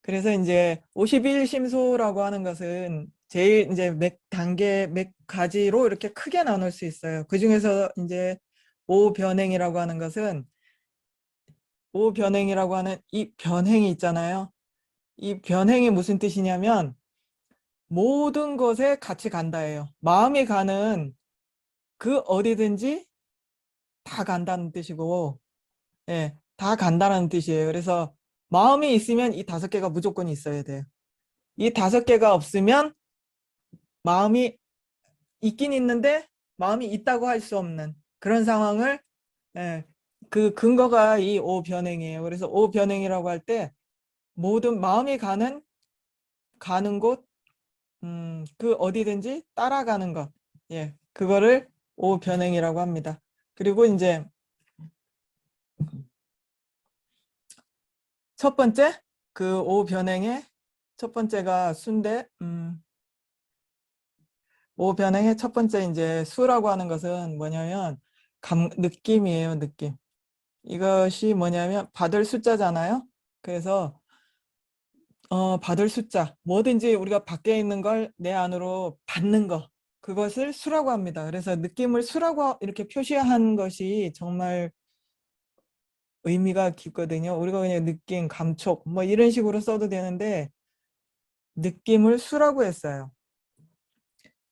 그래서 이제 51심소라고 하는 것은 제일 이제 몇 단계, 몇 가지로 이렇게 크게 나눌 수 있어요. 그 중에서 이제 오변행이라고 하는 것은 오변행이라고 하는 이 변행이 있잖아요. 이 변행이 무슨 뜻이냐면 모든 것에 같이 간다예요. 마음이 가는 그 어디든지 다 간다는 뜻이고, 예, 다 간다는 뜻이에요. 그래서 마음이 있으면 이 다섯 개가 무조건 있어야 돼요. 이 다섯 개가 없으면 마음이 있긴 있는데 마음이 있다고 할 수 없는 그런 상황을, 예, 그 근거가 이 오변행이에요. 그래서 오변행이라고 할 때 모든 마음이 가는 곳, 그 어디든지 따라가는 것, 예, 그거를 오변행이라고 합니다. 그리고 이제 첫 번째 그 오변행의 첫 번째가 수인데, 오변행의 첫 번째 이제 수라고 하는 것은 뭐냐면 느낌이에요, 느낌. 이것이 뭐냐면 받을 숫자잖아요. 그래서 받을 숫자, 뭐든지 우리가 밖에 있는 걸 내 안으로 받는 거, 그것을 수라고 합니다. 그래서 느낌을 수라고 이렇게 표시한 것이 정말 의미가 깊거든요. 우리가 그냥 느낌, 감촉 뭐 이런 식으로 써도 되는데 느낌을 수라고 했어요.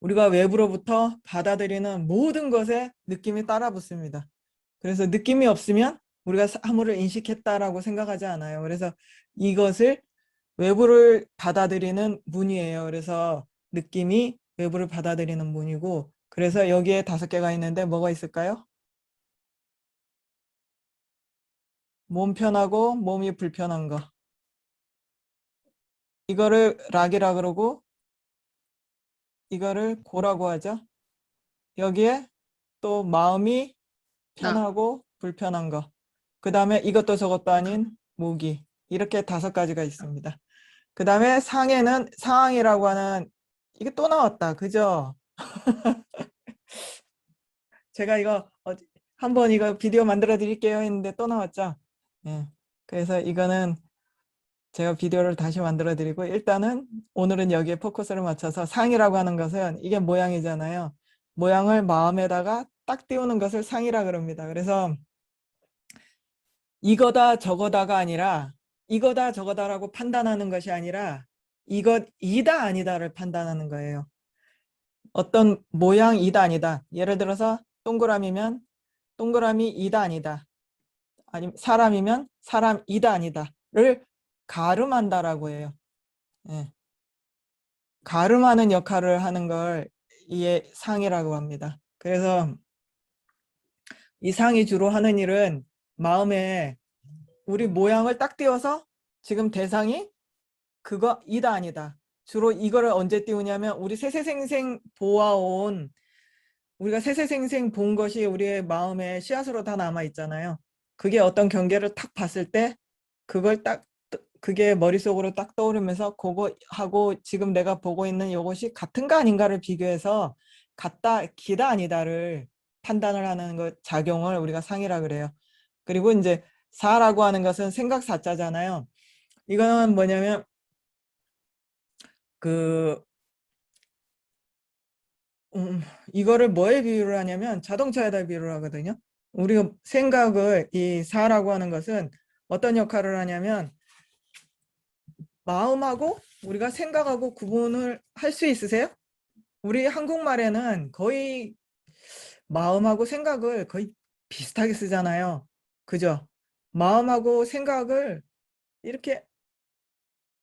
우리가 외부로부터 받아들이는 모든 것에 느낌이 따라 붙습니다. 그래서 느낌이 없으면 우리가 사물을 인식했다라고 생각하지 않아요. 그래서 이것을 외부를 받아들이는 문이에요. 그래서 느낌이 외부를 받아들이는 문이고, 그래서 여기에 다섯 개가 있는데 뭐가 있을까요? 몸 편하고 몸이 불편한 거. 이거를 락이라 그러고 이거를 고라고 하죠. 여기에 또 마음이 나, 편하고 불편한 거. 그 다음에 이것도 저것도 아닌 무기. 이렇게 다섯 가지가 있습니다. 그 다음에 상해는 상황이라고 하는, 이게 또 나왔다. 그죠? 제가 이거 한번 이거 비디오 만들어 드릴게요 했는데 또 나왔죠. 예. 그래서 이거는 제가 비디오를 다시 만들어 드리고, 일단은 오늘은 여기에 포커스를 맞춰서 상이라고 하는 것은 이게 모양이잖아요. 모양을 마음에다가 딱 띄우는 것을 상이라 그럽니다. 그래서 이거다 저거다가 아니라 이거다 저거다라고 판단하는 것이 아니라 이것이다 아니다를 판단하는 거예요. 어떤 모양이다 아니다. 예를 들어서 동그라미면 동그라미이다 아니다. 아니면 사람이면 사람이다 아니다를 가름한다라고 해요. 예. 가름하는 역할을 하는 걸 이에 상이라고 합니다. 그래서 이 상이 주로 하는 일은 마음에 우리 모양을 딱 띄워서 지금 대상이 그거이다 아니다. 주로 이거를 언제 띄우냐면 우리 세세생생 보아온, 우리가 세세생생 본 것이 우리의 마음에 씨앗으로 다 남아 있잖아요. 그게 어떤 경계를 탁 봤을 때 그걸 딱, 그게 머릿속으로 딱 떠오르면서 그거하고 지금 내가 보고 있는 이것이 같은가 아닌가를 비교해서 같다 기다 아니다를 판단을 하는 것, 작용을 우리가 상이라 그래요. 그리고 이제 사라고 하는 것은 생각 사자잖아요. 이거는 뭐냐면 그 음, 이거를 뭐에 비유를 하냐면 자동차에다 비유를 하거든요. 우리가 생각을, 이 사라고 하는 것은 어떤 역할을 하냐면 마음하고 우리가 생각하고 구분을 할 수 있으세요? 우리 한국말에는 거의 마음하고 생각을 거의 비슷하게 쓰잖아요. 그죠? 마음하고 생각을 이렇게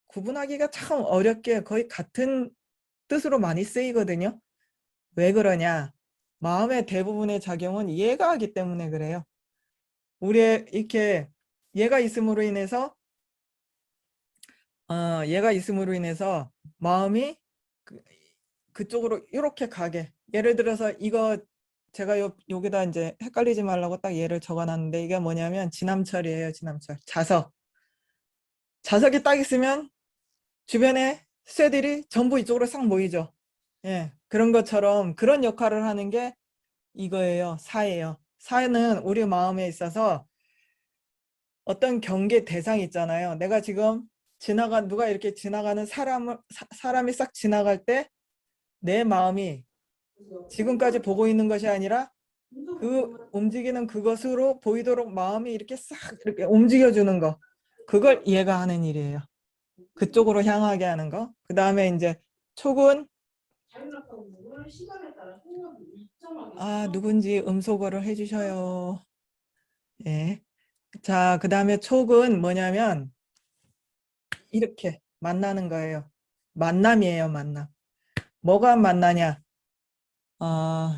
구분하기가 참 어렵게 거의 같은 뜻으로 많이 쓰이거든요. 왜 그러냐? 마음의 대부분의 작용은 이해가 하기 때문에 그래요. 우리의 이렇게 얘가 있음으로 인해서 얘가 있음으로 인해서 마음이 그, 그쪽으로 이렇게 가게. 예를 들어서 이거 제가 여기다 이제 헷갈리지 말라고 딱 예를 적어놨는데 이게 뭐냐면 지남철이에요. 지남철. 자석. 자석이 딱 있으면 주변에 쇠들이 전부 이쪽으로 싹 모이죠. 예, 그런 것처럼 그런 역할을 하는 게 이거예요. 사예요. 사는 우리 마음에 있어서 어떤 경계 대상이 있잖아요. 내가 지금 누가 이렇게 지나가는 사람이 싹 지나갈 때 내 마음이 지금까지 보고 있는 것이 아니라 그 움직이는 그것으로 보이도록 마음이 이렇게 싹 이렇게 움직여주는 거. 그걸 이해가 하는 일이에요. 그쪽으로 향하게 하는 거. 그 다음에 이제 촉은 누군지 음소거를 해주셔요. 예. 자, 그 다음에 촉은 뭐냐면 이렇게 만나는 거예요. 만남이에요, 만남. 뭐가 만나냐?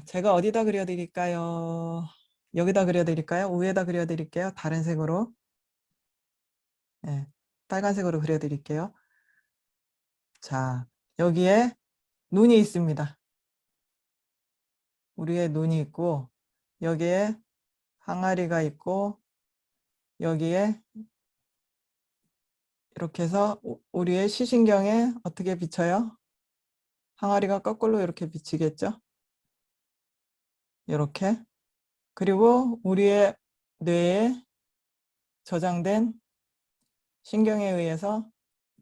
제가 어디다 그려드릴까요? 여기다 그려드릴까요? 위에다 그려드릴게요. 다른 색으로. 네, 빨간색으로 그려드릴게요. 자, 여기에 눈이 있습니다. 우리의 눈이 있고, 여기에 항아리가 있고, 여기에 이렇게 해서 우리의 시신경에 어떻게 비쳐요? 항아리가 거꾸로 이렇게 비치겠죠? 이렇게. 그리고 우리의 뇌에 저장된 신경에 의해서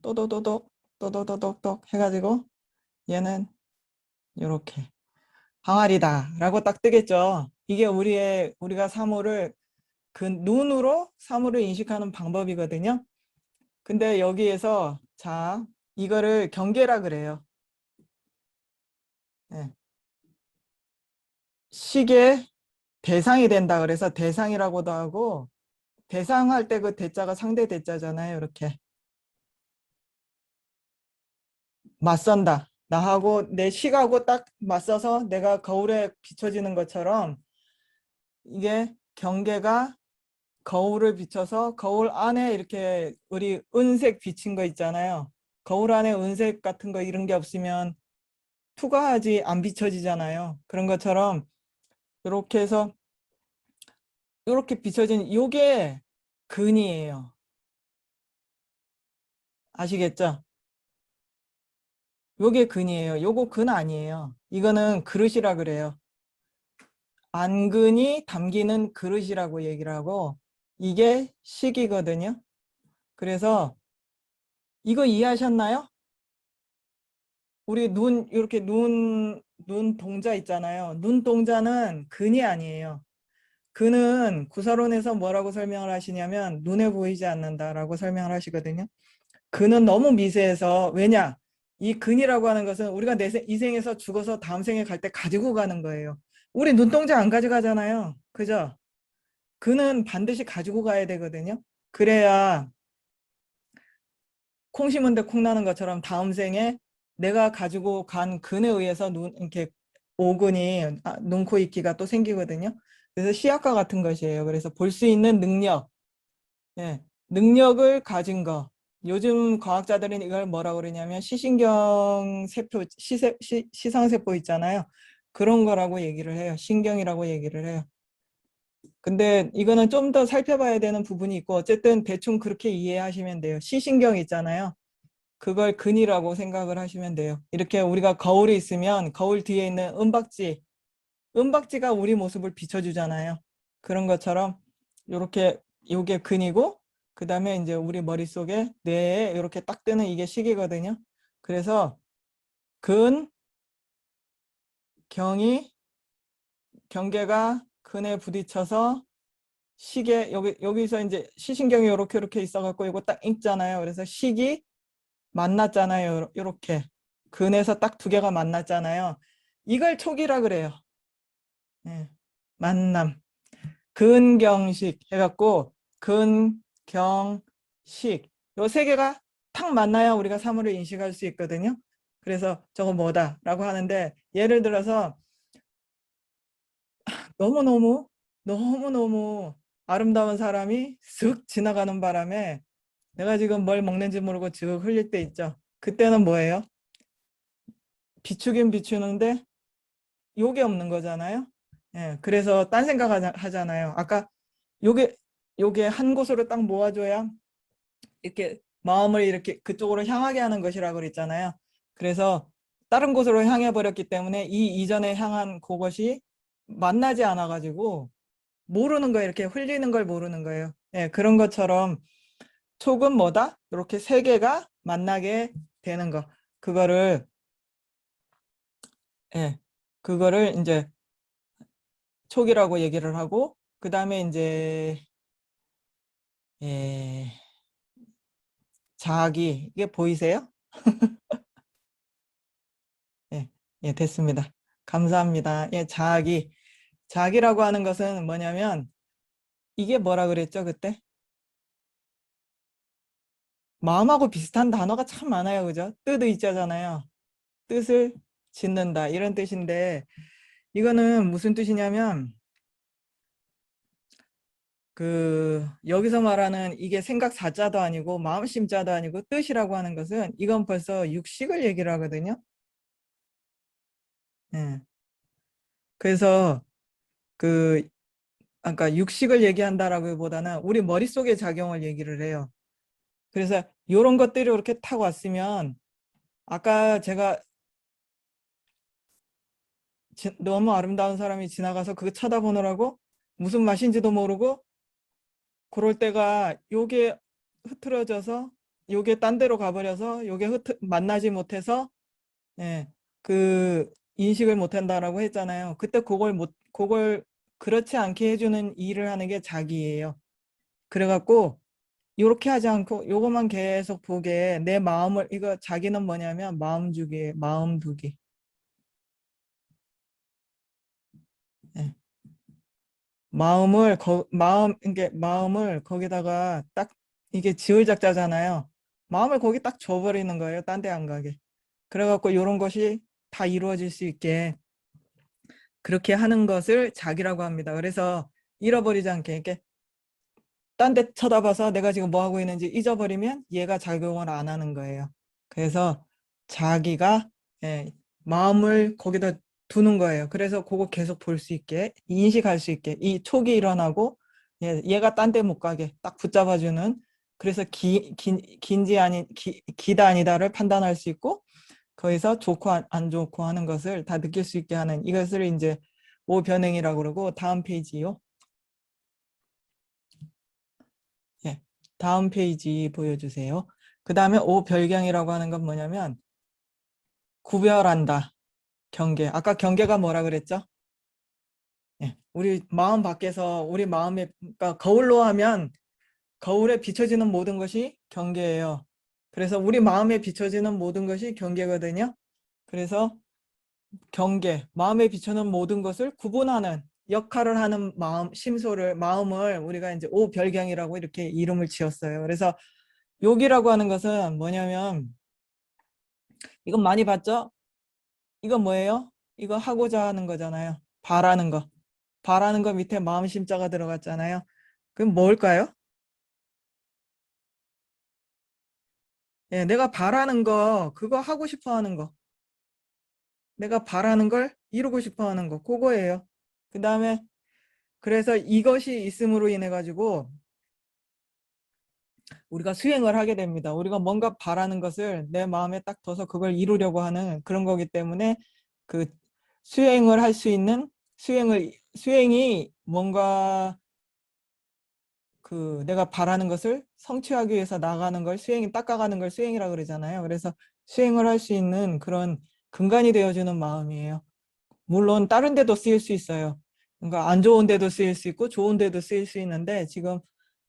또도도독 또도도독독 해가지고 얘는 이렇게 항아리다 라고 딱 뜨겠죠. 이게 우리가 사물을 그 눈으로 사물을 인식하는 방법이거든요. 근데 여기에서 자 이거를 경계라 그래요. 네. 식의 대상이 된다 그래서 대상이라고도 하고 대상할 때 그 대자가 상대 대자잖아요. 이렇게 맞선다. 나하고 내 식하고 딱 맞서서 내가 거울에 비춰지는 것처럼 이게 경계가 거울을 비춰서 거울 안에 이렇게 우리 은색 비친 거 있잖아요. 거울 안에 은색 같은 거 이런 게 없으면 투과하지 안 비춰지잖아요. 그런 것처럼 이렇게 해서 이렇게 비춰진 요게 근이에요. 아시겠죠? 요게 근이에요. 요거 근 아니에요. 이거는 그릇이라 그래요. 안근이 담기는 그릇이라고 얘기를 하고 이게 식이거든요. 그래서 이거 이해하셨나요? 우리 이렇게 눈 동자 있잖아요. 눈 동자는 근이 아니에요. 근은 구설론에서 뭐라고 설명을 하시냐면 눈에 보이지 않는다라고 설명을 하시거든요. 근은 너무 미세해서 왜냐? 이 근이라고 하는 것은 우리가 이 생에서 죽어서 다음 생에 갈 때 가지고 가는 거예요. 우리 눈동자 안 가져가잖아요. 그죠? 근은 반드시 가지고 가야 되거든요. 그래야 콩 심은데 콩 나는 것처럼 다음 생에 내가 가지고 간 근에 의해서 이렇게 오근이 눈, 코, 입기가 또 생기거든요. 그래서 시약과 같은 것이에요. 그래서 볼 수 있는 능력, 예, 능력을 가진 거. 요즘 과학자들은 이걸 뭐라고 그러냐면 시신경 세포, 시상세포 있잖아요. 그런 거라고 얘기를 해요. 신경이라고 얘기를 해요. 근데 이거는 좀 더 살펴봐야 되는 부분이 있고 어쨌든 대충 그렇게 이해하시면 돼요. 시신경 있잖아요. 그걸 근이라고 생각을 하시면 돼요. 이렇게 우리가 거울이 있으면 거울 뒤에 있는 은박지가 우리 모습을 비춰주잖아요. 그런 것처럼 이렇게 요게 근이고 그 다음에 이제 우리 머릿속에 뇌에 이렇게 딱 뜨는 이게 식이거든요. 그래서 근, 경이, 경계가 근에 부딪혀서 식에 여기서 이제 시신경이 이렇게 있어갖고 이거 딱 읽잖아요. 그래서 식이 만났잖아요. 이렇게 근에서 딱 두 개가 만났잖아요. 이걸 촉이라 그래요. 예. 만남. 근경식 해갖고 근경식 요 세 개가 탁 만나야 우리가 사물을 인식할 수 있거든요. 그래서 저거 뭐다 라고 하는데 예를 들어서 너무너무 아름다운 사람이 슥 지나가는 바람에 내가 지금 뭘 먹는지 모르고 쭉 흘릴 때 있죠. 그때는 뭐예요? 비추긴 비추는데 요게 없는 거잖아요. 예, 그래서 딴 생각 하잖아요. 아까 요게 요게 한 곳으로 딱 모아줘야 이렇게 마음을 이렇게 그쪽으로 향하게 하는 것이라고 그랬잖아요. 그래서 다른 곳으로 향해 버렸기 때문에 이 이전에 향한 그것이 만나지 않아 가지고 모르는 거예요. 이렇게 흘리는 걸 모르는 거예요. 예, 그런 것처럼 촉은 뭐다? 이렇게 세 개가 만나게 되는 거. 그거를, 예, 그거를 이제 촉이라고 얘기를 하고, 그 다음에 이제, 예, 자기, 이게 보이세요? 예, 예, 됐습니다. 감사합니다. 예, 자기. 자기라고 하는 것은 뭐냐면, 이게 뭐라 그랬죠, 그때? 마음하고 비슷한 단어가 참 많아요, 그죠? 뜻의자잖아요. 뜻을 짓는다, 이런 뜻인데, 이거는 무슨 뜻이냐면, 여기서 말하는 이게 생각 사자도 아니고, 마음 심자도 아니고, 뜻이라고 하는 것은, 이건 벌써 육식을 얘기를 하거든요. 예. 그래서, 그, 아까 육식을 얘기한다라기보다는 우리 머릿속의 작용을 얘기를 해요. 그래서 이런 것들이 이렇게 탁 왔으면 아까 제가 너무 아름다운 사람이 지나가서 그거 쳐다보느라고 무슨 맛인지도 모르고 그럴 때가 요게 흐트러져서 요게 딴 데로 가버려서 요게 만나지 못해서 예, 그 인식을 못한다라고 했잖아요. 그때 그걸 그렇지 않게 해주는 일을 하는 게 자기예요. 그래갖고 요렇게 하지 않고 요것만 계속 보게 내 마음을 이거 자기는 뭐냐면 마음 주기, 마음 두기. 예. 이게 마음을 거기다가 딱 이게 지을 작자잖아요. 마음을 거기 딱 줘버리는 거예요. 딴 데 안 가게. 그래갖고 요런 것이 다 이루어질 수 있게 그렇게 하는 것을 자기라고 합니다. 그래서 잃어버리지 않게 이렇게 딴 데 쳐다봐서 내가 지금 뭐 하고 있는지 잊어버리면 얘가 작용을 안 하는 거예요. 그래서 자기가 예, 마음을 거기다 두는 거예요. 그래서 그거 계속 볼 수 있게 인식할 수 있게 이 촉이 일어나고 얘가 딴 데 못 가게 딱 붙잡아주는 그래서 긴지 아닌 기다 아니다를 판단할 수 있고 거기서 좋고 안 좋고 하는 것을 다 느낄 수 있게 하는 이것을 이제 오변행이라고 그러고 다음 페이지요. 예, 다음 페이지 보여주세요. 그 다음에 오별경이라고 하는 건 뭐냐면 구별한다. 경계. 아까 경계가 뭐라 그랬죠? 예, 우리 마음 밖에서 우리 마음에 그러니까 거울로 하면 거울에 비춰지는 모든 것이 경계예요. 그래서 우리 마음에 비춰지는 모든 것이 경계거든요. 그래서 경계, 마음에 비추는 모든 것을 구분하는 역할을 하는 마음을 우리가 이제 오별경이라고 이렇게 이름을 지었어요. 그래서 욕이라고 하는 것은 뭐냐면 이건 많이 봤죠? 이건 뭐예요? 이거 하고자 하는 거잖아요. 바라는 거. 바라는 거 밑에 마음 심자가 들어갔잖아요. 그럼 뭘까요? 예, 내가 바라는 거, 그거 하고 싶어 하는 거. 내가 바라는 걸 이루고 싶어 하는 거. 그거예요. 그 다음에 그래서 이것이 있음으로 인해 가지고 우리가 수행을 하게 됩니다. 우리가 뭔가 바라는 것을 내 마음에 딱 둬서 그걸 이루려고 하는 그런 거기 때문에 그 수행을 할 수 있는 수행이 뭔가 내가 바라는 것을 성취하기 위해서 나가는 걸 닦아가는 걸 수행이라고 그러잖아요. 그래서 수행을 할 수 있는 그런 근간이 되어주는 마음이에요. 물론 다른 데도 쓰일 수 있어요. 그러니까 안 좋은 데도 쓰일 수 있고 좋은 데도 쓰일 수 있는데 지금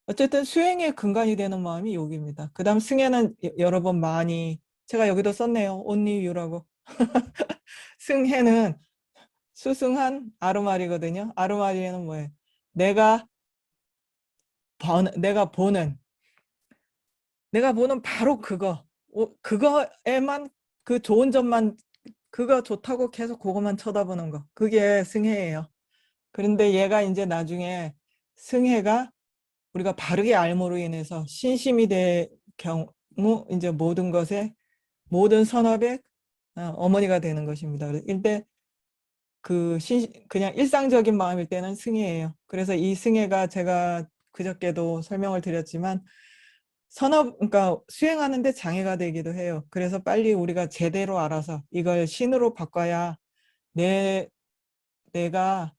어쨌든 수행의 근간이 되는 마음이 여기입니다. 그 다음 승혜는 여러 번 많이 제가 여기도 썼네요. only you라고. 승혜는 수승한 아르마리거든요. 아르마리에는 뭐예요? 내가 내가 보는 바로 그거. 그거에만 그 좋은 점만 그거 좋다고 계속 그것만 쳐다보는 거. 그게 승혜예요. 그런데 얘가 이제 나중에 승혜가 우리가 바르게 알므로 인해서 신심이 될 경우 이제 모든 선업의 어머니가 되는 것입니다. 일대 그냥 일상적인 마음일 때는 승혜예요. 그래서 이 승혜가 제가 그저께도 설명을 드렸지만 그러니까 수행하는데 장애가 되기도 해요. 그래서 빨리 우리가 제대로 알아서 이걸 신으로 바꿔야 내가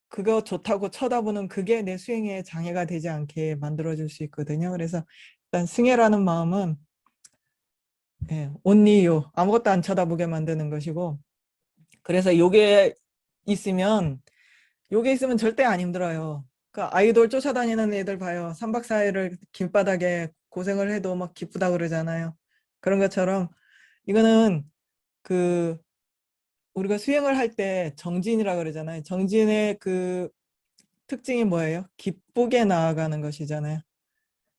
그거 좋다고 쳐다보는 그게 내 수행에 장애가 되지 않게 만들어줄 수 있거든요. 그래서 일단 승애라는 마음은 온리요, 아무것도 안 쳐다보게 만드는 것이고, 그래서 요게 있으면 절대 안 힘들어요. 그 아이돌 쫓아다니는 애들 봐요. 3박 4일을 길바닥에 고생을 해도 막 기쁘다 그러잖아요. 그런 것처럼 이거는 그 우리가 수행을 할 때 정진이라 그러잖아요. 정진의 그 특징이 뭐예요? 기쁘게 나아가는 것이잖아요.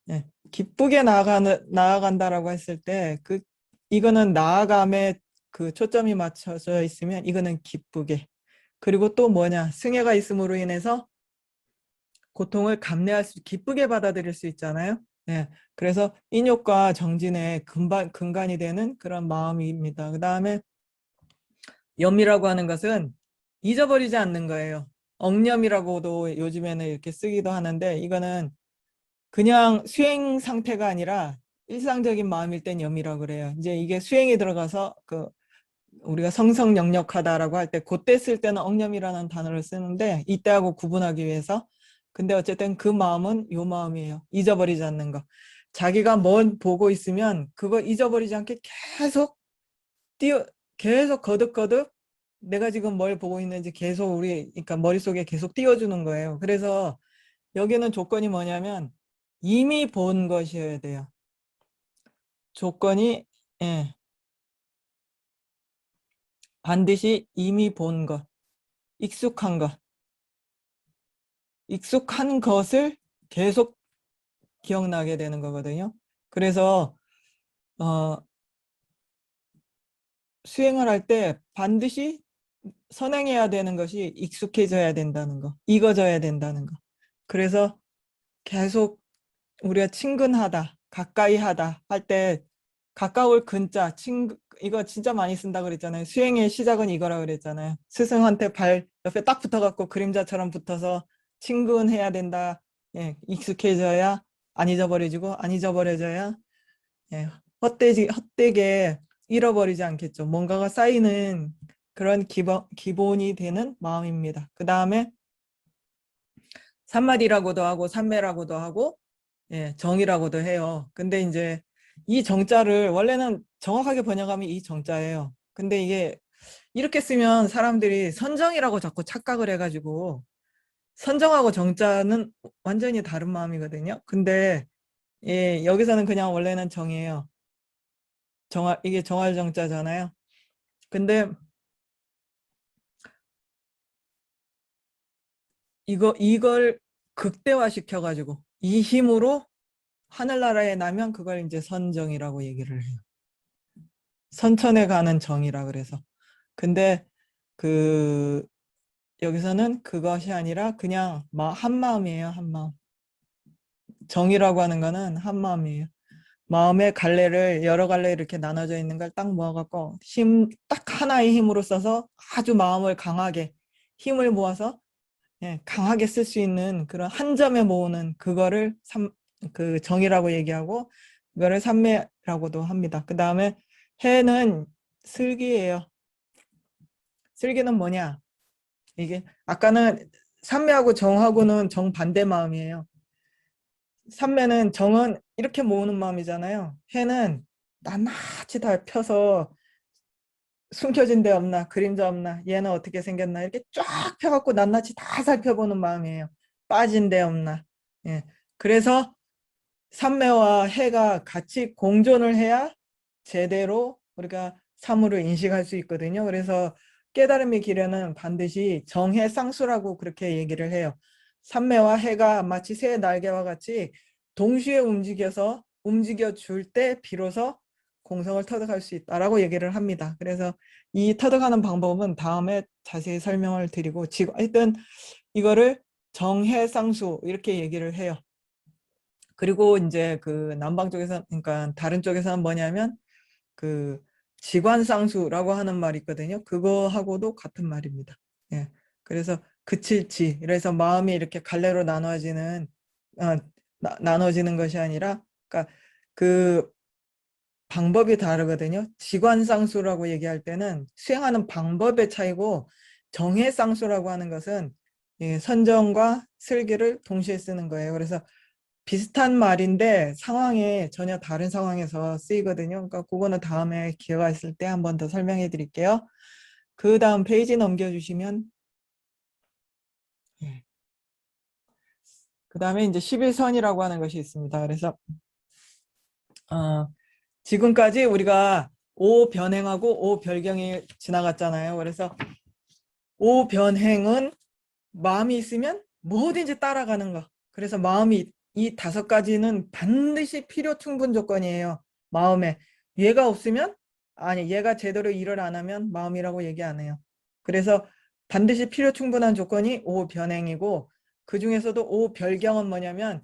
예, 기쁘게 나아간다라고 했을 때 이거는 나아감에 그 초점이 맞춰져 있으면 이거는 기쁘게. 그리고 또 뭐냐? 승애가 있음으로 인해서 고통을 기쁘게 받아들일 수 있잖아요. 예, 그래서 인욕과 정진의 근간이 되는 그런 마음입니다. 그 다음에 염이라고 하는 것은 잊어버리지 않는 거예요. 억념이라고도 요즘에는 이렇게 쓰기도 하는데 이거는 그냥 수행 상태가 아니라 일상적인 마음일 땐 염이라고 그래요. 이제 이게 수행이 들어가서 우리가 성성역력하다라고 할 때 그때 쓸 때는 억념이라는 단어를 쓰는데 이때하고 구분하기 위해서. 근데 어쨌든 그 마음은 요 마음이에요. 잊어버리지 않는 거. 자기가 뭘 보고 있으면 그거 잊어버리지 않게 계속 띄어 계속 거듭거듭 내가 지금 뭘 보고 있는지 계속 그러니까 머릿속에 계속 띄워주는 거예요. 그래서 여기는 조건이 뭐냐면 이미 본 것이어야 돼요. 조건이 예, 반드시 이미 본 것, 익숙한 것, 익숙한 것을 계속 기억나게 되는 거거든요. 그래서 어, 수행을 할 때 반드시 선행해야 되는 것이 익숙해져야 된다는 거, 익어져야 된다는 거. 그래서 계속 우리가 친근하다, 가까이 하다 할 때 가까울 근자, 이거 진짜 많이 쓴다 그랬잖아요. 수행의 시작은 이거라 그랬잖아요. 스승한테 발 옆에 딱 붙어갖고 그림자처럼 붙어서 친근해야 된다. 예, 익숙해져야 안 잊어버려져야 예, 헛되게 잃어버리지 않겠죠. 뭔가가 쌓이는 그런 기본이 되는 마음입니다. 그 다음에 삼마디라고도 하고 삼매라고도 하고 정이라고도 해요. 근데 이제 이 정자를 원래는 정확하게 번역하면 이 정자예요. 근데 이게 이렇게 쓰면 사람들이 선정이라고 자꾸 착각을 해가지고 선정하고 정자는 완전히 다른 마음이거든요. 근데 여기서는 그냥 원래는 정이에요. 이게 정할 정자잖아요. 근데 이걸 극대화 시켜가지고 이 힘으로 하늘나라에 나면 그걸 이제 선정이라고 얘기를 해요. 선천에 가는 정이라 그래서. 근데 그 여기서는 그것이 아니라 그냥 한 마음이에요. 한 마음. 정이라고 하는 거는 한 마음이에요. 마음의 갈래를 여러 갈래 이렇게 나눠져 있는 걸 딱 모아갖고 딱 하나의 힘으로 써서 아주 마음을 강하게 힘을 모아서 강하게 쓸 수 있는 그런 한 점에 모으는 그거를 그 정이라고 얘기하고 이거를 삼매라고도 합니다. 그 다음에 해는 슬기예요. 슬기는 뭐냐? 이게 아까는 삼매하고 정하고는 정반대 마음이에요. 삼매는 정은 이렇게 모으는 마음이잖아요. 해는 낱낱이 다 펴서 숨겨진 데 없나, 그림자 없나, 얘는 어떻게 생겼나 이렇게 쫙 펴갖고 낱낱이 다 살펴보는 마음이에요. 빠진 데 없나. 예. 그래서 삼매와 해가 같이 공존을 해야 제대로 우리가 사물을 인식할 수 있거든요. 그래서 깨달음의 길에는 반드시 정해상수라고 그렇게 얘기를 해요. 삼매와 해가 마치 새 날개와 같이 동시에 움직여 줄 때 비로소 공성을 터득할 수 있다라고 얘기를 합니다. 그래서 이 터득하는 방법은 다음에 자세히 설명을 드리고 지금 하여튼 이거를 정해상수 이렇게 얘기를 해요. 그리고 이제 그 남방 쪽에서 그러니까 다른 쪽에서는 뭐냐면 그 지관상수라고 하는 말이 있거든요. 그거하고도 같은 말입니다. 예. 그래서 그칠지. 그래서 마음이 이렇게 갈래로 어, 나눠지는 것이 아니라 그러니까 그 방법이 다르거든요. 지관상수라고 얘기할 때는 수행하는 방법의 차이고 정해상수라고 하는 것은 예, 선정과 슬기를 동시에 쓰는 거예요. 그래서 비슷한 말인데 상황이 전혀 다른 상황에서 쓰이거든요. 그러니까 그거는 다음에 기회가 있을 때 한 번 더 설명해 드릴게요. 그 다음 페이지 넘겨주시면, 예. 그 다음에 이제 11선이라고 하는 것이 있습니다. 그래서 지금까지 우리가 오 변행하고 오 별경이 지나갔잖아요. 그래서 오 변행은 마음이 있으면 뭐든지 따라가는 거. 그래서 마음이, 이 다섯 가지는 반드시 필요 충분 조건이에요. 마음에. 얘가 없으면, 아니, 얘가 제대로 일을 안 하면 마음이라고 얘기 안 해요. 그래서 반드시 필요 충분한 조건이 오 변행이고, 그 중에서도 오 별경은 뭐냐면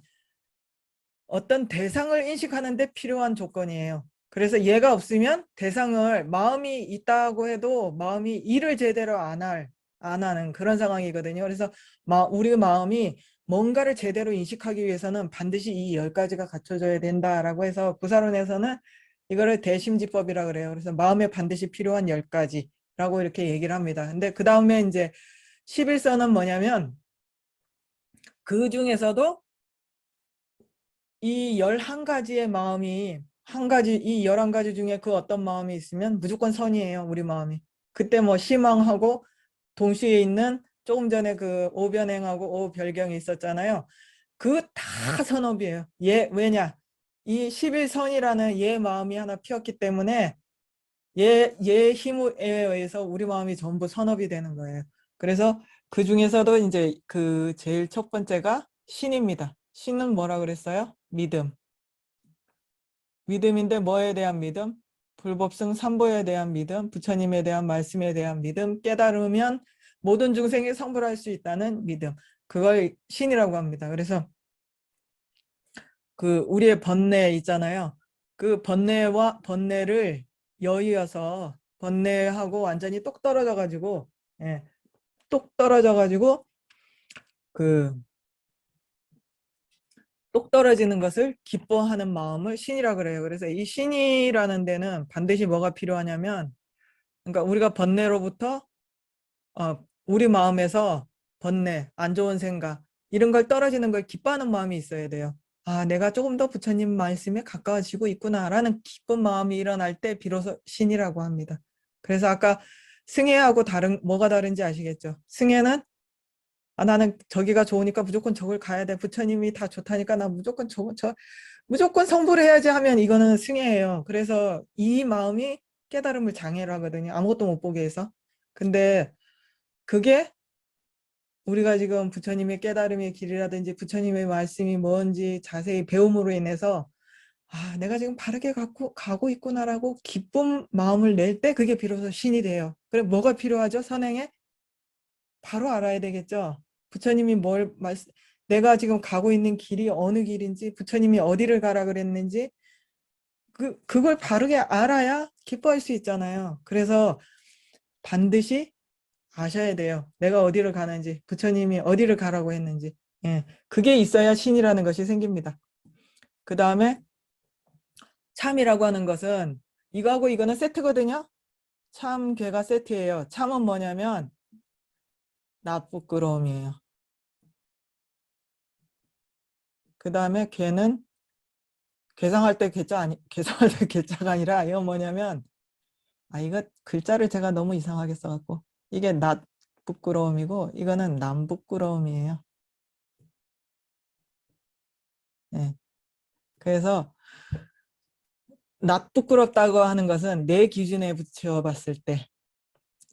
어떤 대상을 인식하는데 필요한 조건이에요. 그래서 얘가 없으면 대상을, 마음이 있다고 해도 마음이 일을 제대로 안 하는 그런 상황이거든요. 그래서 우리 마음이 뭔가를 제대로 인식하기 위해서는 반드시 이 10가지가 갖춰져야 된다라고 해서 부사론에서는 이거를 대심지법이라 그래요. 그래서 마음에 반드시 필요한 10가지라고 이렇게 얘기를 합니다. 근데 그 다음에 이제 11선은 뭐냐면 그 중에서도 이 11가지의 마음이 한 가지, 이 11가지 중에 그 어떤 마음이 있으면 무조건 선이에요, 우리 마음이. 그때 뭐 희망하고 동시에 있는 조금 전에 그 오변행하고 오별경이 있었잖아요. 그 다 선업이에요. 왜냐? 이 11선이라는 얘 마음이 하나 피었기 때문에 얘 힘에 의해서 우리 마음이 전부 선업이 되는 거예요. 그래서 그 중에서도 이제 그 제일 첫 번째가 신입니다. 신은 뭐라 그랬어요? 믿음. 믿음인데 뭐에 대한 믿음? 불법승 삼보에 대한 믿음, 부처님에 대한 말씀에 대한 믿음, 깨달으면 모든 중생이 성불할 수 있다는 믿음. 그걸 신이라고 합니다. 그래서 그 우리의 번뇌 있잖아요. 그 번뇌를 여의어서 번뇌하고 완전히 똑 떨어져 가지고, 예, 똑 떨어져 가지고 그 똑 떨어지는 것을 기뻐하는 마음을 신이라 그래요. 그래서 이 신이라는 데는 반드시 뭐가 필요하냐면, 그러니까 우리가 번뇌로부터 우리 마음에서 번뇌, 안 좋은 생각 이런 걸 떨어지는 걸 기뻐하는 마음이 있어야 돼요. 아, 내가 조금 더 부처님 말씀에 가까워지고 있구나라는 기쁜 마음이 일어날 때 비로소 신이라고 합니다. 그래서 아까 승혜하고 뭐가 다른지 아시겠죠? 승혜는 나는 저기가 좋으니까 무조건 저걸 가야 돼. 부처님이 다 좋다니까 나 무조건 무조건 성불 해야지 하면 이거는 승혜예요. 그래서 이 마음이 깨달음을 장애를 하거든요. 아무것도 못 보게 해서. 근데 그게 우리가 지금 부처님의 깨달음의 길이라든지 부처님의 말씀이 뭔지 자세히 배움으로 인해서 내가 지금 바르게 가고 있구나라고 기쁜 마음을 낼 때 그게 비로소 신이 돼요. 그래 뭐가 필요하죠? 선행에 바로 알아야 되겠죠. 부처님이 내가 지금 가고 있는 길이 어느 길인지, 부처님이 어디를 가라 그랬는지, 그걸 바르게 알아야 기뻐할 수 있잖아요. 그래서 반드시 아셔야 돼요. 내가 어디를 가는지, 부처님이 어디를 가라고 했는지. 예, 그게 있어야 신이라는 것이 생깁니다. 그 다음에 참이라고 하는 것은 이거하고 이거는 세트거든요. 참, 괴가 세트예요. 참은 뭐냐면 나쁘끄러움이에요. 그 다음에 괴는 계상할 때 괴짜 계상할 때 괴짜가 아니라 이건 뭐냐면 이거 글자를 제가 너무 이상하게 써갖고 이게 낫 부끄러움이고 이거는 남 부끄러움이에요. 네. 그래서 낫 부끄럽다고 하는 것은 내 기준에 붙여봤을 때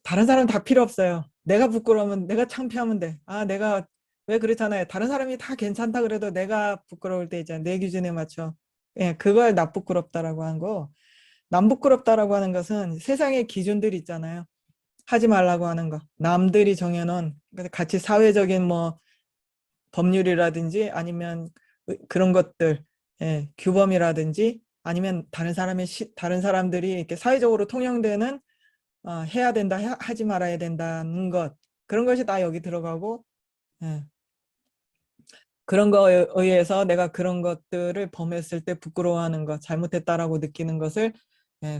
다른 사람 다 필요 없어요. 내가 부끄러우면 내가 창피하면 돼. 내가 왜 그렇잖아요. 다른 사람이 다 괜찮다 그래도 내가 부끄러울 때 있잖아요. 내 기준에 맞춰. 예, 그걸 나 부끄럽다라고 한 거. 남 부끄럽다라고 하는 것은 세상의 기준들이 있잖아요. 하지 말라고 하는 거. 남들이 정해놓은 같이 사회적인 뭐 법률이라든지 아니면 그런 것들, 예, 규범이라든지 아니면 다른 사람들이 이렇게 사회적으로 통용되는 해야 된다, 하지 말아야 된다는 것. 그런 것이 다 여기 들어가고, 예. 그런 거에 의해서 내가 그런 것들을 범했을 때 부끄러워하는 것, 잘못했다라고 느끼는 것을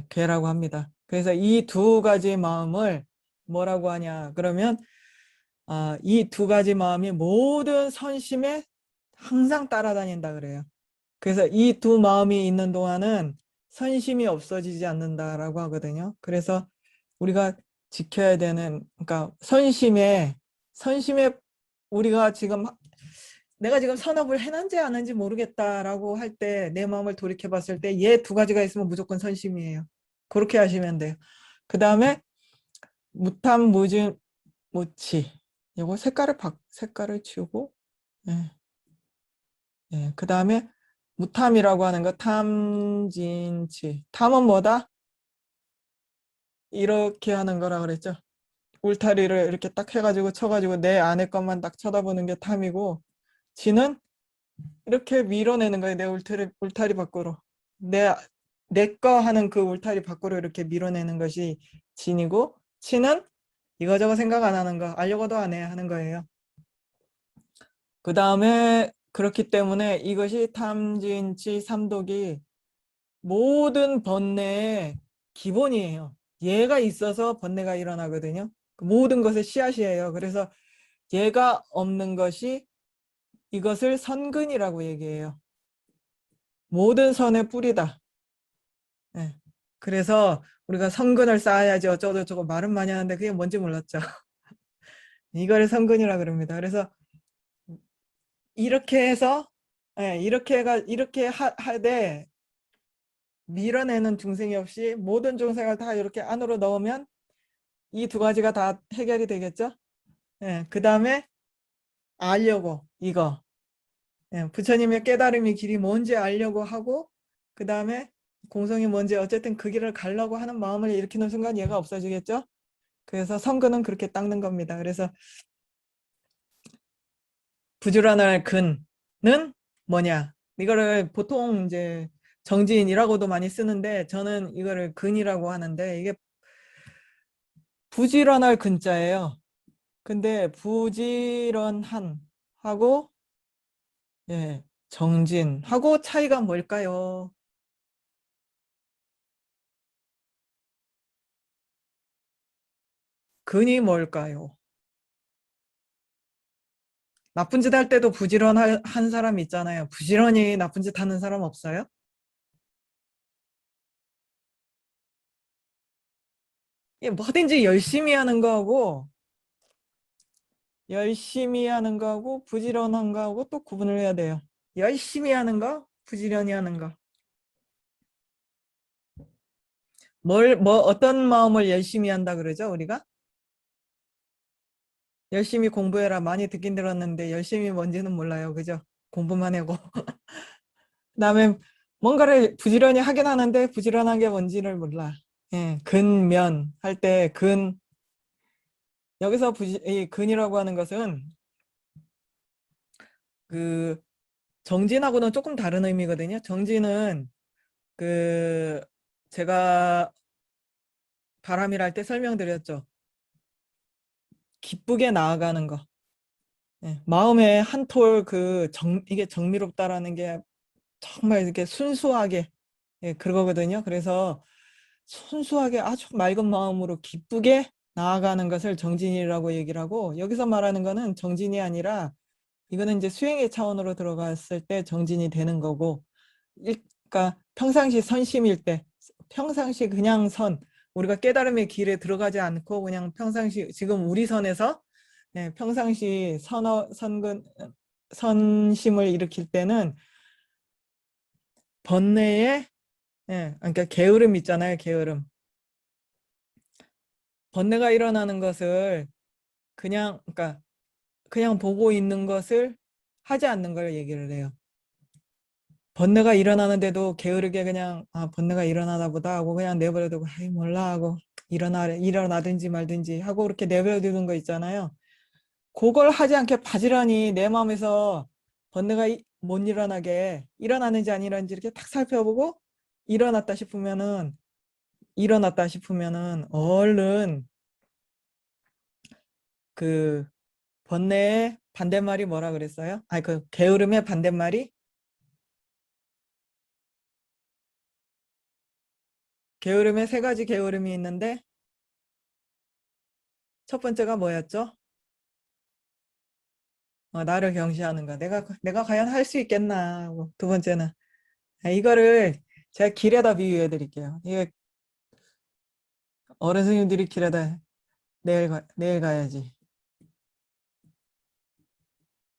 괴라고 합니다. 그래서 이 두 가지 마음을 뭐라고 하냐? 그러면 이 두 가지 마음이 모든 선심에 항상 따라다닌다 그래요. 그래서 이 두 마음이 있는 동안은 선심이 없어지지 않는다라고 하거든요. 그래서 우리가 지켜야 되는, 그러니까 선심에 우리가 지금 내가 지금 선업을 해놨는지 안 했는지 모르겠다라고 할 때 내 마음을 돌이켜 봤을 때 얘 두 가지가 있으면 무조건 선심이에요. 그렇게 하시면 돼요. 그 다음에 무탐 무진 무치, 이거 색깔을 치우고, 예, 예. 그 다음에 무탐이라고 하는 거 탐진치. 탐은 뭐다? 이렇게 하는 거라 그랬죠. 울타리를 이렇게 딱 해가지고 쳐가지고 내 안에 것만 딱 쳐다보는 게 탐이고, 진은 이렇게 밀어내는 거예요. 내 울타리 밖으로. 내 거 하는 그 울타리 밖으로 이렇게 밀어내는 것이 진이고, 치는 이거저거 생각 안 하는 거, 알려고도 안 해 하는 거예요. 그 다음에 그렇기 때문에 이것이 탐진치 삼독이 모든 번뇌의 기본이에요. 얘가 있어서 번뇌가 일어나거든요. 모든 것의 씨앗이에요. 그래서 얘가 없는 것이 이것을 선근이라고 얘기해요. 모든 선의 뿌리다. 네. 그래서 우리가 선근을 쌓아야지 어쩌고저쩌고 말은 많이 하는데 그게 뭔지 몰랐죠. 이걸 선근이라 그럽니다. 그래서 이렇게 해서 이렇게 하되 밀어내는 중생이 없이 모든 중생을 다 이렇게 안으로 넣으면 이 두 가지가 다 해결이 되겠죠. 예, 그 다음에 알려고 이거, 예, 부처님의 깨달음의 길이 뭔지 알려고 하고, 그 다음에 공성이 뭔지 어쨌든 그 길을 가려고 하는 마음을 일으키는 순간 얘가 없어지겠죠. 그래서 선근은 그렇게 닦는 겁니다. 그래서 부지런할 근은 뭐냐, 이거를 보통 이제 정진이라고도 많이 쓰는데 저는 이거를 근이라고 하는데, 이게 부지런할 근자예요. 근데 부지런한 하고, 예, 정진하고 차이가 뭘까요? 근이 뭘까요? 나쁜 짓 할 때도 부지런한 사람 있잖아요. 부지런히 나쁜 짓 하는 사람 없어요? 예, 뭐든지 열심히 하는 거하고 부지런한 거하고 또 구분을 해야 돼요. 열심히 하는 거, 부지런히 하는 거. 어떤 마음을 열심히 한다 그러죠, 우리가? 열심히 공부해라. 많이 듣긴 들었는데 열심히 뭔지는 몰라요. 그죠? 공부만 하고. 그다음에 뭔가를 부지런히 하긴 하는데 부지런한 게 뭔지를 몰라. 예, 근면 할 때 여기서 이 근이라고 하는 것은 그 정진하고는 조금 다른 의미거든요. 정진은 그 제가 바람이랄 때 설명드렸죠. 기쁘게 나아가는 거. 예, 마음에 한 톨 이게 정미롭다라는 게 정말 이렇게 순수하게, 예, 그거거든요. 그래서 순수하게 아주 맑은 마음으로 기쁘게 나아가는 것을 정진이라고 얘기를 하고, 여기서 말하는 거는 정진이 아니라 이거는 이제 수행의 차원으로 들어갔을 때 정진이 되는 거고, 그러니까 평상시 선심일 때, 평상시 그냥 우리가 깨달음의 길에 들어가지 않고 그냥 평상시 지금 우리 선에서, 예, 평상시 선심을 일으킬 때는 번뇌에, 예, 그러니까 게으름 있잖아요, 게으름. 번뇌가 일어나는 것을 그러니까 그냥 보고 있는 것을 하지 않는 걸 얘기를 해요. 번뇌가 일어나는데도 게으르게 그냥 번뇌가 일어나나 보다 하고 그냥 내버려두고 아이 몰라 하고 일어나든지 말든지 하고 그렇게 내버려두는 거 있잖아요. 그걸 하지 않게 바지런히 내 마음에서 번뇌가 못 일어나게 일어나는지 안 일어나는지 이렇게 탁 살펴보고 일어났다 싶으면은 얼른 그 번뇌의 반대말이 뭐라 그랬어요? 그 게으름의 반대말이, 게으름에 세 가지 게으름이 있는데 첫 번째가 뭐였죠? 나를 경시하는 거. 내가 과연 할 수 있겠나. 하고. 두 번째는 이거를 제가 길에다 비유해 드릴게요. 이게 어른 스님들이 길에다 내일 가야지.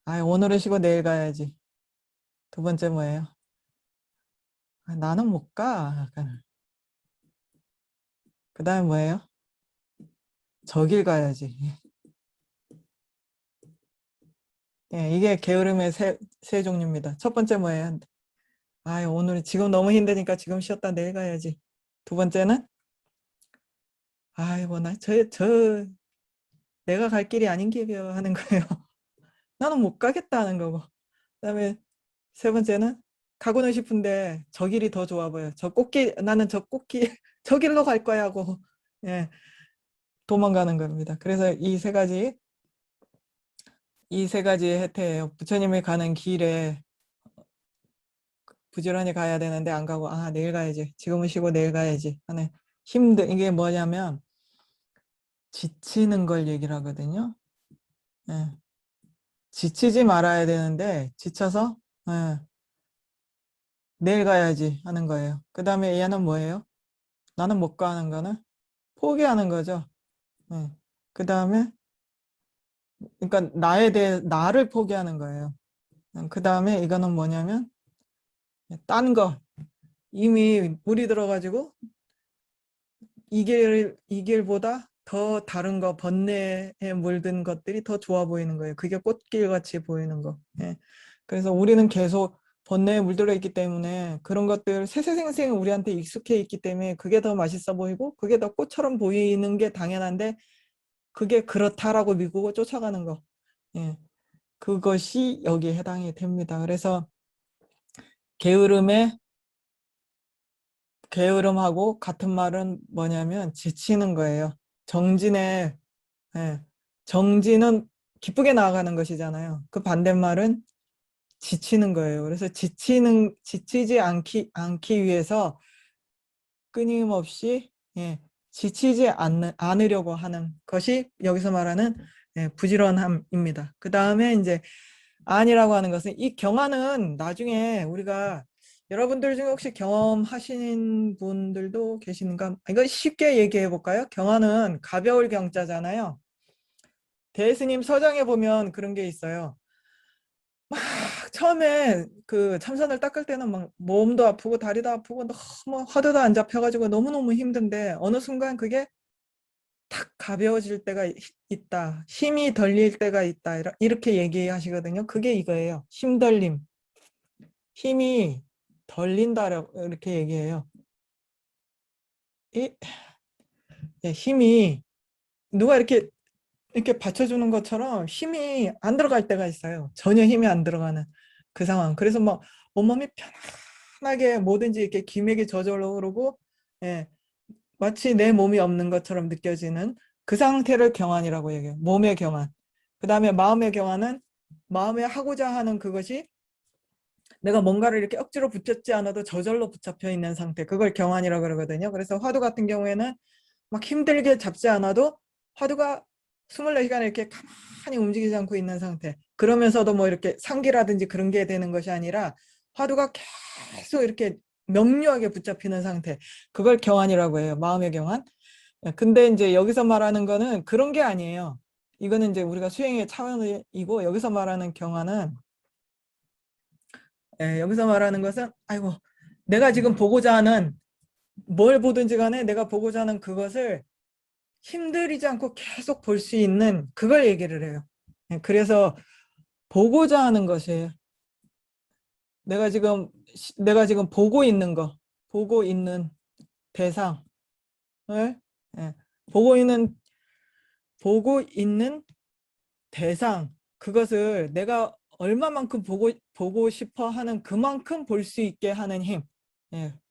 오늘은 쉬고 내일 가야지. 두 번째 뭐예요? 나는 못 가. 약간. 그 다음에 뭐예요? 저길 가야지. 예, 이게 게으름의 세 종류입니다. 첫 번째 뭐예요? 오늘 지금 너무 힘드니까 지금 쉬었다 내일 가야지. 두 번째는 아이고 내가 갈 길이 아닌 길이요 하는 거예요. 나는 못 가겠다 하는 거고. 그다음에 세 번째는 가고는 싶은데 저 길이 더 좋아 보여. 나는 저 꽃길 저 길로 갈 거야 하고 예, 도망가는 겁니다. 그래서 이 세 가지의 혜태예요. 부처님이 가는 길에 부지런히 가야 되는데 안 가고 내일 가야지. 지금은 쉬고 내일 가야지 하는 이게 뭐냐면 지치는 걸 얘기를 하거든요. 예. 지치지 말아야 되는데 지쳐서 예, 내일 가야지 하는 거예요. 그 다음에 얘는 뭐예요? 나는 못 가는 거는 포기하는 거죠. 예. 그 다음에 그러니까 나를 포기하는 거예요. 그 다음에 이거는 뭐냐면 딴 거 이미 물이 들어가지고 이 길보다 더 다른 거 번뇌에 물든 것들이 더 좋아 보이는 거예요. 그게 꽃길 같이 보이는 거. 예. 그래서 우리는 계속 번뇌에 물들어 있기 때문에 그런 것들 세세생생 우리한테 익숙해 있기 때문에 그게 더 맛있어 보이고 그게 더 꽃처럼 보이는 게 당연한데 그게 그렇다라고 믿고 쫓아가는 거. 예. 그것이 여기에 해당이 됩니다. 그래서 게으름에 게으름하고 같은 말은 뭐냐면 지치는 거예요. 정진에 예, 정진은 기쁘게 나아가는 것이잖아요. 그 반대말은 지치는 거예요. 그래서 지치지 않기 위해서 끊임없이 지치지 않으려고 하는 것이 여기서 말하는 부지런함입니다. 그 다음에 이제 안이라고 하는 것은 이 경안은 나중에 우리가 여러분들 중에 혹시 경험하시는 분들도 계시는가? 이거 쉽게 얘기해 볼까요? 경안은 가벼울 경자잖아요. 대스님 서장에 보면 그런 게 있어요. 처음에 그 참선을 닦을 때는 막 몸도 아프고 다리도 아프고 너무 화두도 안 잡혀가지고 너무너무 힘든데 어느 순간 그게 탁 가벼워질 때가 있다. 힘이 덜릴 때가 있다. 이렇게 얘기하시거든요. 그게 이거예요. 힘덜림. 힘이 덜린다라고 이렇게 얘기해요. 이 힘이 누가 이렇게 받쳐주는 것처럼 힘이 안 들어갈 때가 있어요. 전혀 힘이 안 들어가는 그 상황. 그래서 막 온몸이 편하게 뭐든지 이렇게 기맥이 저절로 흐르고 예, 마치 내 몸이 없는 것처럼 느껴지는 그 상태를 경안이라고 얘기해요. 몸의 경안. 그 다음에 마음의 경안은 마음에 하고자 하는 그것이 내가 뭔가를 이렇게 억지로 붙잡지 않아도 저절로 붙잡혀 있는 상태. 그걸 경안이라고 그러거든요. 그래서 화두 같은 경우에는 막 힘들게 잡지 않아도 화두가 24시간을 이렇게 가만히 움직이지 않고 있는 상태. 그러면서도 뭐 이렇게 상기라든지 그런 게 되는 것이 아니라 화두가 계속 이렇게 명료하게 붙잡히는 상태. 그걸 경안이라고 해요. 마음의 경안. 근데 이제 여기서 말하는 거는 그런 게 아니에요. 이거는 이제 우리가 수행의 차원이고 여기서 말하는 경안은 여기서 말하는 것은 아이고 내가 지금 보고자 하는 뭘 보든지 간에 내가 보고자 하는 그것을 힘들이지 않고 계속 볼 수 있는 그걸 얘기를 해요. 그래서 보고자 하는 것이에요. 내가 지금 보고 있는 대상을 예, 보고 있는 보고 있는 대상 그것을 내가 얼마만큼 보고 싶어 하는 그만큼 볼 수 있게 하는 힘.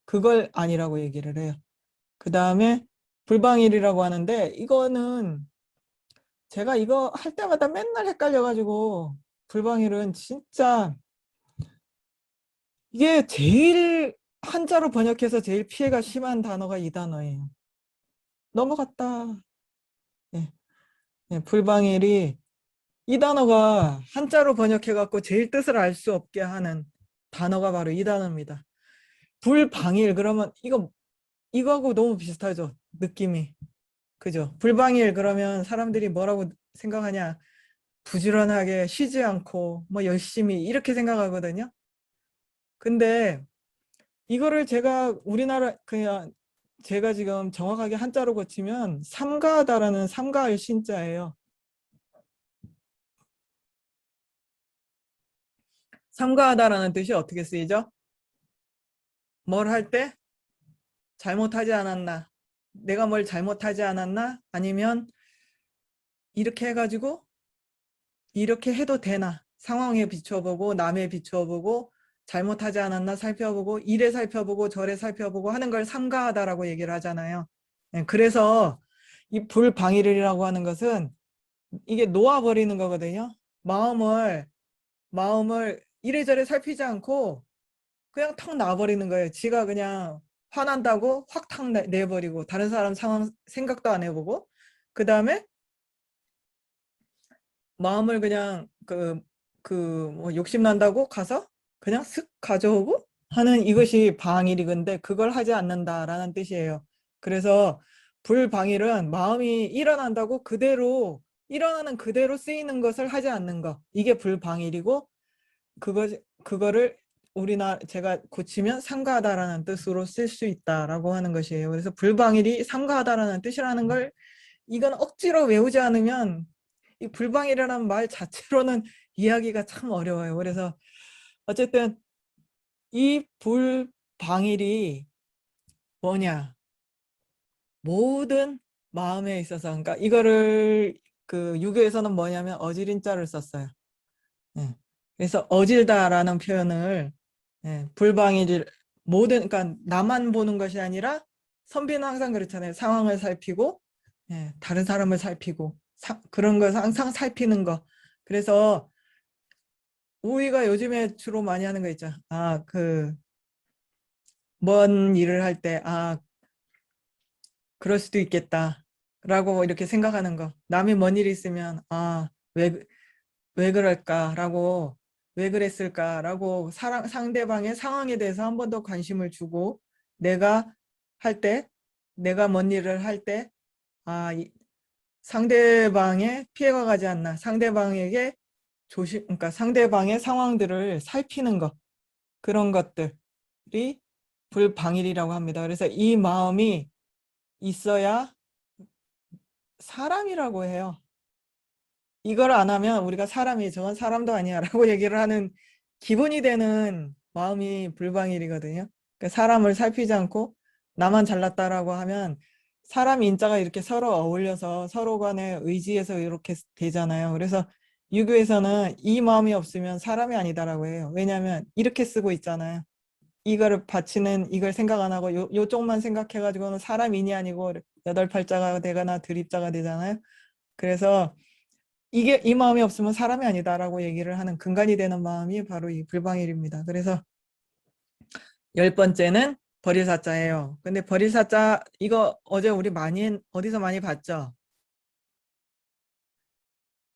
그걸 아니라고 얘기를 해요. 그 다음에 불방일이라고 하는데 이거는 제가 이거 할 때마다 맨날 헷갈려가지고 불방일은 진짜 이게 제일 한자로 번역해서 제일 피해가 심한 단어가 이 단어예요. 넘어갔다. 예, 불방일이 이 단어가 한자로 번역해갖고 제일 뜻을 알 수 없게 하는 단어가 바로 이 단어입니다. 불방일 그러면 이거하고 너무 비슷하죠. 느낌이. 그죠? 불방일 그러면 사람들이 뭐라고 생각하냐? 부지런하게 쉬지 않고 뭐 열심히 이렇게 생각하거든요. 근데 이거를 제가 우리나라 그냥 제가 지금 정확하게 한자로 고치면 삼가하다라는 삼가할 신자예요. 삼가하다라는 뜻이 어떻게 쓰이죠? 뭘 할 때 잘못하지 않았나? 내가 뭘 잘못하지 않았나? 아니면 이렇게 해가지고 이렇게 해도 되나? 상황에 비춰보고 남에 비춰보고 잘못하지 않았나 살펴보고 이래 살펴보고 저래 살펴보고 하는 걸 삼가하다라고 얘기를 하잖아요. 그래서 이 불방일이라고 하는 것은 이게 놓아버리는 거거든요. 마음을 이래저래 살피지 않고 그냥 턱 놔버리는 거예요. 지가 그냥 화난다고 확 탁 내버리고 다른 사람 상황 생각도 안 해보고 그 다음에 마음을 그냥 뭐 욕심 난다고 가서 그냥 쓱 가져오고 하는 이것이 방일이건데 그걸 하지 않는다라는 뜻이에요. 그래서 불방일은 마음이 일어난다고 일어나는 그대로 쓰이는 것을 하지 않는 거. 이게 불방일이고 그거를 제가 고치면 삼가하다라는 뜻으로 쓸 수 있다라고 하는 것이에요. 그래서 불방일이 삼가하다라는 뜻이라는 걸 이건 억지로 외우지 않으면 이 불방일이라는 말 자체로는 이해하기가 참 어려워요. 그래서 어쨌든 이 불방일이 뭐냐? 모든 마음에 있어서 그러니까 이거를 그 유교에서는 뭐냐면 어지린자를 썼어요. 예. 그래서 어질다라는 표현을 불방일 그러니까 나만 보는 것이 아니라 선비는 항상 그렇잖아요. 상황을 살피고 다른 사람을 살피고 그런 걸 항상 살피는 거. 그래서 우리가 요즘에 주로 많이 하는 거 있죠. 먼 일을 할 때, 그럴 수도 있겠다. 라고 이렇게 생각하는 거. 남이 먼 일이 있으면, 왜 그럴까라고 왜 그랬을까라고 상대방의 상황에 대해서 한 번 더 관심을 주고 내가 할 때, 내가 뭔 일을 할 때, 상대방의 피해가 가지 않나, 상대방에게 그러니까 상대방의 상황들을 살피는 것, 그런 것들이 불방일이라고 합니다. 그래서 이 마음이 있어야 사람이라고 해요. 이걸 안 하면 우리가 저건 사람도 아니야 라고 얘기를 하는 기본이 되는 마음이 불방일이거든요. 그러니까 사람을 살피지 않고 나만 잘났다라고 하면 사람 인자가 이렇게 서로 어울려서 서로 간의 의지에서 이렇게 되잖아요. 그래서 유교에서는 이 마음이 없으면 사람이 아니다라고 해요. 왜냐하면 이렇게 쓰고 있잖아요. 이걸 생각 안 하고 요쪽만 생각해가지고는 사람인이 아니고 여덟 팔자가 되거나 드립자가 되잖아요. 그래서 이 마음이 없으면 사람이 아니다라고 얘기를 하는 근간이 되는 마음이 바로 이 불방일입니다. 그래서 10번째는 버릴 사자예요. 근데 버릴 사자 이거 어제 우리 어디서 많이 봤죠?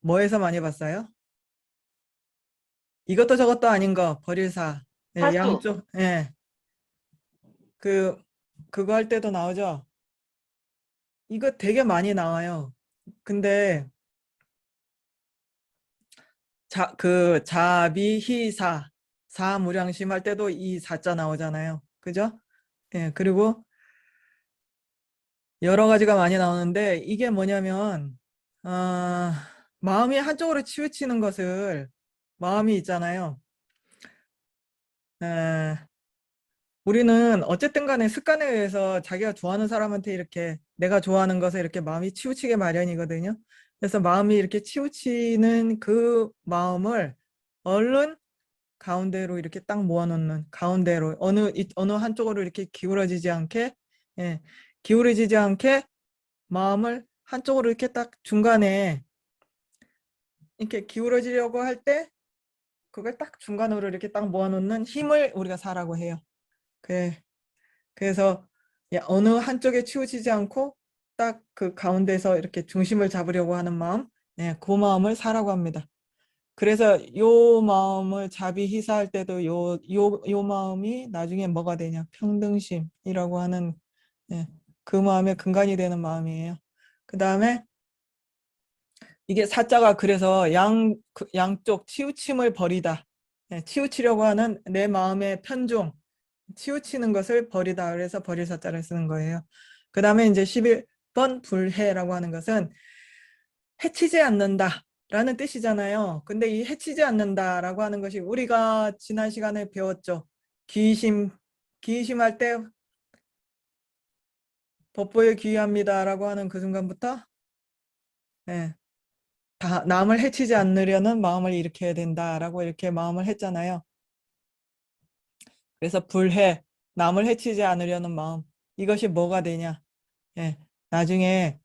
뭐에서 많이 봤어요? 이것도 저것도 아닌 거 버릴 사. 사주. 양쪽. 그 그거 할 때도 나오죠. 이거 되게 많이 나와요. 근데 자비희사 사무량심 할 때도 이 사자 나오잖아요. 그죠? 그리고 여러 가지가 많이 나오는데 이게 뭐냐면 마음이 한쪽으로 치우치는 것을 마음이 있잖아요. 에, 우리는 어쨌든 간에 습관에 의해서 자기가 좋아하는 사람한테 이렇게 내가 좋아하는 것에 이렇게 마음이 치우치게 마련이거든요. 그래서 마음이 이렇게 치우치는 그 마음을 얼른 가운데로 이렇게 딱 모아놓는 가운데로 어느 한쪽으로 이렇게 기울어지지 않게 기울어지지 않게 마음을 한쪽으로 이렇게 딱 중간에 이렇게 기울어지려고 할 때 그걸 딱 중간으로 이렇게 딱 모아놓는 힘을 우리가 사라고 해요. 그래서 어느 한쪽에 치우치지 않고 딱 그 가운데서 이렇게 중심을 잡으려고 하는 마음 예, 그 마음을 사라고 합니다. 그래서 요 마음을 자비희사할 때도 요 마음이 나중에 뭐가 되냐? 평등심이라고 하는, 예, 그 마음의 근간이 되는 마음이에요. 그 다음에 이게 사자가 그래서 양쪽 치우침을 버리다. 예, 치우치려고 하는 내 마음의 편종, 치우치는 것을 버리다. 그래서 버릴 사자를 쓰는 거예요. 그 다음에 이제 11번 불해라고 하는 것은 해치지 않는다 라는 뜻이잖아요. 근데 이 해치지 않는다 라고 하는 것이 우리가 지난 시간에 배웠죠. 기심, 기심할 때 법보에 귀의합니다 라고 하는 그 순간부터, 예, 다 남을 해치지 않으려는 마음을 일으켜야 된다라고 이렇게 마음을 했잖아요. 그래서 불해, 남을 해치지 않으려는 마음, 이것이 뭐가 되냐? 예, 나중에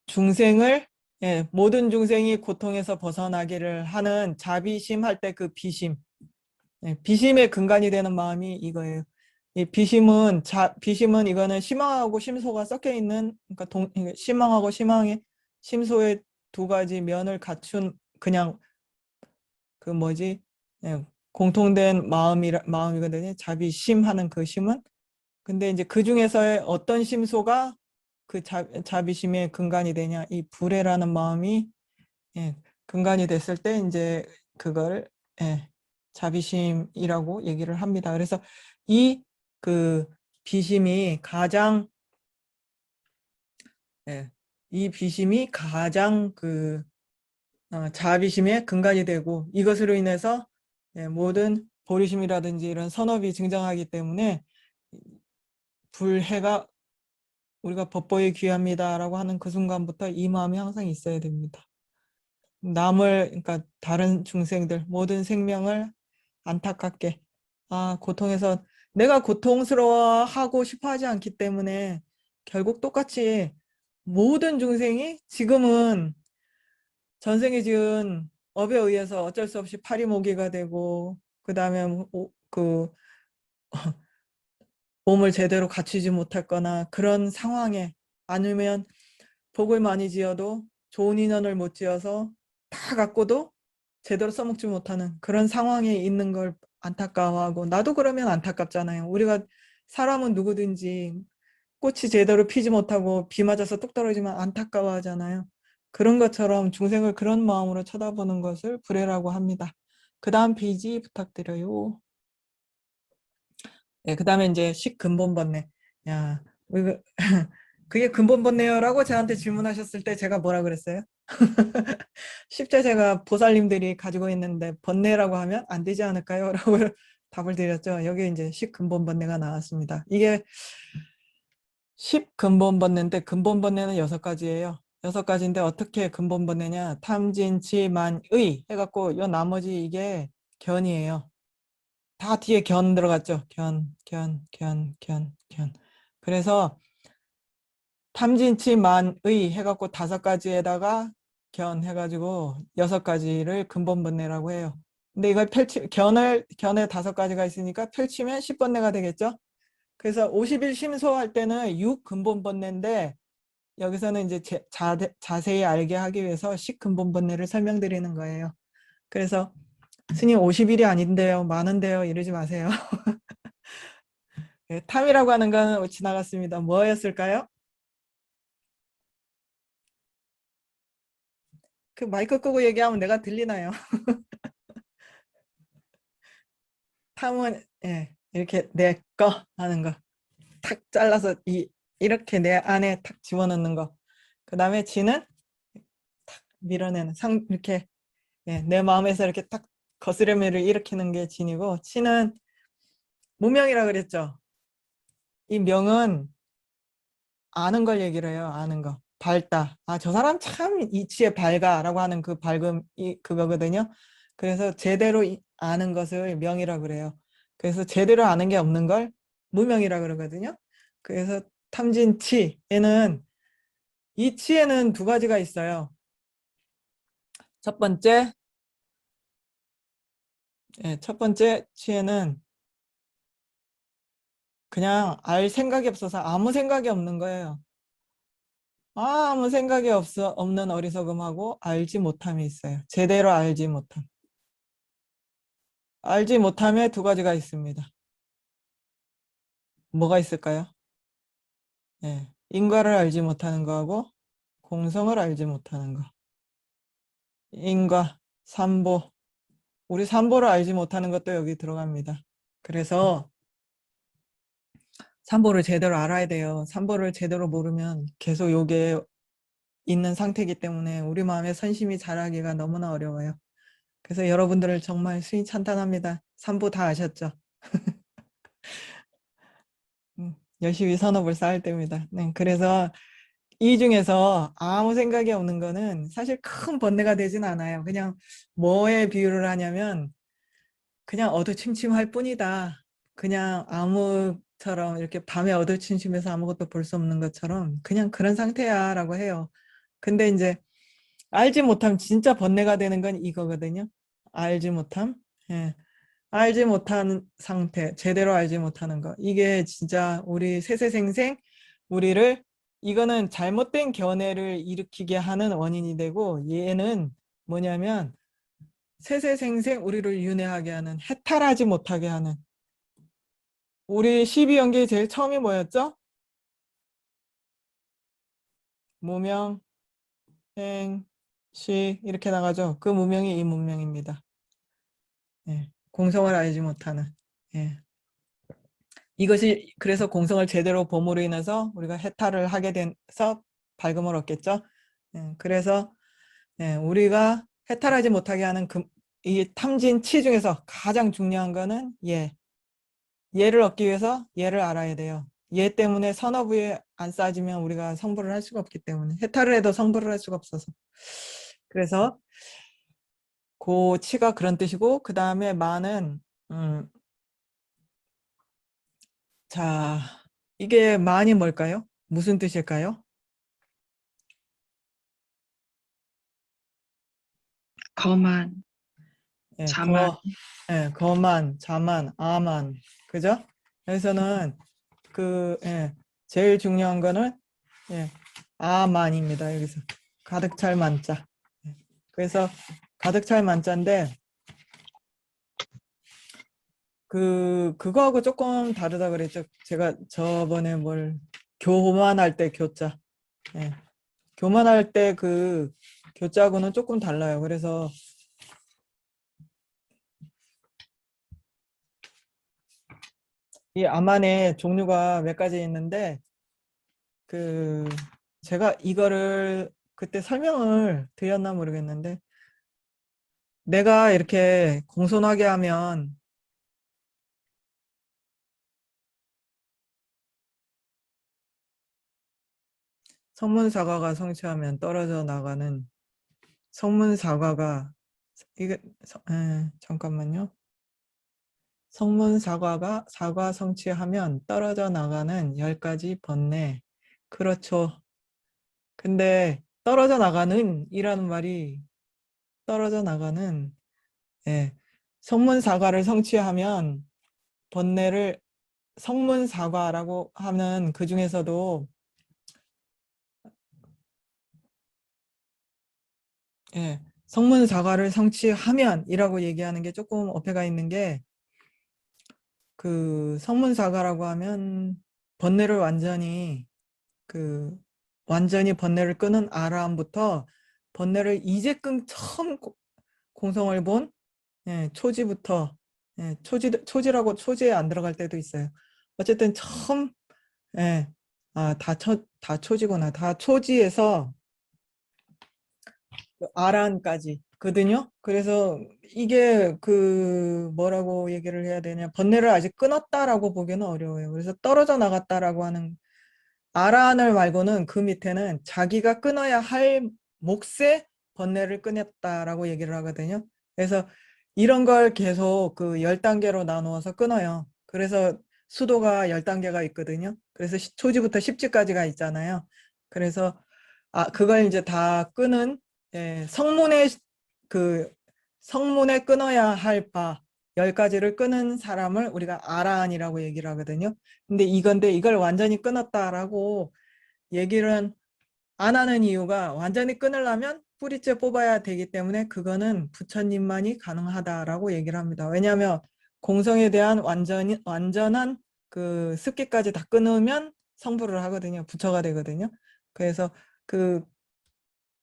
중생을, 예, 모든 중생이 고통에서 벗어나기를 하는 자비심 할 때 그 비심, 예, 비심의 근간이 되는 마음이 이거예요. 이 비심은 이거는 희망하고 심소가 섞여 있는, 그러니까 희망하고 희망의 심소의 두 가지 면을 갖춘 그냥 그 뭐지, 예, 공통된 마음이거든요. 자비심하는 그 심은. 근데 이제 그 중에서의 어떤 심소가 그 자비심의 근간이 되냐, 이 불애라는 마음이, 예, 근간이 됐을 때 이제 그걸, 예, 자비심이라고 얘기를 합니다. 그래서 이 그 비심이 가장, 예, 이 비심이 가장 그 자비심의 근간이 되고, 이것으로 인해서, 예, 모든 보리심이라든지 이런 선업이 증정하기 때문에 불해가 우리가 법보에 귀합니다라고 하는 그 순간부터 이 마음이 항상 있어야 됩니다. 남을, 그러니까 다른 중생들, 모든 생명을 안타깝게, 고통해서 내가 고통스러워하고 싶어 하지 않기 때문에 결국 똑같이 모든 중생이 지금은 전생에 지은 업에 의해서 어쩔 수 없이 파리모기가 되고, 그 다음에 그 몸을 제대로 갖추지 못했거나 그런 상황에, 아니면 복을 많이 지어도 좋은 인연을 못 지어서 다 갖고도 제대로 써먹지 못하는 그런 상황에 있는 걸 안타까워하고, 나도 그러면 안타깝잖아요. 우리가 사람은 누구든지 꽃이 제대로 피지 못하고 비 맞아서 뚝 떨어지면 안타까워하잖아요. 그런 것처럼 중생을 그런 마음으로 쳐다보는 것을 불애라고 합니다. 그 다음 페이지 부탁드려요. 네, 그 다음에 이제 식근본번뇌. 야, 이거 그게 근본번뇌요라고 저한테 질문하셨을 때 제가 뭐라 그랬어요? 십자제가 보살님들이 가지고 있는데 번뇌라고 하면 안 되지 않을까요? 라고 답을 드렸죠. 여기 이제 식근본번뇌가 나왔습니다. 이게 10근본번뇌인데 근본번뇌는 6가지예요. 6가지인데 어떻게 근본번뇌냐? 탐진치만의 해갖고 요 나머지 이게 견이에요. 다 뒤에 견 들어갔죠. 견. 그래서 탐진치만의 해갖고 5가지에다가 견 해가지고 6가지를 근본번뇌라고 해요. 근데 이걸 견에 5가지가 있으니까 펼치면 10번뇌가 되겠죠. 그래서 50일 심소할 때는 6근본번뇌인데 여기서는 이제 자세히 알게 하기 위해서 10근본번뇌를 설명드리는 거예요. 그래서 스님 50일이 아닌데요, 많은데요, 이러지 마세요. 네, 탐이라고 하는 건 지나갔습니다. 뭐였을까요? 그 마이크 끄고 얘기하면 내가 들리나요? 탐은, 예, 이렇게 내 거 하는 거. 탁 잘라서 이렇게 내 안에 탁 집어넣는 거. 그 다음에 지는 밀어내는 이렇게, 예, 내 마음에서 이렇게 딱 거스름이를 일으키는 게 진이고, 치는 무명이라 그랬죠. 이 명은 아는 걸 얘기를 해요. 아는 거. 밝다. 저 사람 참 이치에 밝아라고 하는 그 밝음이 그거거든요. 그래서 제대로 아는 것을 명이라 그래요. 그래서 제대로 아는 게 없는 걸 무명이라 그러거든요. 그래서 탐진치에는, 이 치에는 2가지가 있어요. 첫 번째, 첫 번째 치에는 그냥 알 생각이 없어서 아무 생각이 없는 거예요. 아무 생각이 없는 어리석음하고 알지 못함이 있어요. 제대로 알지 못함. 알지 못함에 두 가지가 있습니다. 뭐가 있을까요? 예. 인과를 알지 못하는 거하고 공성을 알지 못하는 거. 인과, 삼보. 우리 삼보를 알지 못하는 것도 여기 들어갑니다. 그래서 삼보를 제대로 알아야 돼요. 삼보를 제대로 모르면 계속 요게 있는 상태이기 때문에 우리 마음의 선심이 자라기가 너무나 어려워요. 그래서 여러분들을 정말 수위 찬탄합니다. 삼보 다 아셨죠? 열심히 선업을 쌓을 때입니다. 네, 그래서 이 중에서 아무 생각이 없는 거는 사실 큰 번뇌가 되진 않아요. 그냥 뭐에 비유를 하냐면 그냥 어두침침할 뿐이다. 그냥 암흑처럼 이렇게 밤에 어두침침해서 아무것도 볼 수 없는 것처럼 그냥 그런 상태야 라고 해요. 근데 이제 알지 못하면 진짜 번뇌가 되는 건 이거거든요. 알지 못함. 예. 알지 못하는 상태, 제대로 알지 못하는 거. 이게 진짜 우리 세세생생 우리를 이거는 잘못된 견해를 일으키게 하는 원인이 되고 얘는 뭐냐면 세세생생 우리를 윤회하게 하는 해탈하지 못하게 하는 우리 12연계 제일 처음이 뭐였죠? 무명, 행, 시 이렇게 나가죠. 그 무명이 이 무명입니다. 예, 공성을 알지 못하는. 예. 이것이 그래서 공성을 제대로 봄으로 인해서 우리가 해탈을 하게 돼서 밝음을 얻겠죠. 예, 그래서 예, 우리가 해탈하지 못하게 하는 이 탐진치 중에서 가장 중요한 거는 예를 얻기 위해서 예를 알아야 돼요. 예 때문에 선어부에 안 싸지면 우리가 성불을 할 수가 없기 때문에 해탈을 해도 성불을 할 수가 없어서 그래서 그 치가 그런 뜻이고 그 다음에 마는 자 이게 만이 뭘까요? 무슨 뜻일까요? 거만, 예, 자만, 거만, 자만, 아만, 그죠? 여기서는 제일 중요한 거는 아만입니다. 여기서 가득 찰 만자. 그래서 가득 찰 만자인데 그거하고 조금 다르다 그랬죠. 제가 저번에 교만할 때 교자. 예, 교만할 때 그 교자하고는 조금 달라요. 그래서 이 아만의 종류가 몇 가지 있는데 제가 이거를 그때 설명을 드렸나 모르겠는데 내가 이렇게 공손하게 하면 성문사과가 성취하면 떨어져 나가는 성문사과가 이게 잠깐만요. 성문사과가 사과 성취하면 떨어져 나가는 10가지 번뇌. 그렇죠. 근데 떨어져 나가는 이라는 말이 떨어져 나가는 성문사과를 성취하면 번뇌를 성문사과라고 하면 그 중에서도 성문사과를 성취하면 이라고 얘기하는 게 조금 어폐가 있는 게 그 성문사과라고 하면 번뇌를 완전히 번뇌를 끄는 아라함부터 번뇌를 이제끔 처음 공성을 본 초지부터 초지라고 초지에 안 들어갈 때도 있어요. 어쨌든 처음 다 초지구나. 다 초지에서 아란까지 거든요. 그래서 이게 뭐라고 얘기를 해야 되냐. 번뇌를 아직 끊었다라고 보기는 어려워요. 그래서 떨어져 나갔다라고 하는 아란을 말고는 그 밑에는 자기가 끊어야 할 몫의 번뇌를 끊었다라고 얘기를 하거든요. 그래서 이런 걸 계속 그 10단계로 나누어서 끊어요. 그래서 수도가 10단계가 있거든요. 그래서 초지부터 십지까지가 있잖아요. 그래서 그걸 이제 다 끄는 성문에 성문에 끊어야 할 바 10가지를 끄는 사람을 우리가 아라한이라고 얘기를 하거든요. 근데 이걸 완전히 끊었다라고 얘기를 안 하는 이유가 완전히 끊으려면 뿌리째 뽑아야 되기 때문에 그거는 부처님만이 가능하다라고 얘기를 합니다. 왜냐하면 공성에 대한 완전한 그 습기까지 다 끊으면 성불을 하거든요. 부처가 되거든요. 그래서 그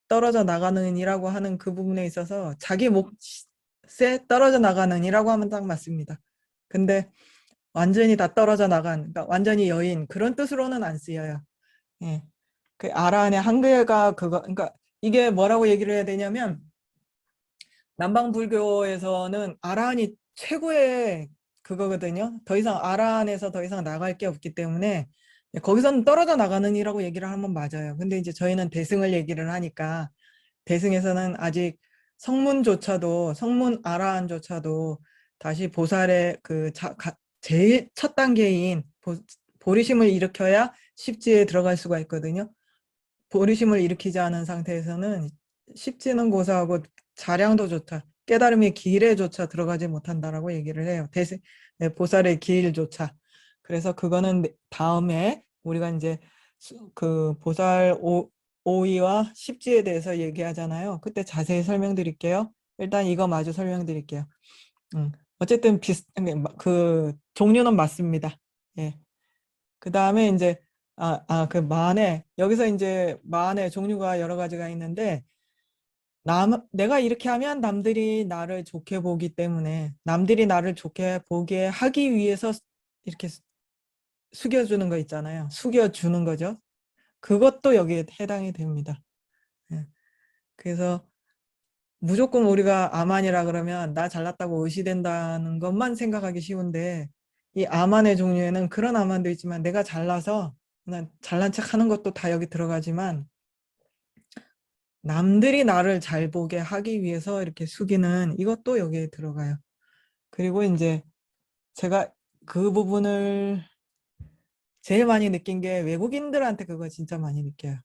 떨어져 나가는 이라고 하는 그 부분에 있어서 자기 몫에 떨어져 나가는 이라고 하면 딱 맞습니다. 근데 완전히 다 떨어져 나간, 그러니까 완전히 여인 그런 뜻으로는 안 쓰여요. 예. 그 아라한의 한계가 그거, 그러니까 이게 뭐라고 얘기를 해야 되냐면 남방불교에서는 아라한이 최고의 그거거든요. 더 이상 아라한에서 더 이상 나갈 게 없기 때문에 거기서는 떨어져 나가는 이라고 얘기를 하면 맞아요. 근데 이제 저희는 대승을 얘기를 하니까 대승에서는 아직 성문조차도 성문 아라한조차도 다시 보살의 제일 첫 단계인 보리심을 일으켜야 십지에 들어갈 수가 있거든요. 보리심을 일으키지 않은 상태에서는 십지는 고사하고 자량도 좋다. 깨달음의 길에조차 들어가지 못한다라고 얘기를 해요. 보살의 길조차. 그래서 그거는 다음에 우리가 이제 그 보살 오이와 십지에 대해서 얘기하잖아요. 그때 자세히 설명드릴게요. 일단 이거 마저 설명드릴게요. 어쨌든 그 종류는 맞습니다. 예. 그 다음에 이제 그 만에 여기서 이제 만의 종류가 여러 가지가 있는데 내가 이렇게 하면 남들이 나를 좋게 보기 때문에 남들이 나를 좋게 보게 하기 위해서 이렇게 숙여주는 거 있잖아요. 숙여주는 거죠. 그것도 여기에 해당이 됩니다. 예. 그래서 무조건 우리가 아만이라 그러면 나 잘났다고 의시된다는 것만 생각하기 쉬운데 이 아만의 종류에는 그런 아만도 있지만 내가 잘나서 그냥 잘난 척 하는 것도 다 여기 들어가지만 남들이 나를 잘 보게 하기 위해서 이렇게 숙이는 이것도 여기에 들어가요. 그리고 이제 제가 그 부분을 제일 많이 느낀 게 외국인들한테 그거 진짜 많이 느껴요.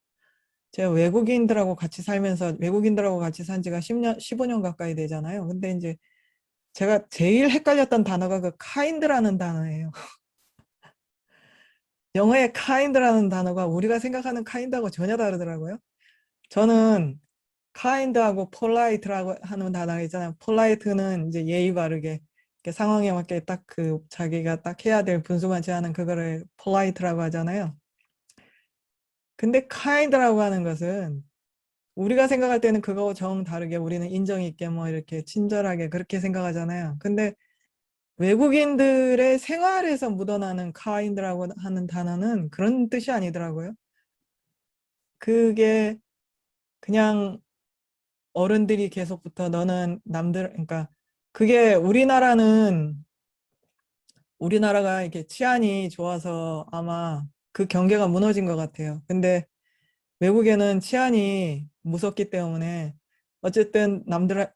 제가 외국인들하고 같이 살면서 외국인들하고 같이 산 지가 10년, 15년 가까이 되잖아요. 근데 이제 제가 제일 헷갈렸던 단어가 그 카인드라는 단어예요. 영어의 카인드라는 단어가 우리가 생각하는 카인드하고 전혀 다르더라고요. 저는 카인드하고 폴라이트라고 하는 단어가 있잖아요. 폴라이트는 이제 예의 바르게 이렇게 상황에 맞게 딱 그 자기가 딱 해야 될 분수만치 하는 그거를 폴라이트라고 하잖아요. 근데 카인드라고 하는 것은 우리가 생각할 때는 그거와 정 다르게 우리는 인정 있게 뭐 이렇게 친절하게 그렇게 생각하잖아요. 근데 외국인들의 생활에서 묻어나는 카인드라고 하는 단어는 그런 뜻이 아니더라고요. 그게 그냥 어른들이 계속부터 너는 그러니까 그게 우리나라가 이렇게 치안이 좋아서 아마 그 경계가 무너진 것 같아요. 근데 외국에는 치안이 무섭기 때문에 어쨌든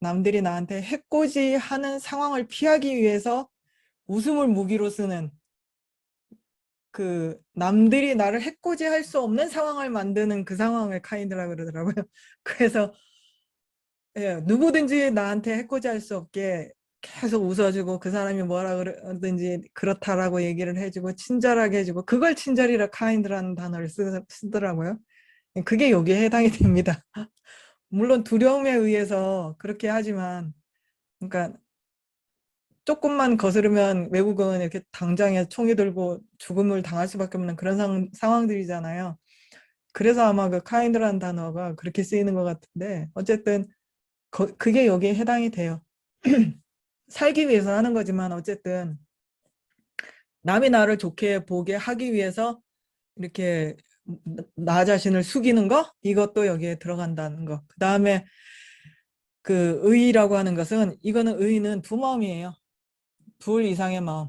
남들이 나한테 해코지 하는 상황을 피하기 위해서 웃음을 무기로 쓰는 그 남들이 나를 해코지 할 수 없는 상황을 만드는 그 상황을 카인드라고 그러더라고요. 그래서 예, 누구든지 나한테 해코지 할 수 없게 계속 웃어주고 그 사람이 뭐라 그러든지 그렇다라고 얘기를 해주고 친절하게 해주고 그걸 친절이라 카인드라는 단어를 쓰더라고요. 그게 여기에 해당이 됩니다. 물론 두려움에 의해서 그렇게 하지만 그러니까 조금만 거스르면 외국은 이렇게 당장에 총이 들고 죽음을 당할 수밖에 없는 그런 상황들이잖아요. 그래서 아마 그 카인드라는 단어가 그렇게 쓰이는 것 같은데 어쨌든 그게 여기에 해당이 돼요. 살기 위해서 하는 거지만 어쨌든 남이 나를 좋게 보게 하기 위해서 이렇게 나 자신을 숙이는 거 이것도 여기에 들어간다는 거. 그 다음에 그 의라고 하는 것은 이거는 의는 두 마음이에요. 둘 이상의 마음.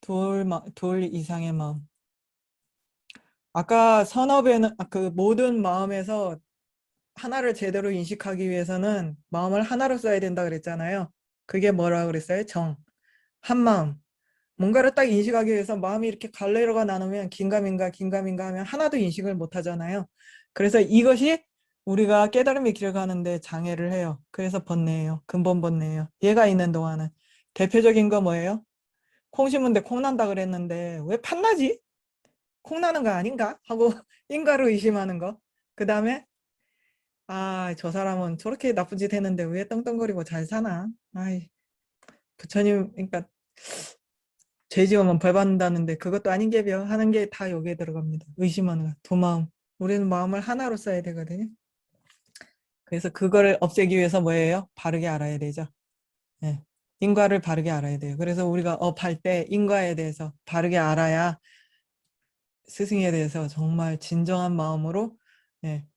둘 이상의 마음. 아까 선업에는 그 모든 마음에서 하나를 제대로 인식하기 위해서는 마음을 하나로 써야 된다 그랬잖아요. 그게 뭐라 그랬어요? 한 마음. 뭔가를 딱 인식하기 위해서 마음이 이렇게 갈래로가 나누면 긴가민가 하면 하나도 인식을 못 하잖아요. 그래서 이것이 우리가 깨달음의 길을 가는데 장애를 해요. 그래서 번뇌예요. 근본 번뇌예요. 얘가 있는 동안은. 대표적인 거 뭐예요? 콩 심은데 콩 난다 그랬는데 왜 팥나지? 콩 나는 거 아닌가? 하고 인가로 의심하는 거. 그 다음에 저 사람은 저렇게 나쁜 짓 했는데 왜 떵떵거리고 잘 사나? 아이, 부처님, 그러니까 죄 지으면 벌 받는다는데 그것도 아닌 게벼 하는 게 다 여기에 들어갑니다. 의심하는 거, 두 마음. 우리는 마음을 하나로 써야 되거든요. 그래서 그거를 없애기 위해서 뭐예요? 바르게 알아야 되죠. 예. 인과를 바르게 알아야 돼요. 그래서 우리가 업할 때 인과에 대해서 바르게 알아야 스승에 대해서 정말 진정한 마음으로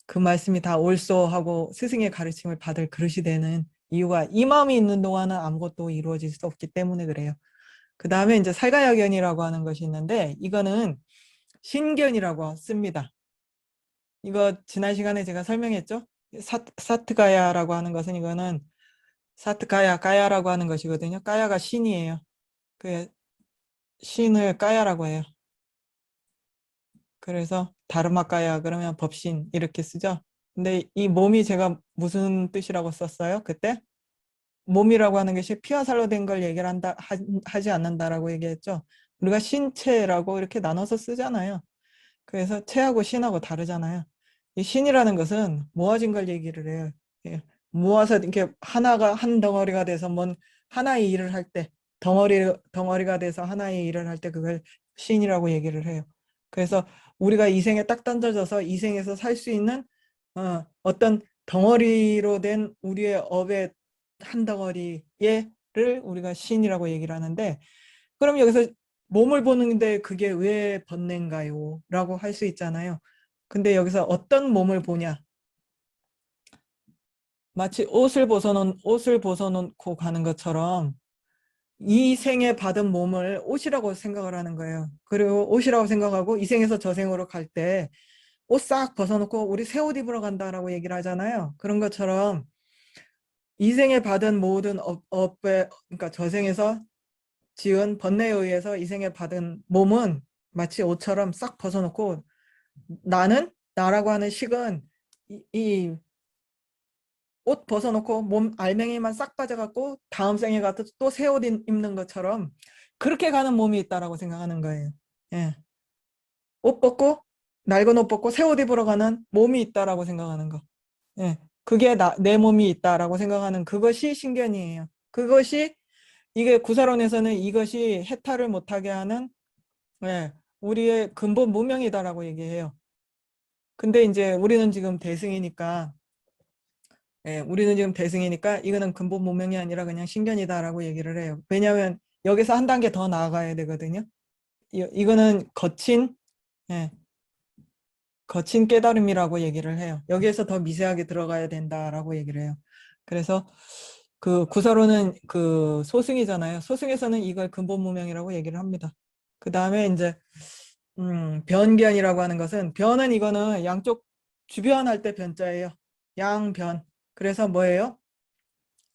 그 말씀이 다 옳소 하고 스승의 가르침을 받을 그릇이 되는 이유가 이 마음이 있는 동안은 아무것도 이루어질 수 없기 때문에 그래요. 그 다음에 이제 살가야견이라고 하는 것이 있는데 이거는 신견이라고 씁니다. 이거 지난 시간에 제가 설명했죠? 사트가야라고 하는 것은 이거는 사트가야, 가야라고 하는 것이거든요. 가야가 신이에요. 그 신을 가야라고 해요. 그래서 다르마가야 그러면 법신 이렇게 쓰죠. 근데 이 몸이 제가 무슨 뜻이라고 썼어요? 그때 몸이라고 하는 것이 피와 살로 된 걸 얘기를 하지 않는다라고 얘기했죠. 우리가 신체라고 이렇게 나눠서 쓰잖아요. 그래서 체하고 신하고 다르잖아요. 이 신이라는 것은 모아진 걸 얘기를 해요. 예. 모아서 이렇게 하나가 한 덩어리가 돼서 뭔 하나의 일을 할 때 덩어리가 돼서 하나의 일을 할 때 그걸 신이라고 얘기를 해요. 그래서 우리가 이 생에 딱 던져져서 이 생에서 살 수 있는 어떤 덩어리로 된 우리의 업의 한 덩어리를 우리가 신이라고 얘기를 하는데 그럼 여기서 몸을 보는데 그게 왜 번뇌인가요? 라고 할 수 있잖아요. 근데 여기서 어떤 몸을 보냐? 마치 옷을 벗어놓고 가는 것처럼 이 생에 받은 몸을 옷이라고 생각을 하는 거예요. 그리고 옷이라고 생각하고 이 생에서 저 생으로 갈 때 옷 싹 벗어놓고 우리 새 옷 입으러 간다라고 얘기를 하잖아요. 그런 것처럼 이 생에 받은 모든 업에 그러니까 저 생에서 지은 번뇌에 의해서 이 생에 받은 몸은 마치 옷처럼 싹 벗어놓고 나는 나라고 하는 식은 이 옷 벗어놓고 몸 알맹이만 싹 빠져갖고 다음 생에 가서 또 새 옷 입는 것처럼 그렇게 가는 몸이 있다라고 생각하는 거예요. 예. 옷 벗고 낡은 옷 벗고 새 옷 입으러 가는 몸이 있다라고 생각하는 거. 예. 그게 내 몸이 있다라고 생각하는 그것이 신견이에요. 그것이 이게 구사론에서는 이것이 해탈을 못하게 하는 우리의 근본 무명이다라고 얘기해요. 근데 이제 우리는 지금 대승이니까 이거는 근본 무명이 아니라 그냥 신견이다라고 얘기를 해요. 왜냐하면 여기서 한 단계 더 나아가야 되거든요. 이거는 예, 거친 깨달음이라고 얘기를 해요. 여기에서 더 미세하게 들어가야 된다라고 얘기를 해요. 그래서 그 구사로는 그 소승이잖아요. 소승에서는 이걸 근본 무명이라고 얘기를 합니다. 그 다음에 이제 변견이라고 하는 것은 변은 이거는 양쪽 주변할 때 변자예요. 양변. 그래서 뭐예요?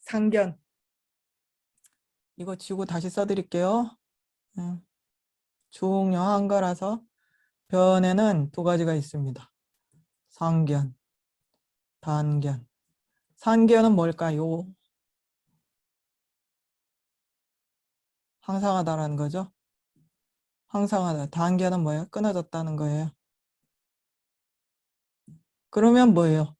상견. 이거 지우고 다시 써드릴게요. 중요한 거라서 변에는 두 가지가 있습니다. 상견, 단견. 상견은 뭘까요? 항상하다라는 거죠. 항상하다. 단견은 뭐예요? 끊어졌다는 거예요. 그러면 뭐예요?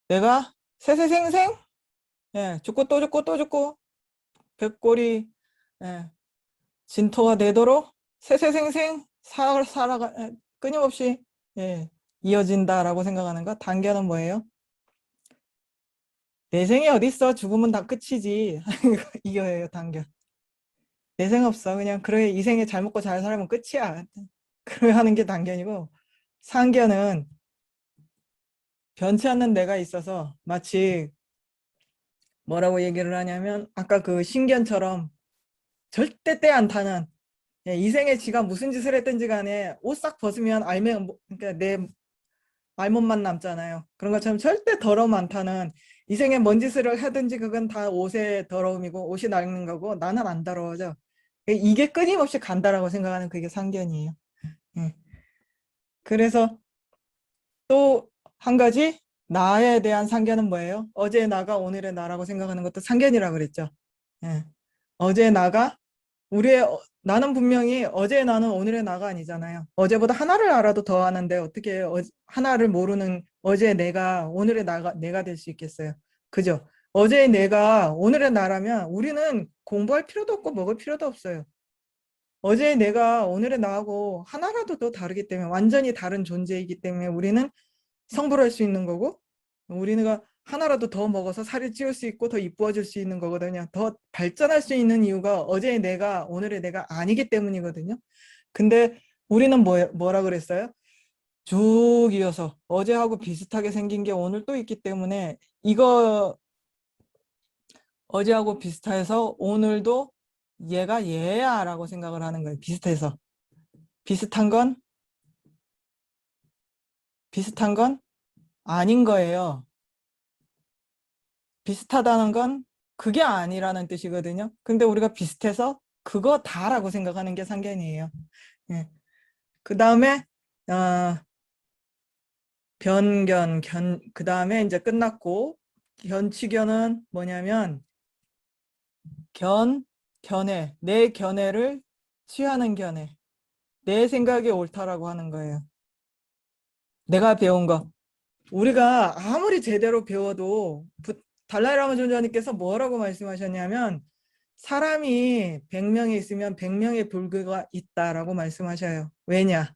내가 세세생생 죽고 또 죽고 또 죽고 백골이 예, 진토가 되도록 세세생생 살아가 끊임없이 이어진다라고 생각하는 거. 단견은 뭐예요? 내 생이 어딨어? 죽으면 다 끝이지. 이거예요, 단견. 내 생 없어. 그냥 그래 이 생에 잘 먹고 잘 살면 끝이야. 그래 하는 게 단견이고 상견은 변치 않는 내가 있어서 마치 뭐라고 얘기를 하냐면 아까 그 신견처럼 절대 때 안 타는 이 생에 지가 무슨 짓을 했든지 간에 옷 싹 벗으면 그러니까 내 알몸만 남잖아요. 그런 것처럼 절대 더러움 안 타는 이 생에 뭔 짓을 하든지 그건 다 옷의 더러움이고 옷이 낡는 거고 나는 안 더러워져. 이게 끊임없이 간다라고 생각하는 그게 상견이에요. 예. 그래서 또 한 가지 나에 대한 상견은 뭐예요? 어제 나가 오늘의 나라고 생각하는 것도 상견이라고 그랬죠. 예. 어제 나가 나는 분명히 어제의 나는 오늘의 나가 아니잖아요. 어제보다 하나를 알아도 더 아는데 어떻게 하나를 모르는 어제의 내가 오늘의 내가 될 수 있겠어요. 그죠? 어제의 내가 오늘의 나라면 우리는 공부할 필요도 없고 먹을 필요도 없어요. 어제의 내가 오늘의 나하고 하나라도 더 다르기 때문에 완전히 다른 존재이기 때문에 우리는 성불할 수 있는 거고 우리가 하나라도 더 먹어서 살을 찌울 수 있고 더 이뻐질 수 있는 거거든요. 더 발전할 수 있는 이유가 어제의 내가 오늘의 내가 아니기 때문이거든요. 근데 우리는 뭐라 그랬어요? 쭉 이어서 어제하고 비슷하게 생긴 게 오늘 또 있기 때문에 이거 어제하고 비슷해서 오늘도 얘가 얘야 라고 생각을 하는 거예요. 비슷해서. 비슷한 건 비슷한 건 아닌 거예요. 비슷하다는 건 그게 아니라는 뜻이거든요. 근데 우리가 비슷해서 그거다라고 생각하는 게 상견이에요. 예. 그 다음에 그 다음에 이제 끝났고 견치견은 뭐냐면 견해, 내 견해를 취하는 견해, 내 생각이 옳다라고 하는 거예요. 내가 배운 거. 우리가 아무리 제대로 배워도 달라이 라마 존자님께서 뭐라고 말씀하셨냐면 사람이 100명이 있으면 100명의 불교가 있다라고 말씀하셔요. 왜냐?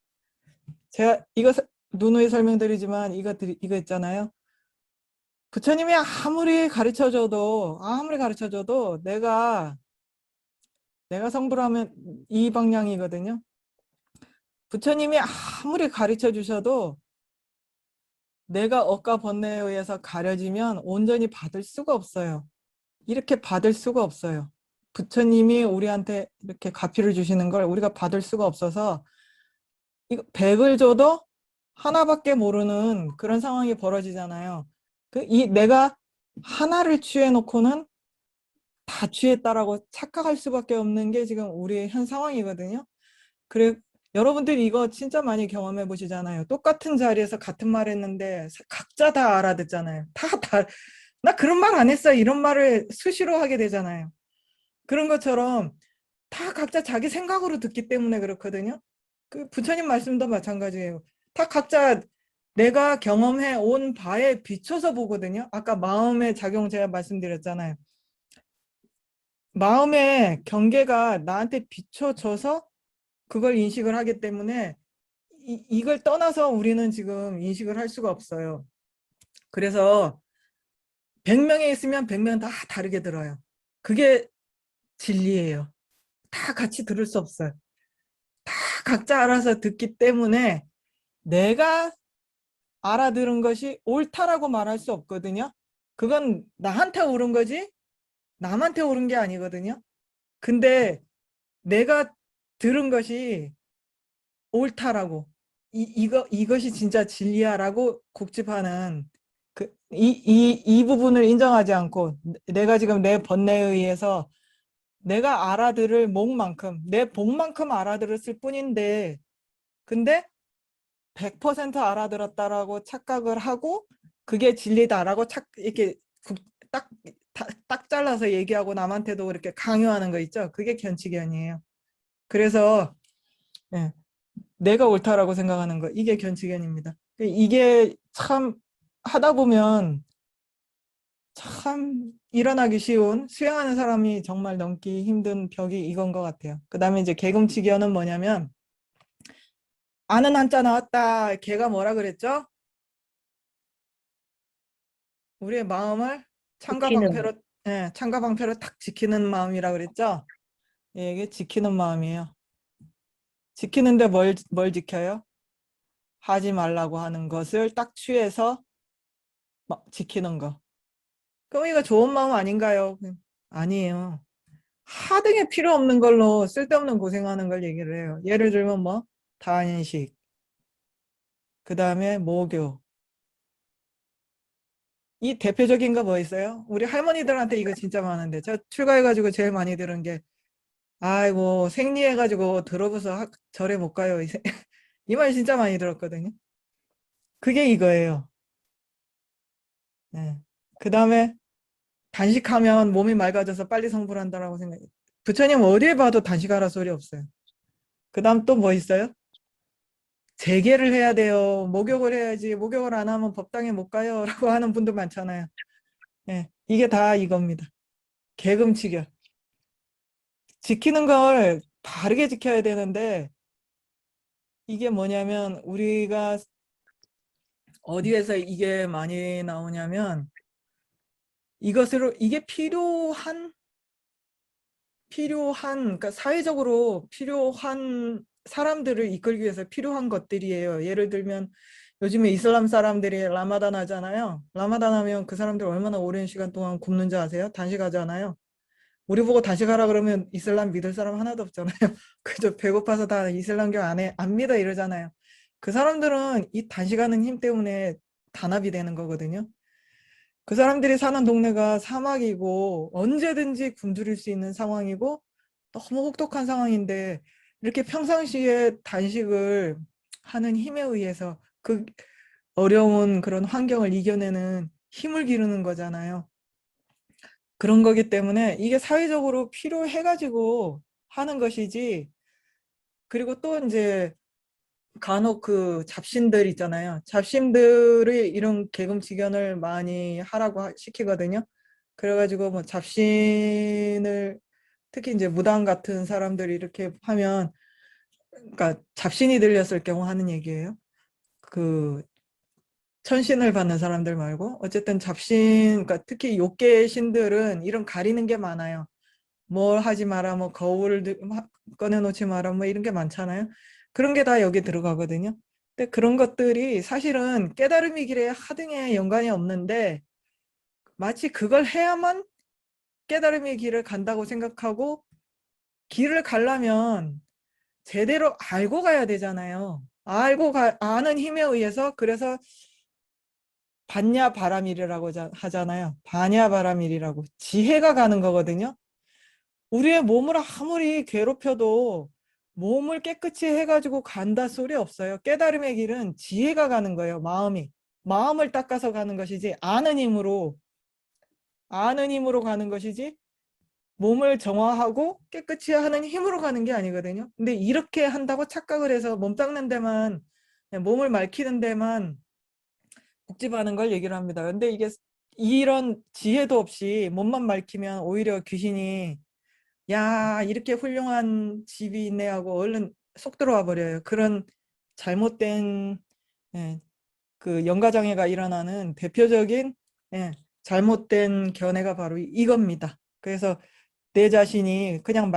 제가 이거 누누이 설명드리지만 이거 있잖아요. 부처님이 아무리 가르쳐줘도 내가 성불하면 이 방향이거든요. 부처님이 아무리 가르쳐 주셔도 내가 억과 번뇌에 의해서 가려지면 온전히 받을 수가 없어요. 이렇게 받을 수가 없어요. 부처님이 우리한테 이렇게 가피를 주시는 걸 우리가 받을 수가 없어서 이거 100을 줘도 하나밖에 모르는 그런 상황이 벌어지잖아요. 내가 하나를 취해 놓고는 다 취했다라고 착각할 수밖에 없는 게 지금 우리의 현 상황이거든요. 그래 여러분들이 이거 진짜 많이 경험해 보시잖아요. 똑같은 자리에서 같은 말 했는데 각자 다 알아듣잖아요. 나 그런 말 안 했어. 이런 말을 수시로 하게 되잖아요. 그런 것처럼 다 각자 자기 생각으로 듣기 때문에 그렇거든요. 그 부처님 말씀도 마찬가지예요. 다 각자 내가 경험해 온 바에 비춰서 보거든요. 아까 마음의 작용 제가 말씀드렸잖아요. 마음의 경계가 나한테 비춰져서 그걸 인식을 하기 때문에 이걸 떠나서 우리는 지금 인식을 할 수가 없어요. 그래서 100명이 있으면 100명 다 다르게 들어요. 그게 진리예요. 다 같이 들을 수 없어요. 다 각자 알아서 듣기 때문에 내가 알아들은 것이 옳다라고 말할 수 없거든요. 그건 나한테 옳은 거지 남한테 옳은 게 아니거든요. 근데 내가 들은 것이 옳다라고 이것이 진짜 진리야라고 곡집하는 이 부분을 인정하지 않고 내가 지금 내 번뇌에 의해서 내가 알아들을 목만큼 내 복만큼 알아들었을 뿐인데 근데 100% 알아들었다라고 착각을 하고 그게 진리다라고 이렇게 딱, 딱 잘라서 얘기하고 남한테도 이렇게 강요하는 거 있죠. 그게 견치견이에요. 그래서 예, 내가 옳다라고 생각하는 거 이게 견치견입니다. 이게 참 하다 보면 참 일어나기 쉬운 수행하는 사람이 정말 넘기 힘든 벽이 이건 것 같아요. 그 다음에 이제 개금치견은 뭐냐면 아는 한자 나왔다. 걔가 뭐라 그랬죠? 우리의 마음을 창과 지키는 방패로 창과 방패로 탁 지키는 마음이라 그랬죠? 예, 이게 지키는 마음이에요. 지키는데 뭘 지켜요? 하지 말라고 하는 것을 딱 취해서 지키는 거. 그럼 이거 좋은 마음 아닌가요? 아니에요. 하등에 필요 없는 걸로 쓸데없는 고생하는 걸 얘기를 해요. 예를 들면 뭐 다인식, 그 다음에 모교. 이 대표적인 거 뭐 있어요? 우리 할머니들한테 이거 진짜 많은데 저 출가해가지고 제일 많이 들은 게 아이고 생리해가지고 들어봐서 절에 못 가요. 이 말 진짜 많이 들었거든요. 그게 이거예요. 네. 그 다음에 단식하면 몸이 맑아져서 빨리 성불한다라고 생각해요. 부처님 어디에 봐도 단식하라 소리 없어요. 그 다음 또 뭐 있어요? 재개를 해야 돼요. 목욕을 해야지. 목욕을 안 하면 법당에 못 가요. 라고 하는 분도 많잖아요. 예, 이게 다 이겁니다. 계금치결. 지키는 걸 바르게 지켜야 되는데 이게 뭐냐면 우리가 어디에서 이게 많이 나오냐면 이것으로 이게 그러니까 사회적으로 필요한 사람들을 이끌기 위해서 필요한 것들이에요. 예를 들면 요즘에 이슬람 사람들이 라마단 하잖아요. 라마단 하면 그 사람들 얼마나 오랜 시간 동안 굶는 줄 아세요? 단식하잖아요. 우리 보고 단식하라 그러면 이슬람 믿을 사람 하나도 없잖아요. 그저 배고파서 다 이슬람교 안 믿어 이러잖아요. 그 사람들은 이 단식하는 힘 때문에 단합이 되는 거거든요. 그 사람들이 사는 동네가 사막이고 언제든지 굶주릴 수 있는 상황이고 너무 혹독한 상황인데 이렇게 평상시에 단식을 하는 힘에 의해서 그 어려운 그런 환경을 이겨내는 힘을 기르는 거잖아요. 그런 거기 때문에 이게 사회적으로 필요해가지고 하는 것이지. 그리고 또 이제 간혹 그 잡신들 있잖아요. 잡신들이 이런 계금치견을 많이 하라고 시키거든요. 그래가지고 뭐 잡신을 특히 이제 무당 같은 사람들이 이렇게 하면 그러니까 잡신이 들렸을 경우 하는 얘기예요. 그 천신을 받는 사람들 말고 어쨌든 잡신 그러니까 특히 욕계 신들은 이런 가리는 게 많아요. 뭘 하지 마라, 뭐 거울을 꺼내놓지 마라, 뭐 이런 게 많잖아요. 그런 게 다 여기 들어가거든요. 근데 그런 것들이 사실은 깨달음의 길에 하등에 연관이 없는데 마치 그걸 해야만 깨달음의 길을 간다고 생각하고 길을 가려면 제대로 알고 가야 되잖아요. 아는 힘에 의해서 그래서 반야바라밀이라고 하잖아요. 반야바라밀이라고 지혜가 가는 거거든요. 우리의 몸을 아무리 괴롭혀도 몸을 깨끗이 해가지고 간다 소리 없어요. 깨달음의 길은 지혜가 가는 거예요. 마음을 닦아서 가는 것이지 아는 힘으로 가는 것이지 몸을 정화하고 깨끗이 하는 힘으로 가는 게 아니거든요. 근데 이렇게 한다고 착각을 해서 몸 닦는 데만 몸을 맑히는 데만 복집하는 걸 얘기를 합니다. 근데 이게 이런 지혜도 없이 몸만 맑히면 오히려 귀신이 야, 이렇게 훌륭한 집이 있네 하고 얼른 속 들어와 버려요. 그런 잘못된 예, 그 영가장애가 일어나는 대표적인 예, 잘못된 견해가 바로 이겁니다. 그래서 내 자신이 그냥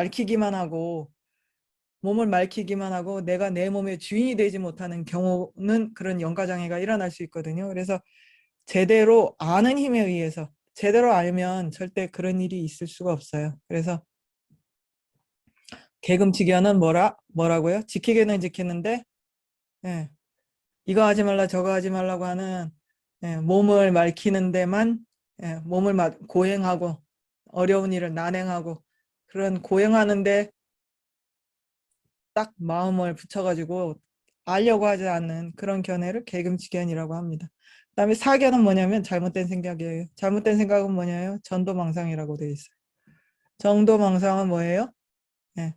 몸을 맑히기만 하고 내가 내 몸의 주인이 되지 못하는 경우는 그런 영가장애가 일어날 수 있거든요. 그래서 제대로 아는 힘에 의해서 제대로 알면 절대 그런 일이 있을 수가 없어요. 그래서 계금치기하는 뭐라고요? 지키게는 지키는데 예, 이거 하지 말라 저거 하지 말라고 하는 예, 몸을 맑히는 데만 고행하고 어려운 일을 난행하고 그런 고행하는데 딱 마음을 붙여가지고 알려고 하지 않는 그런 견해를 계금치견이라고 합니다. 그다음에 사견은 뭐냐면 잘못된 생각이에요. 잘못된 생각은 뭐냐요? 전도망상이라고 되어 있어요. 정도망상은 뭐예요? 예,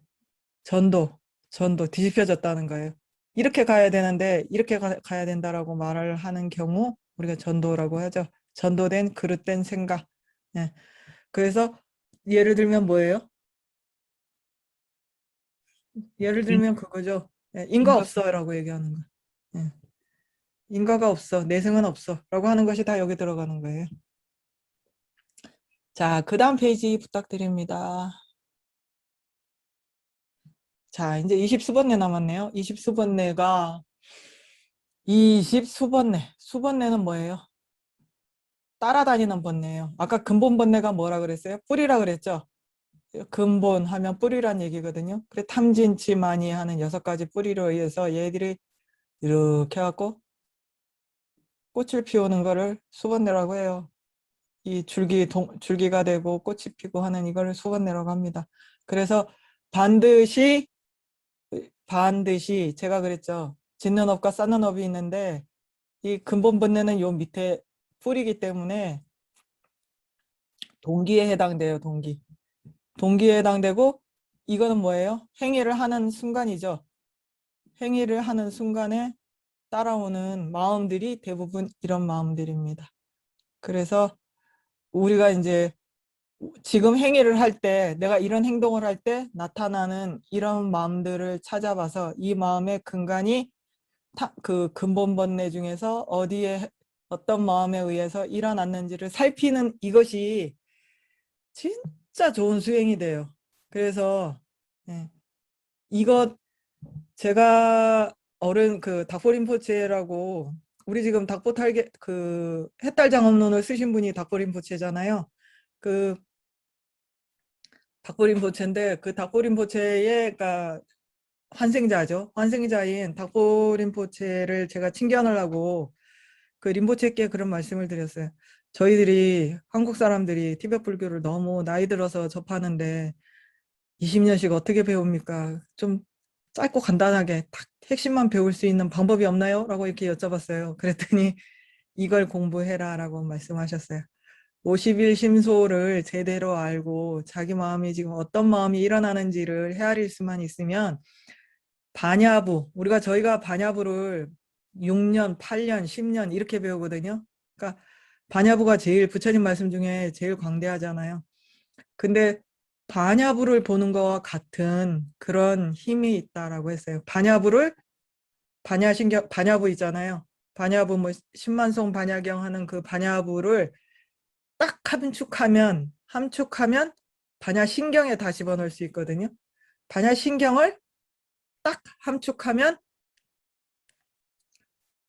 전도 뒤집혀졌다는 거예요. 이렇게 가야 되는데 이렇게 가야 된다라고 말을 하는 경우 우리가 전도라고 하죠. 전도된 그릇된 생각. 예. 그래서 예를 들면 뭐예요? 예를 인- 들면 그거죠. 예, 인과 인간 없어라고 얘기하는 거. 예. 인과가 없어, 내생은 없어라고 하는 것이 다 여기 들어가는 거예요. 자, 그 다음 페이지 부탁드립니다. 자, 이제 20수번내 남았네요. 20수번내가 20수번내. 수번내는 뭐예요? 따라다니는 번뇌예요. 아까 근본 번뇌가 뭐라 그랬어요? 뿌리라 그랬죠? 근본 하면 뿌리란 얘기거든요. 그래 탐진치 많이 하는 6가지 뿌리로 의해서 얘들이 이렇게 해갖고 꽃을 피우는 거를 수번뇌라고 해요. 이 줄기가 되고 꽃이 피고 하는 이거를 수번뇌라고 합니다. 그래서 반드시 제가 그랬죠. 짓는 업과 쌓는 업이 있는데 이 근본 번뇌는 요 밑에 뿌리기 때문에 동기에 해당돼요. 동기. 동기에 해당되고 이거는 뭐예요? 행위를 하는 순간이죠. 행위를 하는 순간에 따라오는 마음들이 대부분 이런 마음들입니다. 그래서 우리가 이제 지금 행위를 할 때, 내가 이런 행동을 할 때 나타나는 이런 마음들을 찾아봐서 이 마음의 근간이 그 근본 번뇌 중에서 어디에 어떤 마음에 의해서 일어났는지를 살피는 이것이 진짜 좋은 수행이 돼요. 그래서 예, 이거 제가 그 닥포린포체라고 우리 지금 닥포탈게 그 해탈장업론을 쓰신 분이 닥포린포체잖아요. 그 닥포린포체인데 그 닥포린포체의 그러니까 환생자죠. 환생자인 닥포린포체를 제가 칭견하려고 그 린포체께 그런 말씀을 드렸어요. 저희들이 한국 사람들이 티베트 불교를 너무 나이 들어서 접하는데 20년씩 어떻게 배웁니까? 좀 짧고 간단하게 딱 핵심만 배울 수 있는 방법이 없나요? 라고 이렇게 여쭤봤어요. 그랬더니 이걸 공부해라 라고 말씀하셨어요. 50일 심소를 제대로 알고 자기 마음이 지금 어떤 마음이 일어나는지를 헤아릴 수만 있으면 반야부, 저희가 반야부를 6년, 8년, 10년 이렇게 배우거든요. 그러니까 반야부가 제일 부처님 말씀 중에 제일 광대하잖아요. 근데 반야부를 보는 거와 같은 그런 힘이 있다라고 했어요. 반야부 있잖아요. 반야부 뭐 10만송 반야경 하는 그 반야부를 딱 함축하면 반야신경에 다 집어넣을 수 있거든요. 반야신경을 딱 함축하면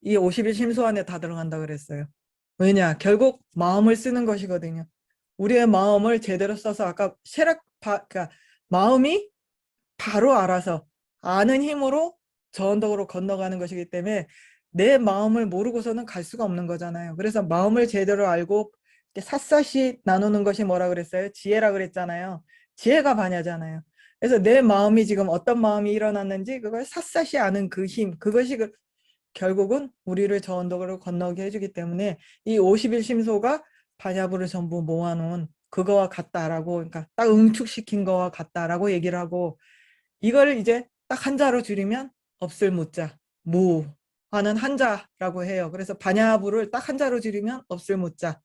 이 50일 심소 안에 다 들어간다 그랬어요. 왜냐? 결국 마음을 쓰는 것이거든요. 우리의 마음을 제대로 써서 아까 그러니까 마음이 바로 알아서 아는 힘으로 저 언덕으로 건너가는 것이기 때문에 내 마음을 모르고서는 갈 수가 없는 거잖아요. 그래서 마음을 제대로 알고 샅샅이 나누는 것이 뭐라 그랬어요? 지혜라 그랬잖아요. 지혜가 반야잖아요. 그래서 내 마음이 지금 어떤 마음이 일어났는지 그걸 샅샅이 아는 그 힘, 그것이 결국은 우리를 저 언덕으로 건너게 해주기 때문에 이 50일 심소가 반야부를 전부 모아놓은 그거와 같다라고, 그러니까 딱 응축시킨 거와 같다라고 얘기를 하고, 이걸 이제 딱 한자로 줄이면 없을 무자, 무 하는 한자라고 해요. 그래서 반야부를 딱 한자로 줄이면 없을 무자,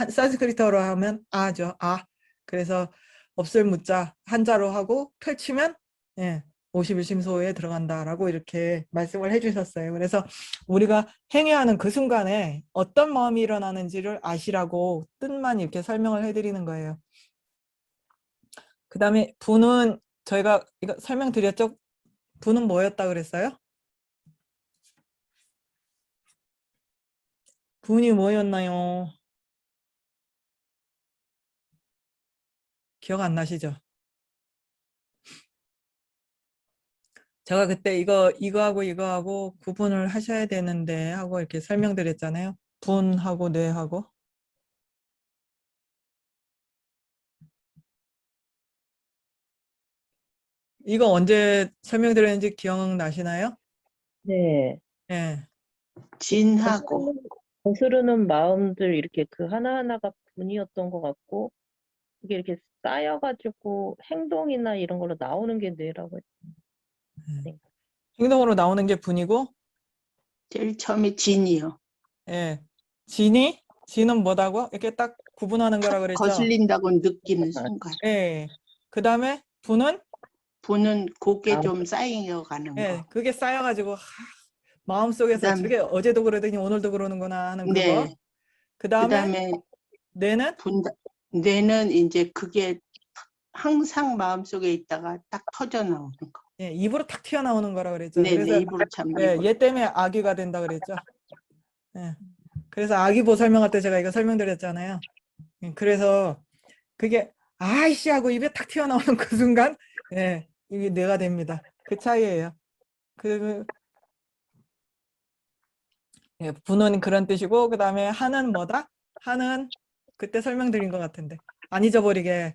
산스크리트어로 하면 아죠, 아. 그래서 없을 무자 한자로 하고 펼치면 예, 50일 심소에 들어간다라고 이렇게 말씀을 해주셨어요. 그래서 우리가 행위하는 그 순간에 어떤 마음이 일어나는지를 아시라고 뜻만 이렇게 설명을 해드리는 거예요. 그 다음에 분은 저희가 이거 설명드렸죠? 분은 뭐였다 그랬어요? 분이 뭐였나요? 기억 안 나시죠? 제가 그때 이거하고 이거하고 구분을 하셔야 되는데 하고 이렇게 설명드렸잖아요. 분하고 뇌하고. 이거 언제 설명드렸는지 기억나시나요? 네. 예. 진하고 거스르는 마음들 이렇게 그 하나하나가 분이었던 것 같고, 그게 이렇게 쌓여가지고 행동이나 이런 걸로 나오는 게 뇌라고 했어요. 행동으로 나오는 게 분이고, 제일 처음에 진이요. 예. 진은 뭐다고? 이렇게 딱 구분하는 거라 그랬죠? 거슬린다고 느끼는 순간. 예. 그 다음에 분은 보는 곱게 좀 쌓여가는 예, 거. 그게 쌓여가지고 마음속에서 그다음에 저게 어제도 그러더니 오늘도 그러는구나 하는 그거. 네. 그 다음에 그다음에 뇌는 뇌는 이제 그게 항상 마음속에 있다가 딱 터져 나오는 거. 예, 입으로 탁 튀어나오는 거라 그랬죠. 네, 그래서 네, 입으로 참는 예, 거. 얘 때문에 아기가 된다 그랬죠. 예. 그래서 아기보 설명할 때 제가 이거 설명드렸잖아요. 예, 그래서 그게 아이씨 하고 입에 탁 튀어나오는 그 순간 예, 이게 뇌가 됩니다. 그 차이예요. 예, 분은 그런 뜻이고 그 다음에 하는 뭐다? 하는 그때 설명드린 것 같은데 안 잊어버리게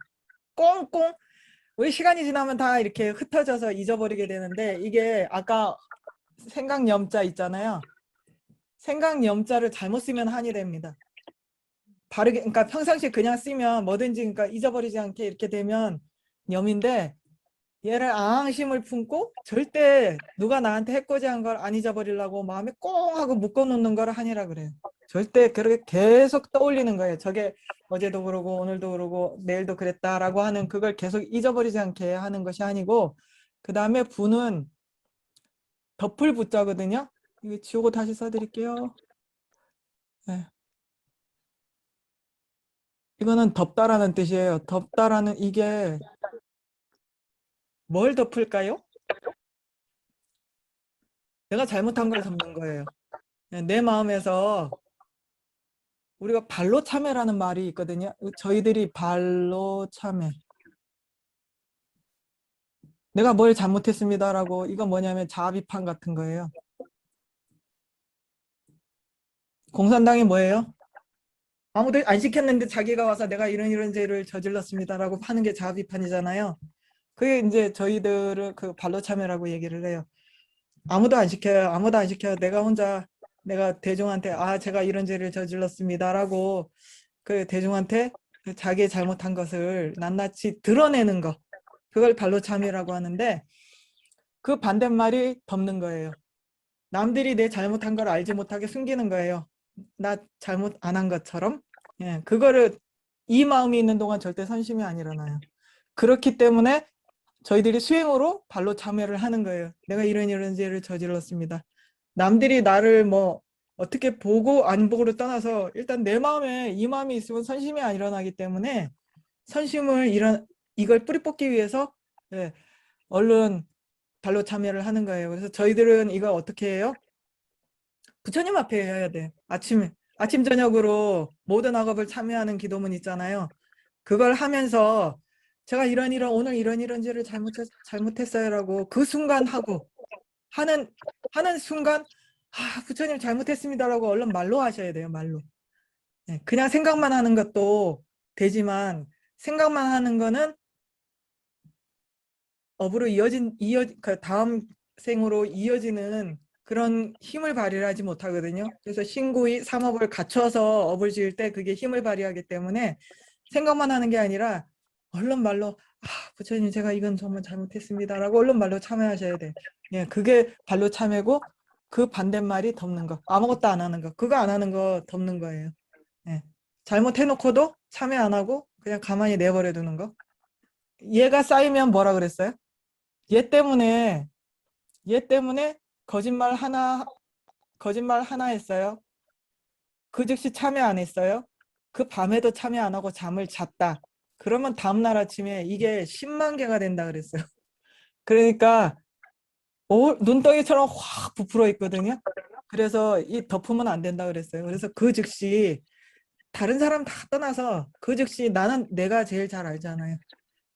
꽁꽁 우리 시간이 지나면 다 이렇게 흩어져서 잊어버리게 되는데 이게 아까 생각염자 있잖아요. 생각염자를 잘못 쓰면 한이 됩니다. 바르게 그러니까 평상시에 그냥 쓰면 뭐든지 그러니까 잊어버리지 않게 이렇게 되면 염인데 얘를 앙심을 품고 절대 누가 나한테 해코지한 걸 안 잊어버리려고 마음에 꽁 하고 묶어놓는 걸 한이라 그래요. 절대 그렇게 계속 떠올리는 거예요. 저게 어제도 그러고 오늘도 그러고 내일도 그랬다라고 하는 그걸 계속 잊어버리지 않게 하는 것이 아니고, 그 다음에 부는 덮을 부자거든요. 이거 지우고 다시 써드릴게요. 네. 이거는 덮다라는 뜻이에요. 덮다라는 이게 뭘 덮을까요? 내가 잘못한 걸 덮는 거예요. 내 마음에서 우리가 발로 참회라는 말이 있거든요. 저희들이 발로 참회. 내가 뭘 잘못했습니다라고, 이건 뭐냐면 자비판 같은 거예요. 공산당이 뭐예요? 아무도 안 시켰는데 자기가 와서 내가 이런 죄를 저질렀습니다라고 하는 게 자비판이잖아요. 그게 이제 저희들은 그 발로 참회라고 얘기를 해요. 아무도 안 시켜요. 아무도 안 시켜요. 내가 혼자, 내가 대중한테 제가 이런 죄를 저질렀습니다라고 그 대중한테 그 자기의 잘못한 것을 낱낱이 드러내는 거, 그걸 발로 참회라고 하는데, 그 반대말이 덮는 거예요. 남들이 내 잘못한 걸 알지 못하게 숨기는 거예요. 나 잘못 안 한 것처럼. 예, 그거를 이 마음이 있는 동안 절대 선심이 안 일어나요. 그렇기 때문에 저희들이 수행으로 발로 참회를 하는 거예요. 내가 이런 죄를 저질렀습니다. 남들이 나를 뭐 어떻게 보고 안 보고를 떠나서 일단 내 마음에 이 마음이 있으면 선심이 안 일어나기 때문에, 선심을 이걸 뿌리 뽑기 위해서 예, 얼른 발로 참여를 하는 거예요. 그래서 저희들은 이거 어떻게 해요? 부처님 앞에 해야 돼. 아침 저녁으로 모든 악업을 참여하는 기도문 있잖아요. 그걸 하면서 제가 오늘 이런 죄를 잘못했어요라고 그 순간 하는 순간, 부처님 잘못했습니다라고 얼른 말로 하셔야 돼요. 말로. 네, 그냥 생각만 하는 것도 되지만, 생각만 하는 거는 업으로 그 다음 생으로 이어지는 그런 힘을 발휘하지 못하거든요. 그래서 신구이 삼업을 갖춰서 업을 지을 때 그게 힘을 발휘하기 때문에, 생각만 하는 게 아니라 얼른 말로 부처님 제가 이건 정말 잘못했습니다라고 얼른 말로 참여하셔야 돼. 예, 그게 발로 참여고, 그 반대말이 덮는 거, 아무것도 안 하는 거, 그거 안 하는 거 덮는 거예요. 예. 잘못해놓고도 참여 안 하고 그냥 가만히 내버려 두는 거. 얘가 쌓이면 뭐라 그랬어요? 얘 때문에 얘 때문에 거짓말 하나 했어요. 그 즉시 참여 안 했어요. 그 밤에도 참여 안 하고 잠을 잤다. 그러면 다음날 아침에 이게 10만 개가 된다 그랬어요. 그러니까 눈덩이처럼 확 부풀어 있거든요. 그래서 이 덮으면 안 된다 그랬어요. 그래서 그 즉시 다른 사람 다 떠나서 그 즉시 나는 내가 제일 잘 알잖아요.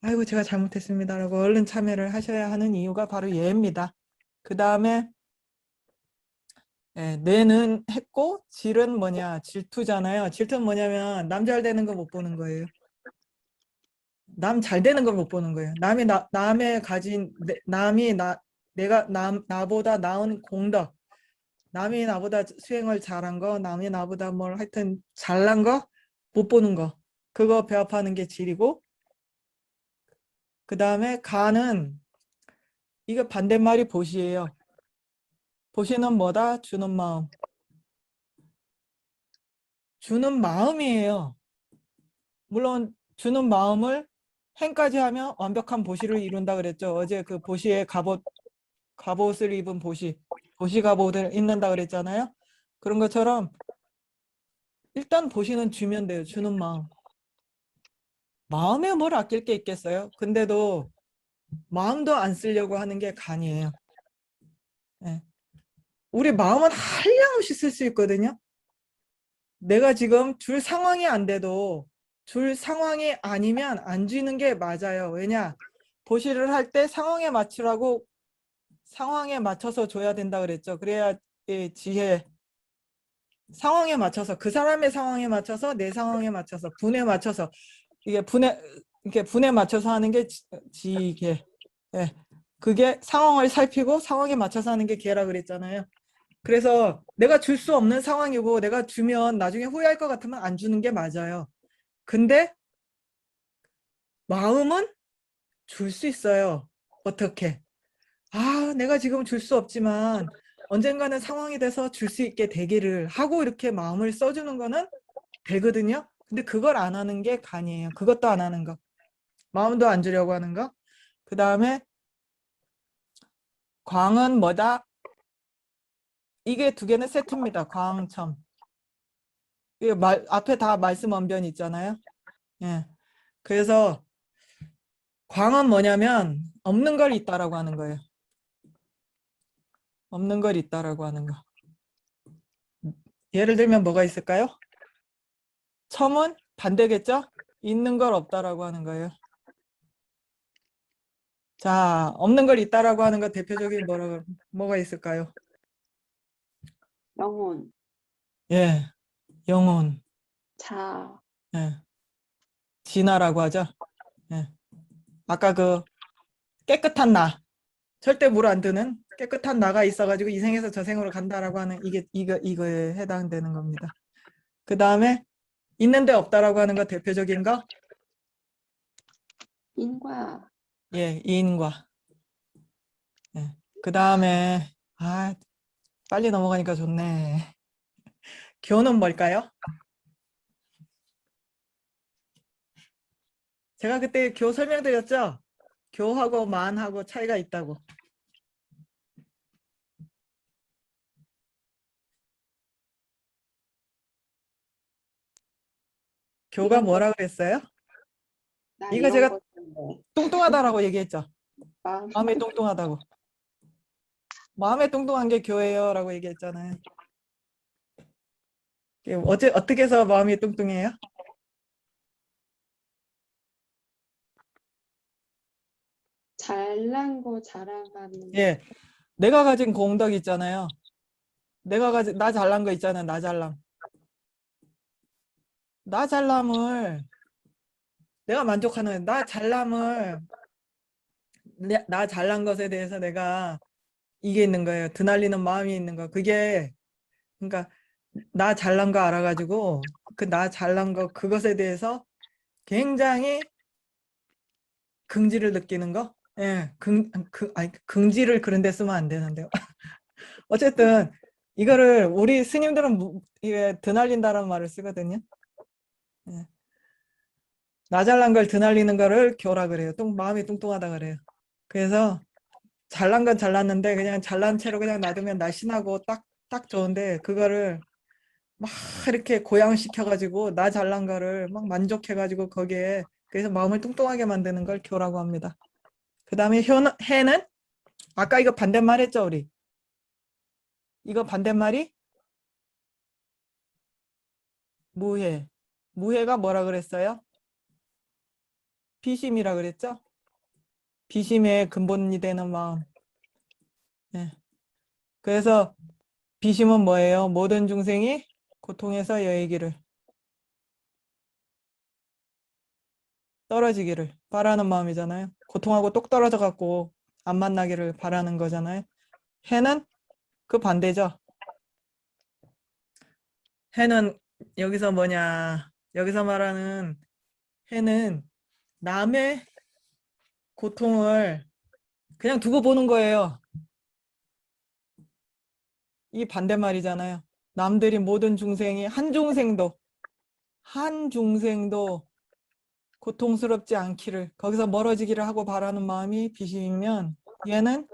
아이고 제가 잘못했습니다라고 얼른 참여를 하셔야 하는 이유가 바로 얘입니다. 그 다음에 뇌는 했고 질은 뭐냐? 질투잖아요. 질투는 뭐냐면 남 잘 되는 거 못 보는 거예요. 남 잘 되는 걸 못 보는 거예요. 남의 가진 나보다 나은 공덕, 남이 나보다 수행을 잘한 거, 남이 나보다 뭘 하여튼 잘난 거 못 보는 거, 그거 배합하는 게 질이고, 그 다음에 가는, 이거 반대말이 보시예요. 보시는 뭐다? 주는 마음. 주는 마음이에요. 물론 주는 마음을 행까지 하면 완벽한 보시를 이룬다 그랬죠. 어제 그 보시에 갑옷을 입은 보시 갑옷을 입는다 그랬잖아요. 그런 것처럼 일단 보시는 주면 돼요. 주는 마음. 마음에 뭘 아낄 게 있겠어요? 근데도 마음도 안 쓰려고 하는 게 간이에요. 예. 우리 마음은 한량없이 쓸 수 있거든요. 내가 지금 줄 상황이 안 돼도 줄 상황이 아니면 안 쥐는 게 맞아요. 왜냐? 보시를 할 때 상황에 맞추라고, 상황에 맞춰서 줘야 된다 그랬죠. 그래야 지혜, 상황에 맞춰서, 그 사람의 상황에 맞춰서, 내 상황에 맞춰서, 분에 맞춰서, 이게 분에 맞춰서 하는 게 지혜. 예. 그게 상황을 살피고 상황에 맞춰서 하는 게 계라 그랬잖아요. 그래서 내가 줄 수 없는 상황이고 내가 주면 나중에 후회할 것 같으면 안 주는 게 맞아요. 근데 마음은 줄 수 있어요. 어떻게? 아, 내가 지금 줄 수 없지만 언젠가는 상황이 돼서 줄 수 있게 되기를 하고 이렇게 마음을 써주는 거는 되거든요. 근데 그걸 안 하는 게 간이에요. 그것도 안 하는 거. 마음도 안 주려고 하는 거. 그 다음에 광은 뭐다? 이게 두 개는 세트입니다. 광첨. 이게 앞에 다 말씀 언변 있잖아요. 예. 그래서 광은 뭐냐면 없는 걸 있다라고 하는 거예요. 없는 걸 있다라고 하는 거. 예를 들면 뭐가 있을까요? 첨은 반대겠죠? 있는 걸 없다라고 하는 거예요. 자, 없는 걸 있다라고 하는 거 대표적인 뭐가 있을까요? 영혼, 예, 영혼, 자, 예, 진화라고 하죠. 예. 아까 그 깨끗한 나, 절대 물 안 드는 깨끗한 나가 있어가지고 이 생에서 저 생으로 간다라고 하는 이거에 해당되는 겁니다. 그 다음에 있는데 없다라고 하는 거 대표적인 거, 인과, 예, 이인과. 예. 그 다음에 빨리 넘어가니까 좋네. 교는 뭘까요? 제가 그때 교 설명드렸죠? 교하고 만하고 차이가 있다고. 교가 이런 뭐라 그랬어요? 나 이거 이런 제가 것 때문에 뚱뚱하다라고 얘기했죠. 마음 마음이 뚱뚱하다고. 마음에 뚱뚱한 게 교예요라고 얘기했잖아요. 어떻게 해서 마음이 뚱뚱해요? 잘난 거 자랑하는 예, 내가 가진 공덕 있잖아요. 나 잘난 거 있잖아요. 나 잘남. 나 잘남을 내가 만족하는 나 잘남을 나 잘난 것에 대해서 내가 이게 있는 거예요. 드날리는 마음이 있는 거. 그게 그러니까 나 잘난 거 알아가지고 그 나 잘난 거 그것에 대해서 굉장히 긍지를 느끼는 거. 예, 긍지를 그런 데 쓰면 안 되는데요. 어쨌든 이거를 우리 스님들은 이게 드날린다는 말을 쓰거든요. 예. 나 잘난 걸 드날리는 거를 교라 그래요. 마음이 뚱뚱하다 그래요. 그래서 잘난 건 잘났는데 그냥 잘난 채로 그냥 놔두면 날씬하고 딱 좋은데 그거를 막 이렇게 고양시켜가지고 나 잘난 거를 막 만족해가지고 거기에 그래서 마음을 뚱뚱하게 만드는 걸 교라고 합니다. 그 다음에 해는 아까 이거 반대말 했죠 우리. 이거 반대말이 무해. 무해가 뭐라 그랬어요? 비심이라 그랬죠? 비심의 근본이 되는 마음. 예. 그래서 비심은 뭐예요? 모든 중생이 고통에서 여의기를 떨어지기를 바라는 마음이잖아요. 고통하고 똑 떨어져 갖고 안 만나기를 바라는 거잖아요. 해는 그 반대죠. 해는 여기서 뭐냐? 여기서 말하는 해는 남의 고통을 그냥 두고 보는 거예요. 이 반대말이잖아요. 남들이 모든 중생이 한 중생도 고통스럽지 않기를 거기서 멀어지기를 하고 바라는 마음이 비심이면 얘는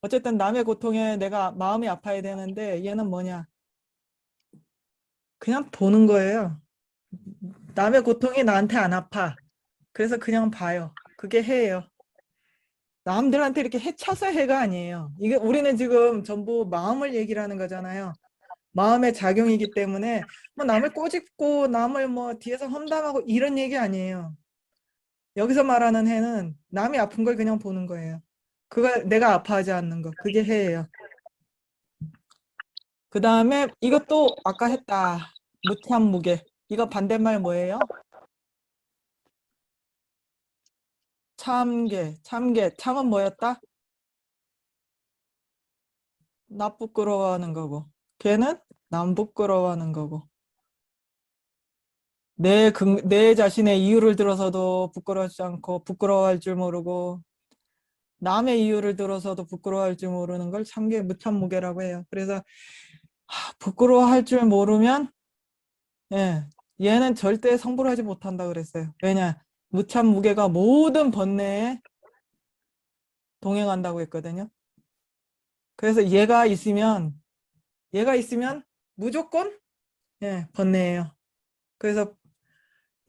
어쨌든 남의 고통에 내가 마음이 아파야 되는데 얘는 뭐냐? 그냥 보는 거예요. 남의 고통이 나한테 안 아파. 그래서 그냥 봐요. 그게 해예요. 남들한테 이렇게 해쳐서 해가 아니에요. 이게 우리는 지금 전부 마음을 얘기를 하는 거잖아요. 마음의 작용이기 때문에 뭐 남을 꼬집고 남을 뭐 뒤에서 험담하고 이런 얘기 아니에요. 여기서 말하는 해는 남이 아픈 걸 그냥 보는 거예요. 그걸 내가 아파하지 않는 거. 그게 해예요. 그 다음에 이것도 아까 했다. 무참무게. 이거 반대말 뭐예요? 참은 뭐였다? 나 부끄러워하는 거고. 걔는 남 부끄러워하는 거고. 내 자신의 이유를 들어서도 부끄러워하지 않고 부끄러워할 줄 모르고 남의 이유를 들어서도 부끄러워할 줄 모르는 걸 무참무게라고 해요. 그래서 부끄러워할 줄 모르면 얘는 절대 성불하지 못한다 그랬어요. 왜냐? 무참무게가 모든 번뇌에 동행한다고 했거든요. 그래서 얘가 있으면 무조건 번뇌예요. 그래서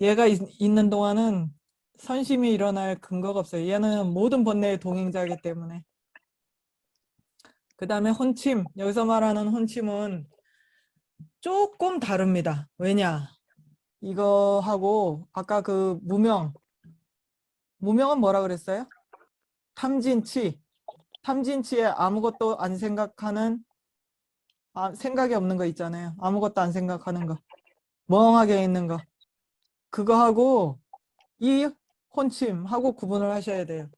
얘가 있는 동안은 선심이 일어날 근거가 없어요. 얘는 모든 번뇌의 동행자이기 때문에. 그 다음에 혼침. 여기서 말하는 혼침은 조금 다릅니다. 왜냐? 이거하고 아까 그 무명은 뭐라 그랬어요? 탐진치에 아무것도 안 생각하는 생각이 없는 거 있잖아요. 아무것도 안 생각하는 거. 멍하게 있는 거. 그거하고 이 혼침하고 구분을 하셔야 돼요.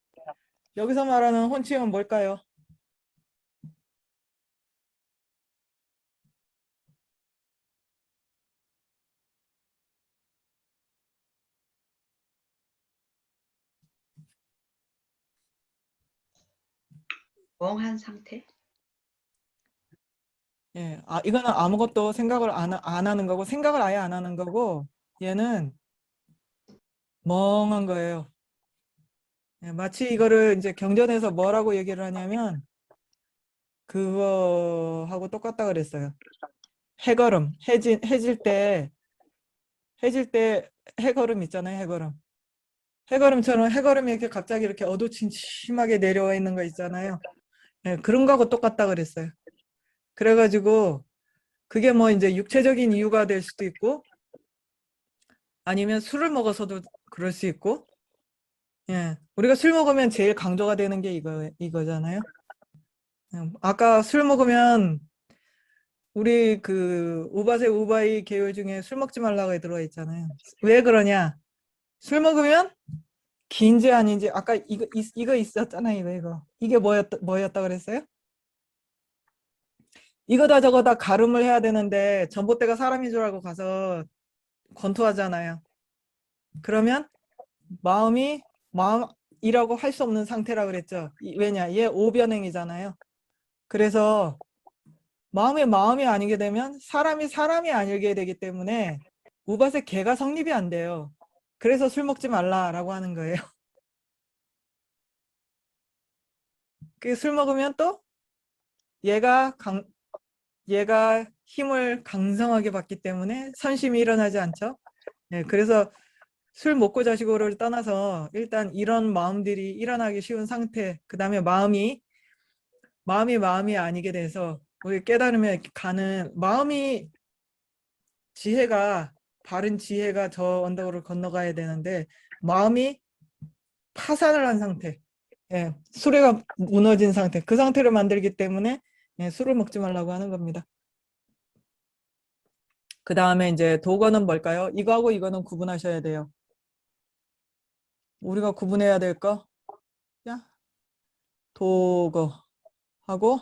여기서 말하는 혼침은 뭘까요? 멍한 상태? 이거는 아무것도 생각을 안 하는 거고, 생각을 아예 안 하는 거고, 얘는 멍한 거예요. 마치 이거를 이제 경전에서 뭐라고 얘기를 하냐면, 그거하고 똑같다 그랬어요. 해걸음, 해질 때 해걸음 있잖아요, 해걸음. 해걸음처럼 해걸음이 이렇게 갑자기 이렇게 어두침침하게 내려와 있는 거 있잖아요. 그런 거하고 똑같다 그랬어요. 그래가지고 그게 뭐 이제 육체적인 이유가 될 수도 있고 아니면 술을 먹어서도 그럴 수 있고 우리가 술 먹으면 제일 강조가 되는 게 이거잖아요. 아까 술 먹으면 우리 그 우바세 우바이 계열 중에 술 먹지 말라고 들어와 있잖아요. 왜 그러냐? 술 먹으면 긴지 아닌지 아까 이거 있었잖아요. 이거 이게 뭐였다 그랬어요? 이거다 저거다 가름을 해야 되는데 전봇대가 사람인 줄 알고 가서 권투하잖아요. 그러면 마음이라고 할 수 없는 상태라 그랬죠. 왜냐? 얘 오변행이잖아요. 그래서 마음이 아니게 되면 사람이 아니게 되기 때문에 우밭에 개가 성립이 안 돼요. 그래서 술 먹지 말라라고 하는 거예요. 그 술 먹으면 또 얘가 힘을 강성하게 받기 때문에 선심이 일어나지 않죠. 그래서 술 먹고 자시고를 떠나서 일단 이런 마음들이 일어나기 쉬운 상태, 그 다음에 마음이 아니게 돼서 우리 깨달음에 가는 바른 지혜가 저 언덕을 건너가야 되는데 마음이 파산을 한 상태, 수레가 무너진 상태, 그 상태를 만들기 때문에 술을 먹지 말라고 하는 겁니다. 그 다음에 이제 도거는 뭘까요? 이거하고 이거는 구분하셔야 돼요. 우리가 구분해야 될 거, 도거하고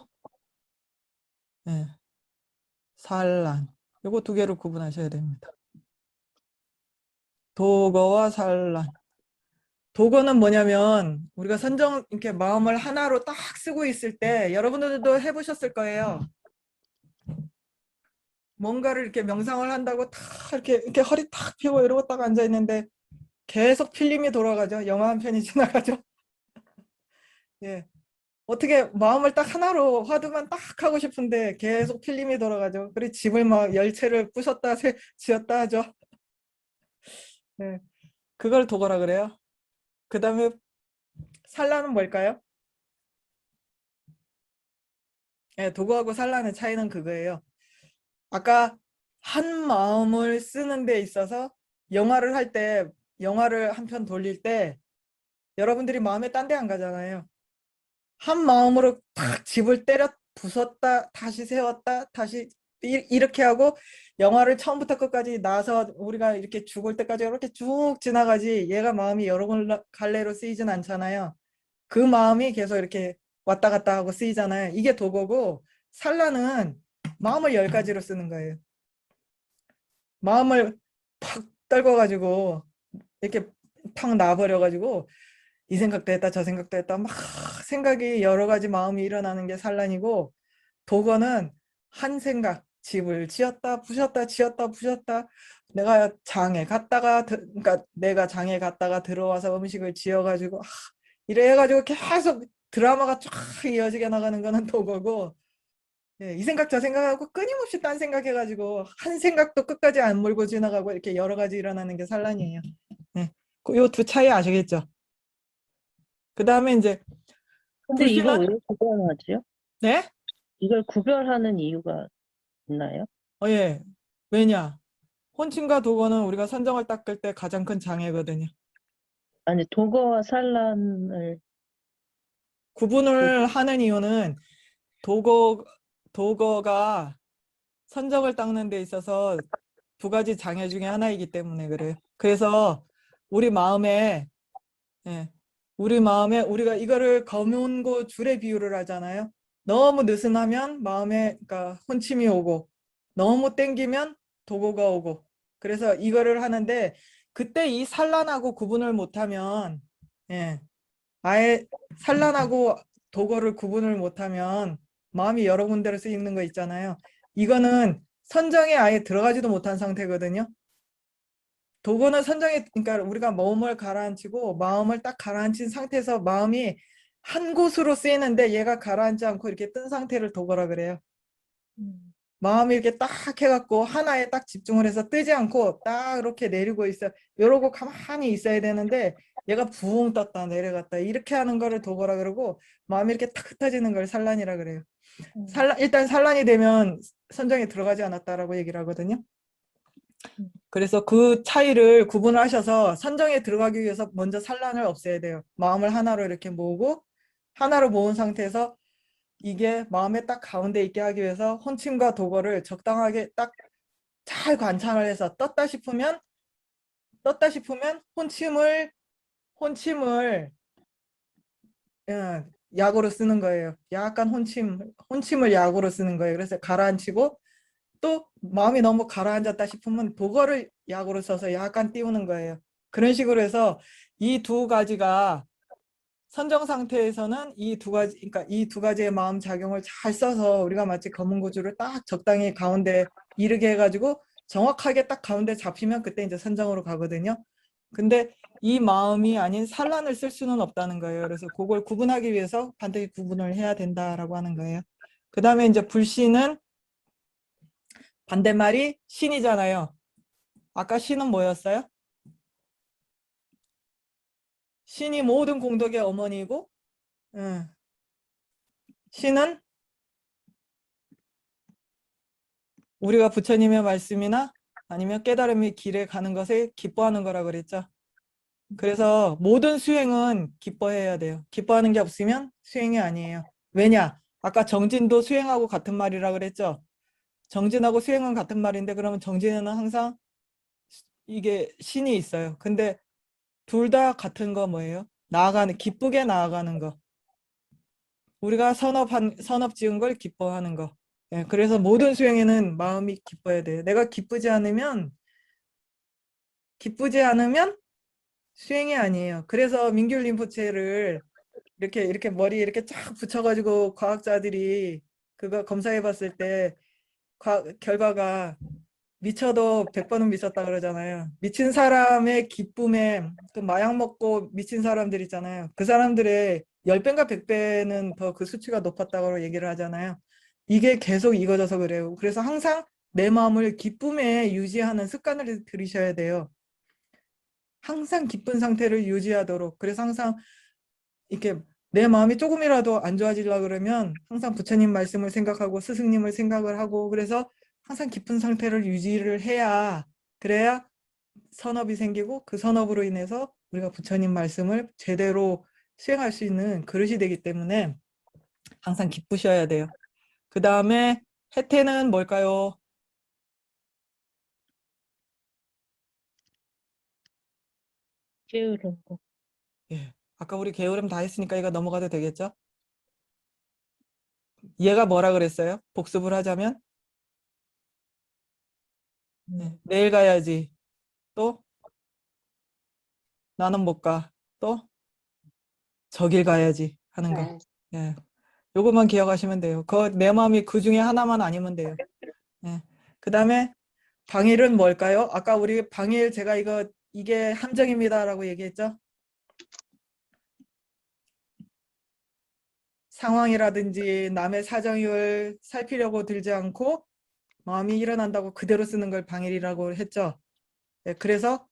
산란. 요거 두 개를 구분하셔야 됩니다. 도거와 산란. 도거는 뭐냐면 우리가 이렇게 마음을 하나로 딱 쓰고 있을 때 여러분들도 해보셨을 거예요. 뭔가를 이렇게 명상을 한다고 탁 이렇게 허리 탁 펴고 이러고 딱 앉아 있는데 계속 필름이 돌아가죠. 영화 한 편이 지나가죠. 어떻게 마음을 딱 하나로 화두만 딱 하고 싶은데 계속 필름이 돌아가죠. 그리고 집을 막 열채를 부셨다 지었다 하죠. 그걸 도거라 그래요. 그 다음에 산란은 뭘까요? 도거하고 산란의 차이는 그거예요. 아까 한 마음을 쓰는 데 있어서 영화를 한 편 돌릴 때 여러분들이 마음에 딴 데 안 가잖아요. 한 마음으로 탁 집을 때려 부쉈다 다시 세웠다 다시 이렇게 하고 영화를 처음부터 끝까지 나서 우리가 이렇게 죽을 때까지 이렇게 쭉 지나가지 얘가 마음이 여러 갈래로 쓰이진 않잖아요. 그 마음이 계속 이렇게 왔다 갔다 하고 쓰이잖아요. 이게 도거고 산란은 마음을 10가지로 쓰는 거예요. 마음을 팍 떨궈가지고 이렇게 탁 놔버려가지고 이 생각도 했다 저 생각도 했다 막 생각이 여러 가지 마음이 일어나는 게 산란이고, 도거는 한 생각, 집을 지었다 부셨다 지었다 부셨다, 내가 장에 갔다가 그러니까 내가 장에 갔다가 들어와서 음식을 지어가지고 이래 해가지고 계속 드라마가 쫙 이어지게 나가는 거는 도거고, 예, 이 생각 저 생각하고 끊임없이 딴 생각해가지고 한 생각도 끝까지 안 몰고 지나가고 이렇게 여러 가지 일어나는 게 산란이에요. 예, 요 두 차이 아시겠죠? 그 다음에 이제 근데 이걸 불신은 왜 구별하지요? 네? 이걸 구별하는 이유가 있나요? 예. 왜냐? 혼침과 도거는 우리가 선정을 닦을 때 가장 큰 장애거든요. 아니, 도거와 산란을 구분을 하는 이유는 도거가 선정을 닦는 데 있어서 두 가지 장애 중에 하나이기 때문에 그래요. 그래서 우리 마음에, 예, 우리 마음에 우리가 이거를 검은고 줄에 비유를 하잖아요. 너무 느슨하면 마음에 그러니까 혼침이 오고, 너무 땡기면 도고가 오고. 그래서 이거를 하는데 그때 이 산란하고 구분을 못하면, 예, 아예 산란하고 도거를 구분을 못하면 마음이 여러 군데로 쓰이는 거 있잖아요. 이거는 선정에 아예 들어가지도 못한 상태거든요. 도구는 선정에, 그러니까 우리가 몸을 가라앉히고 마음을 딱 가라앉힌 상태에서 마음이 한 곳으로 쓰이는데 얘가 가라앉지 않고 이렇게 뜬 상태를 도구라 그래요. 마음이 이렇게 딱 해갖고 하나에 딱 집중을 해서 뜨지 않고 딱 이렇게 내리고 있어. 이러고 가만히 있어야 되는데 얘가 붕 떴다 내려갔다 이렇게 하는 거를 도구라 그러고, 마음이 이렇게 탁 흩어지는 걸 산란이라 그래요. 일단 산란이 되면 선정에 들어가지 않았다라고 얘기를 하거든요. 그래서 그 차이를 구분을 하셔서 선정에 들어가기 위해서 먼저 산란을 없애야 돼요. 마음을 하나로 이렇게 모으고, 하나로 모은 상태에서 이게 마음에 딱 가운데 있게 하기 위해서 혼침과 도거를 적당하게 딱 잘 관찰을 해서 떴다 싶으면 혼침을 약으로 쓰는 거예요. 약간 혼침을 약으로 쓰는 거예요. 그래서 가라앉히고, 또 마음이 너무 가라앉았다 싶으면 도거를 약으로 써서 약간 띄우는 거예요. 그런 식으로 해서 이 두 가지가 선정 상태에서는 이 두 가지, 그러니까 이 두 가지의 마음 작용을 잘 써서 우리가 마치 검은 고주를 딱 적당히 가운데 이르게 해가지고 정확하게 딱 가운데 잡히면 그때 이제 선정으로 가거든요. 근데 이 마음이 아닌 산란을 쓸 수는 없다는 거예요. 그래서 그걸 구분하기 위해서 반드시 구분을 해야 된다라고 하는 거예요. 그 다음에 이제 불신은 반대말이 신이잖아요. 아까 신은 뭐였어요? 신이 모든 공덕의 어머니이고, 신은 우리가 부처님의 말씀이나 아니면 깨달음의 길에 가는 것에 기뻐하는 거라 그랬죠. 그래서 모든 수행은 기뻐해야 돼요. 기뻐하는 게 없으면 수행이 아니에요. 왜냐? 아까 정진도 수행하고 같은 말이라 그랬죠. 정진하고 수행은 같은 말인데, 그러면 정진에는 항상 이게 신이 있어요. 근데 둘 다 같은 거 뭐예요? 기쁘게 나아가는 거. 우리가 선업 지은 걸 기뻐하는 거. 예, 그래서 모든 수행에는 마음이 기뻐야 돼요. 내가 기쁘지 않으면 수행이 아니에요. 그래서 민귤 림포체를 이렇게 머리 이렇게 쫙 붙여가지고 과학자들이 그거 검사해 봤을 때 결과가 미쳐도 100번은 미쳤다 그러잖아요. 미친 사람의 기쁨에, 그 마약 먹고 미친 사람들 있잖아요. 그 사람들의 10배인가 100배는 더 그 수치가 높았다고 얘기를 하잖아요. 이게 계속 이거져서 그래요. 그래서 항상 내 마음을 기쁨에 유지하는 습관을 들이셔야 돼요. 항상 기쁜 상태를 유지하도록. 그래서 항상 이렇게 내 마음이 조금이라도 안 좋아지려 그러면 항상 부처님 말씀을 생각하고 스승님을 생각을 하고, 그래서 항상 기쁜 상태를 유지를 해야, 그래야 선업이 생기고 그 선업으로 인해서 우리가 부처님 말씀을 제대로 수행할 수 있는 그릇이 되기 때문에 항상 기쁘셔야 돼요. 그 다음에 해태는 뭘까요? 게으른 거. 예. 아까 우리 게으름 다 했으니까 이거 넘어가도 되겠죠? 얘가 뭐라 그랬어요? 복습을 하자면? 네. 내일 가야지. 또 나는 못 가. 또 저길 가야지 하는 거. 네. 예. 요것만 기억하시면 돼요. 내 마음이 그 중에 하나만 아니면 돼요. 예. 그다음에 방일은 뭘까요? 아까 우리 방일 제가 이게 함정입니다라고 얘기했죠. 상황이라든지 남의 사정을 살피려고 들지 않고 마음이 일어난다고 그대로 쓰는 걸 방일이라고 했죠. 예, 그래서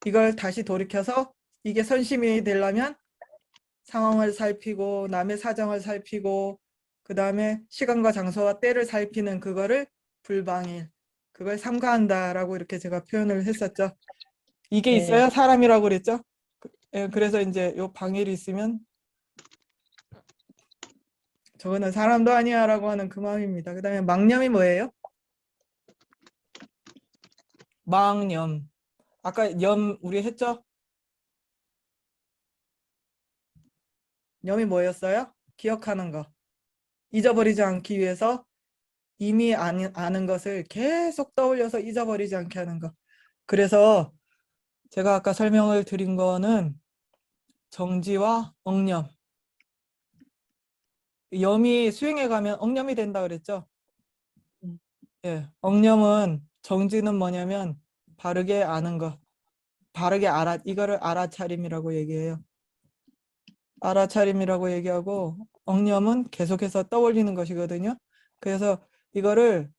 이걸 다시 돌이켜서 이게 선심이 되려면 상황을 살피고 남의 사정을 살피고 그 다음에 시간과 장소와 때를 살피는 그거를 불방일, 그걸 삼가한다라고 이렇게 제가 표현을 했었죠. 이게 네. 있어야 사람이라고 그랬죠. 예, 그래서 이제 요 방일이 있으면 저거는 사람도 아니야 라고 하는 그 마음입니다. 그 다음에 망념이 뭐예요? 망념. 아까 염 우리 했죠? 염이 뭐였어요? 기억하는 거. 잊어버리지 않기 위해서 이미 아는 것을 계속 떠올려서 잊어버리지 않게 하는 거. 그래서 제가 아까 설명을 드린 거는 정지와 억념. 염이 수행해 가면 억념이 된다 그랬죠? 예, 억념은 정지는 뭐냐면 바르게 아는 것. 바르게 이거를 알아차림이라고 얘기해요. 알아차림이라고 얘기하고 억념은 계속해서 떠올리는 것이거든요. 그래서 이거를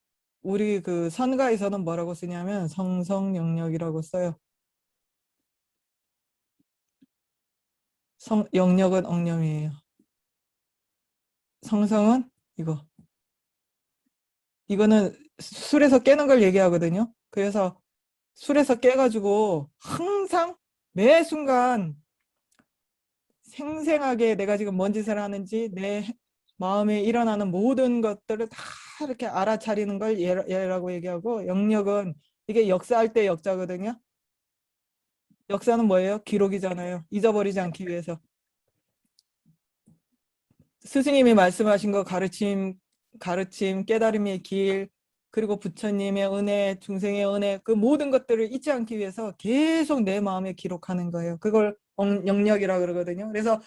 우리 그 선가에서는 뭐라고 쓰냐면 성성영역이라고 써요. 영역은 억념이에요. 성성은 이거는 술에서 깨는 걸 얘기하거든요. 그래서 술에서 깨가지고 항상 매 순간 생생하게 내가 지금 뭔 짓을 하는지 내 마음에 일어나는 모든 것들을 다 이렇게 알아차리는 걸 예라고 얘기하고, 영역은 이게 역사할 때 역자거든요. 역사는 뭐예요? 기록이잖아요. 잊어버리지 않기 위해서. 스승님이 말씀하신 거 가르침, 깨달음의 길, 그리고 부처님의 은혜, 중생의 은혜, 그 모든 것들을 잊지 않기 위해서 계속 내 마음에 기록하는 거예요. 그걸 영역이라 그러거든요. 그래서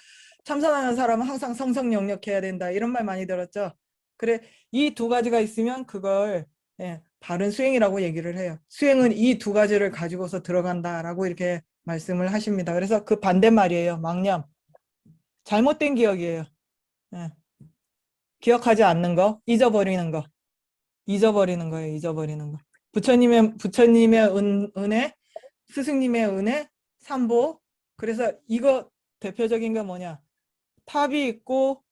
참선하는 사람은 항상 성성영역해야 된다, 이런 말 많이 들었죠. 그래, 이 두 가지가 있으면 그걸 바른 수행이라고 얘기를 해요. 수행은 이 두 가지를 가지고서 들어간다라고 이렇게 말씀을 하십니다. 그래서 그 반대말이에요. 망념. 잘못된 기억이에요. 예. 기억하지 않는 거, 잊어버리는 거. 잊어버리는 거예요. 잊어버리는 거. 부처님의 은혜, 스승님의 은혜, 삼보. 그래서 이거 대표적인 게 뭐냐? 탑이 있고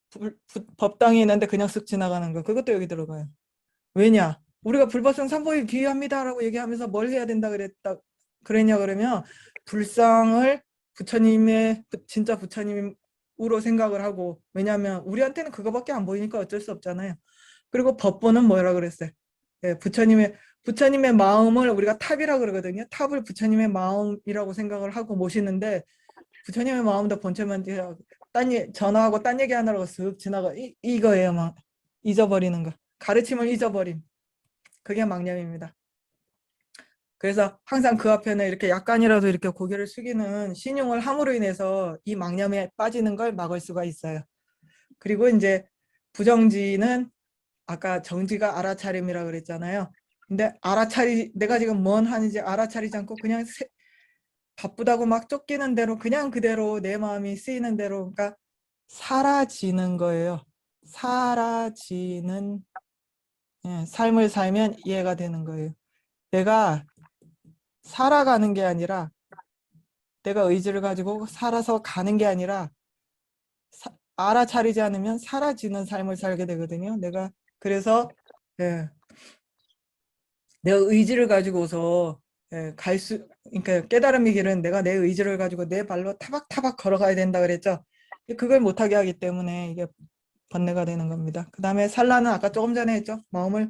법당이 있는데 그냥 쓱 지나가는 거. 그것도 여기 들어가요. 왜냐? 우리가 불법성 삼보에 기여합니다라고 얘기하면서 뭘 해야 된다 그랬냐 그러면 불상을 진짜 부처님으로 생각을 하고, 왜냐하면 우리한테는 그거밖에 안 보이니까 어쩔 수 없잖아요. 그리고 법보는 뭐라 그랬어요? 예, 부처님의 마음을 우리가 탑이라 그러거든요. 탑을 부처님의 마음이라고 생각을 하고 모시는데, 부처님의 마음도 본체만 전화하고 딴 얘기 하느라고 쓱 지나가. 이거예요. 막 잊어버리는 거. 가르침을 잊어버림. 그게 망념입니다. 그래서 항상 그 앞에는 이렇게 약간이라도 이렇게 고개를 숙이는 신용을 함으로 인해서 이 망념에 빠지는 걸 막을 수가 있어요. 그리고 이제 부정지는 아까 정지가 알아차림이라고 그랬잖아요. 근데 내가 지금 뭔 하는지 알아차리지 않고 그냥 바쁘다고 막 쫓기는 대로 그냥 그대로 내 마음이 쓰이는 대로, 그러니까 사라지는 거예요. 사라지는 삶을 살면 이해가 되는 거예요. 내가 살아가는 게 아니라, 내가 의지를 가지고 살아서 가는 게 아니라 알아차리지 않으면 사라지는 삶을 살게 되거든요. 그래서 내가 의지를 가지고서 그러니까 깨달음의 길은 내가 내 의지를 가지고 내 발로 타박타박 걸어가야 된다 그랬죠. 그걸 못하게 하기 때문에 이게 번뇌가 되는 겁니다. 그 다음에 산란은 아까 조금 전에 했죠. 마음이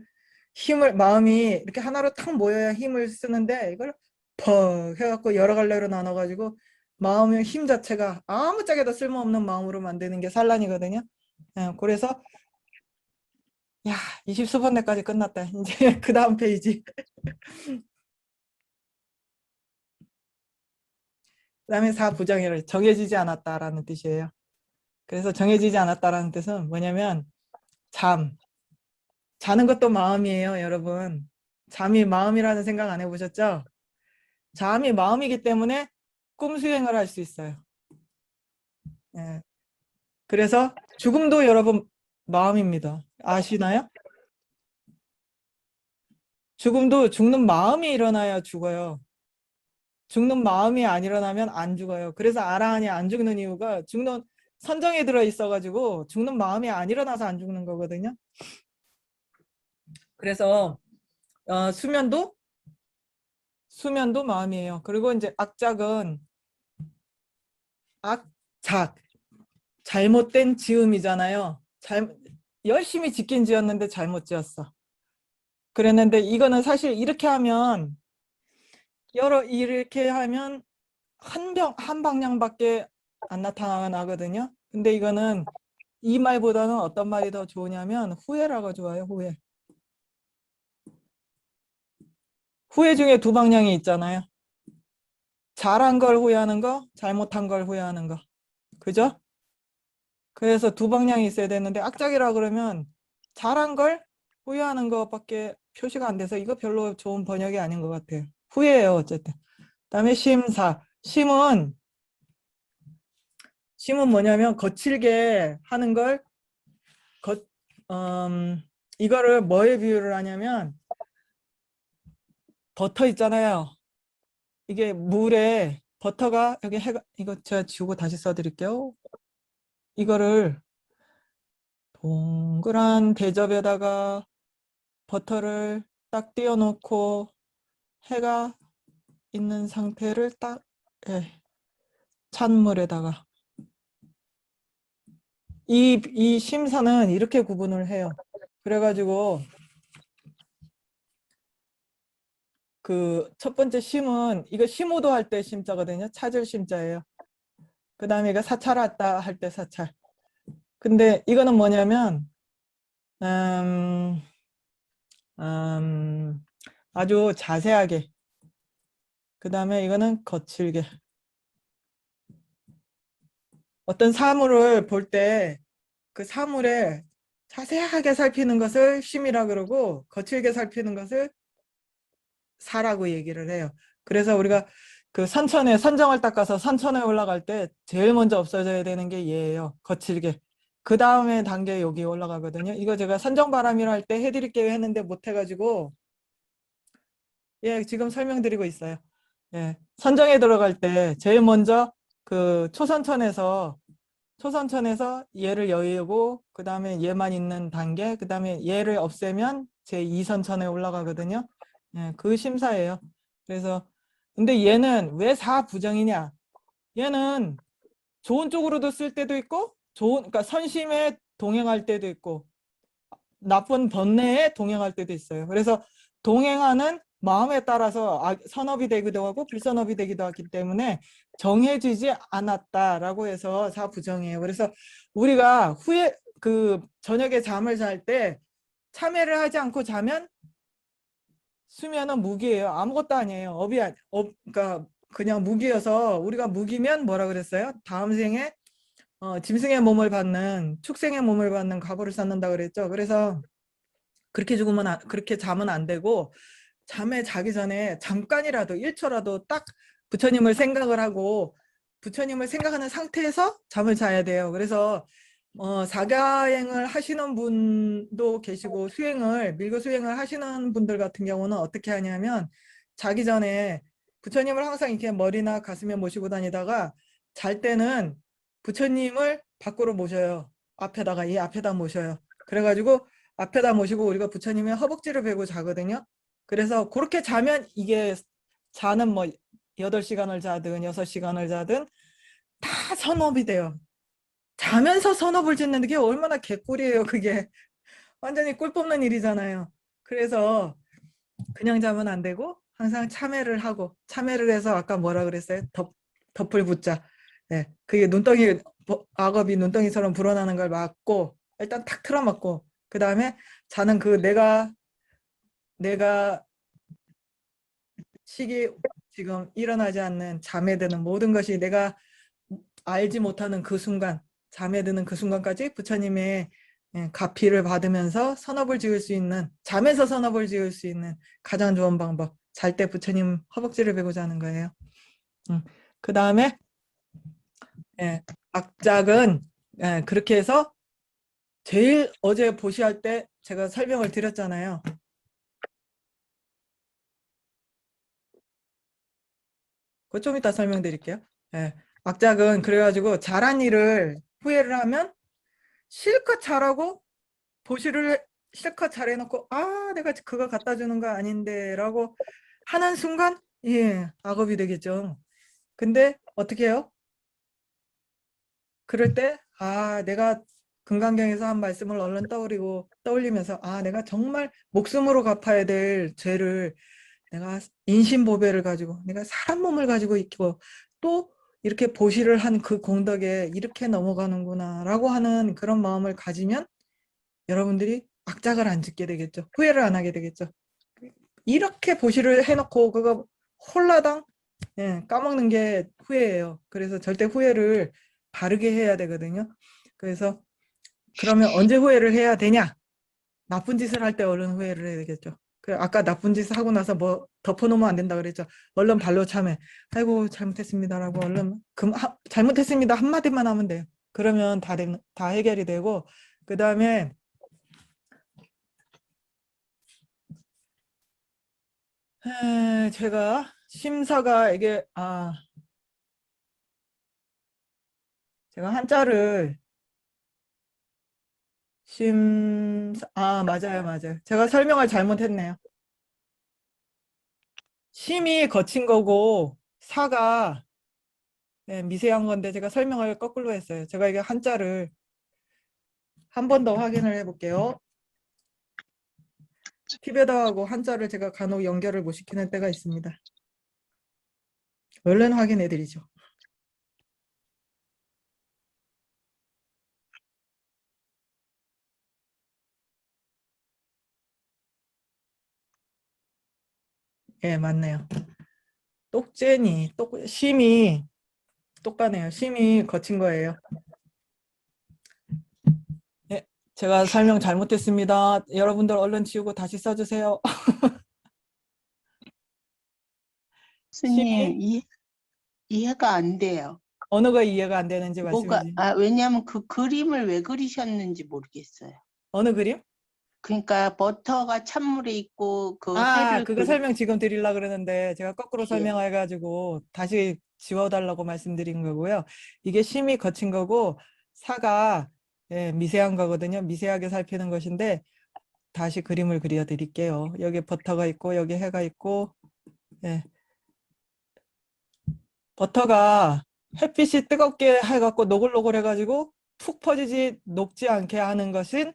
이렇게 하나로 탁 모여야 힘을 쓰는데, 이걸 퍽 해갖고 여러 갈래로 나눠가지고 마음의 힘 자체가 아무짝에도 쓸모없는 마음으로 만드는 게 산란이거든요. 그래서 20수번뇌까지 끝났다. 이제 그 다음 페이지. 그다음에 사부정이를 정해지지 않았다라는 뜻이에요. 그래서 정해지지 않았다라는 뜻은 뭐냐면 자는 것도 마음이에요, 여러분. 잠이 마음이라는 생각 안 해보셨죠? 잠이 마음이기 때문에 꿈 수행을 할 수 있어요. 예. 그래서 죽음도 여러분 마음입니다. 아시나요? 죽음도 죽는 마음이 일어나야 죽어요. 죽는 마음이 안 일어나면 안 죽어요. 그래서 아라한이 안 죽는 이유가 죽는 선정에 들어 있어가지고 죽는 마음이 안 일어나서 안 죽는 거거든요. 그래서 수면도 마음이에요. 그리고 이제 악작은 악작, 잘못된 지음이잖아요. 열심히 짓긴 지었는데 잘못 지었어. 그랬는데 이거는 사실 이렇게 하면 이렇게 하면 한 방향밖에 안 나타나거든요. 근데 이거는 이 말보다는 어떤 말이 더 좋으냐면 후회라고 좋아요. 후회. 후회 중에 두 방향이 있잖아요. 잘한 걸 후회하는 거, 잘못한 걸 후회하는 거. 그죠? 그래서 두 방향이 있어야 되는데 악작이라 그러면 잘한 걸 후회하는 것밖에 표시가 안 돼서 이거 별로 좋은 번역이 아닌 것 같아요. 후회예요, 어쨌든. 그다음에 심사. 심은 뭐냐면 거칠게 하는 걸 이거를 뭐에 비유를 하냐면 버터 있잖아요. 이게 물에 버터가 여기 해가 이거 제가 지우고 다시 써드릴게요. 이거를 동그란 대접에다가 버터를 딱 띄워놓고 해가 있는 상태를 딱 찬물에다가 이 심사는 이렇게 구분을 해요. 그래가지고 그 첫 번째 심은 이거 심오도 할 때 심자거든요. 찾을 심자예요. 그 다음에 이거 사찰했다 할 때 사찰. 근데 이거는 뭐냐면 음, 아주 자세하게. 그 다음에 이거는 거칠게. 어떤 사물을 볼 때 그 사물에 자세하게 살피는 것을 심이라 그러고 거칠게 살피는 것을 사라고 얘기를 해요. 그래서 우리가 그 선정을 닦아서 선천에 올라갈 때 제일 먼저 없어져야 되는 게 얘예요. 거칠게. 그 다음에 단계 여기 올라가거든요. 이거 제가 선정바람이라 할 때 해드릴게요 했는데 못 해가지고 예, 지금 설명드리고 있어요. 예, 선정에 들어갈 때 제일 먼저 그 초선천에서 얘를 여의고 그 다음에 얘만 있는 단계 그 다음에 얘를 없애면 제 2선천에 올라가거든요. 예, 그 심사예요. 그래서 근데 얘는 왜 사부정이냐? 얘는 좋은 쪽으로도 쓸 때도 있고 그러니까 선심에 동행할 때도 있고 나쁜 번뇌에 동행할 때도 있어요. 그래서 동행하는 마음에 따라서 선업이 되기도 하고 불선업이 되기도 하기 때문에 정해지지 않았다라고 해서 사부정이에요. 그래서 우리가 저녁에 잠을 잘 때 참회를 하지 않고 자면 수면은 무기예요. 아무것도 아니에요. 그러니까 그냥 무기여서 우리가 무기면 뭐라 그랬어요? 다음 생에 짐승의 몸을 받는 축생의 몸을 받는 과보를 쌓는다 그랬죠. 그래서 그렇게 자면 안 되고 잠에 자기 전에 잠깐이라도 1초라도 딱 부처님을 생각을 하고 부처님을 생각하는 상태에서 잠을 자야 돼요. 그래서 사가행을 하시는 분도 계시고 밀고 수행을 하시는 분들 같은 경우는 어떻게 하냐면 자기 전에 부처님을 항상 이렇게 머리나 가슴에 모시고 다니다가 잘 때는 부처님을 밖으로 모셔요. 이 앞에다 모셔요. 그래가지고 앞에다 모시고 우리가 부처님의 허벅지를 베고 자거든요. 그래서 그렇게 자면 이게 자는 뭐 8시간을 자든 6시간을 자든 다 선업이 돼요. 자면서 선업을 짓는 게 얼마나 개꿀이에요. 그게 완전히 꿀 뽑는 일이잖아요. 그래서 그냥 자면 안 되고 항상 참회를 해서 아까 뭐라 그랬어요? 덮을 붙자. 네, 그게 악업이 눈덩이처럼 불어나는 걸 막고 일단 탁 틀어막고 그 다음에 자는 내가 지금 일어나지 않는 잠에 드는 모든 것이 내가 알지 못하는 그 순간, 잠에 드는 그 순간까지 부처님의 가피를 받으면서 선업을 지을 수 있는, 잠에서 선업을 지을 수 있는 가장 좋은 방법. 잘 때 부처님 허벅지를 베고 자는 거예요. 그 다음에 악작은 그렇게 해서 제일 어제 보시할 때 제가 설명을 드렸잖아요. 그거 좀 이따 설명드릴게요. 악작은 그래가지고 잘한 일을 후회를 하면 실컷 잘하고 보시를 실컷 잘해놓고 내가 그거 갖다 주는 거 아닌데 라고 하는 순간 악업이 되겠죠. 근데 어떻게 해요? 그럴 때 내가 금강경에서 한 말씀을 얼른 떠올리면서 내가 정말 목숨으로 갚아야 될 죄를 내가 인신보배를 가지고 내가 사람 몸을 가지고 있고 또 이렇게 보시를 한 그 공덕에 이렇게 넘어가는구나 라고 하는 그런 마음을 가지면 여러분들이 악작을 안 짓게 되겠죠. 후회를 안 하게 되겠죠. 이렇게 보시를 해놓고 그거 홀라당 까먹는 게 후회예요. 그래서 절대 후회를 바르게 해야 되거든요. 그래서 그러면 언제 후회를 해야 되냐? 나쁜 짓을 할 때 얼른 후회를 해야 되겠죠. 아까 나쁜 짓을 하고 나서 뭐 덮어놓으면 안 된다 그랬죠. 얼른 발로 참해. 아이고 잘못했습니다라고 얼른 잘못했습니다 한마디만 하면 돼요. 그러면 다 해결이 되고 그 다음에 제가 심사가 이게 제가 한자를 맞아요. 제가 설명을 잘못했네요. 심이 거친 거고 사가 미세한 건데 제가 설명을 거꾸로 했어요. 제가 이게 한자를 한 번 더 확인을 해볼게요. 티베트하고 한자를 제가 간혹 연결을 못 시키는 때가 있습니다. 얼른 확인해 드리죠. 맞네요. 심이 똑바네요. 심이 거친 거예요. 제가 설명 잘못했습니다. 여러분들 얼른 지우고 다시 써주세요. 스님, 이해가 안 돼요. 어느 거 이해가 안 되는지 말씀해 주세요. 왜냐하면 그 그림을 왜 그리셨는지 모르겠어요. 어느 그림? 그러니까 버터가 찬물에 있고 그 해를 그거 설명 지금 드리려고 그러는데 제가 거꾸로 예. 설명해가지고 다시 지워달라고 말씀드린 거고요. 이게 심이 거친 거고 사가 미세한 거거든요. 미세하게 살피는 것인데 다시 그림을 그려드릴게요. 여기 버터가 있고 여기 해가 있고 버터가 햇빛이 뜨겁게 해갖고 노글노글 해가지고 푹 퍼지지 녹지 않게 하는 것은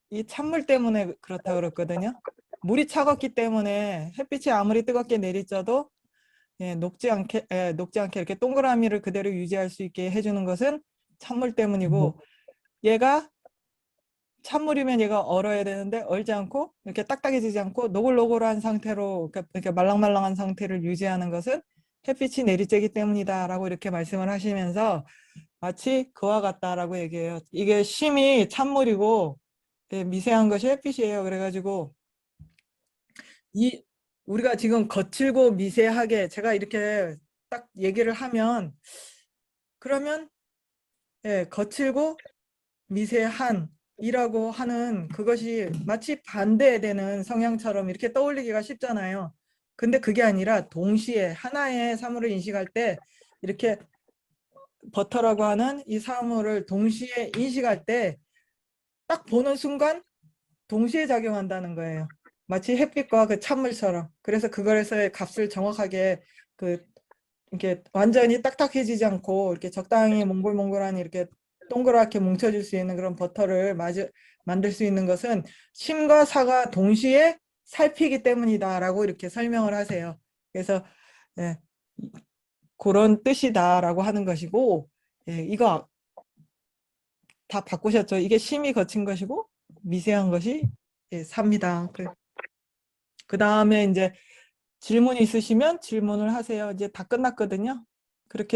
이 찬물 때문에 그렇다 그랬거든요. 물이 차갑기 때문에 햇빛이 아무리 뜨겁게 내리쬐도 녹지 않게 이렇게 동그라미를 그대로 유지할 수 있게 해주는 것은 찬물 때문이고 얘가 찬물이면 얘가 얼어야 되는데 얼지 않고 이렇게 딱딱해지지 않고 노글노글한 상태로 이렇게 말랑말랑한 상태를 유지하는 것은 햇빛이 내리쬐기 때문이다 라고 이렇게 말씀을 하시면서 마치 그와 같다라고 얘기해요. 이게 심이 찬물이고 미세한 것이 햇빛이에요. 그래가지고 우리가 지금 거칠고 미세하게 제가 이렇게 딱 얘기를 하면 그러면 거칠고 미세한 이라고 하는 그것이 마치 반대되는 성향처럼 이렇게 떠올리기가 쉽잖아요. 근데 그게 아니라 동시에 하나의 사물을 인식할 때 이렇게 버터라고 하는 이 사물을 동시에 인식할 때 딱 보는 순간 동시에 작용한다는 거예요. 마치 햇빛과 그 찬물처럼. 그래서 그거에서의 값을 정확하게 이렇게 완전히 딱딱해지지 않고 이렇게 적당히 몽골몽골한 이렇게 동그랗게 뭉쳐질 수 있는 그런 버터를 만들 수 있는 것은 심과 사가 동시에 살피기 때문이다라고 이렇게 설명을 하세요. 그래서 그런 뜻이다라고 하는 것이고 이거 다 바꾸셨죠? 이게 심이 거친 것이고 미세한 것이 삽니다. 그 다음에 이제 질문 있으시면 질문을 하세요. 이제 다 끝났거든요. 그렇게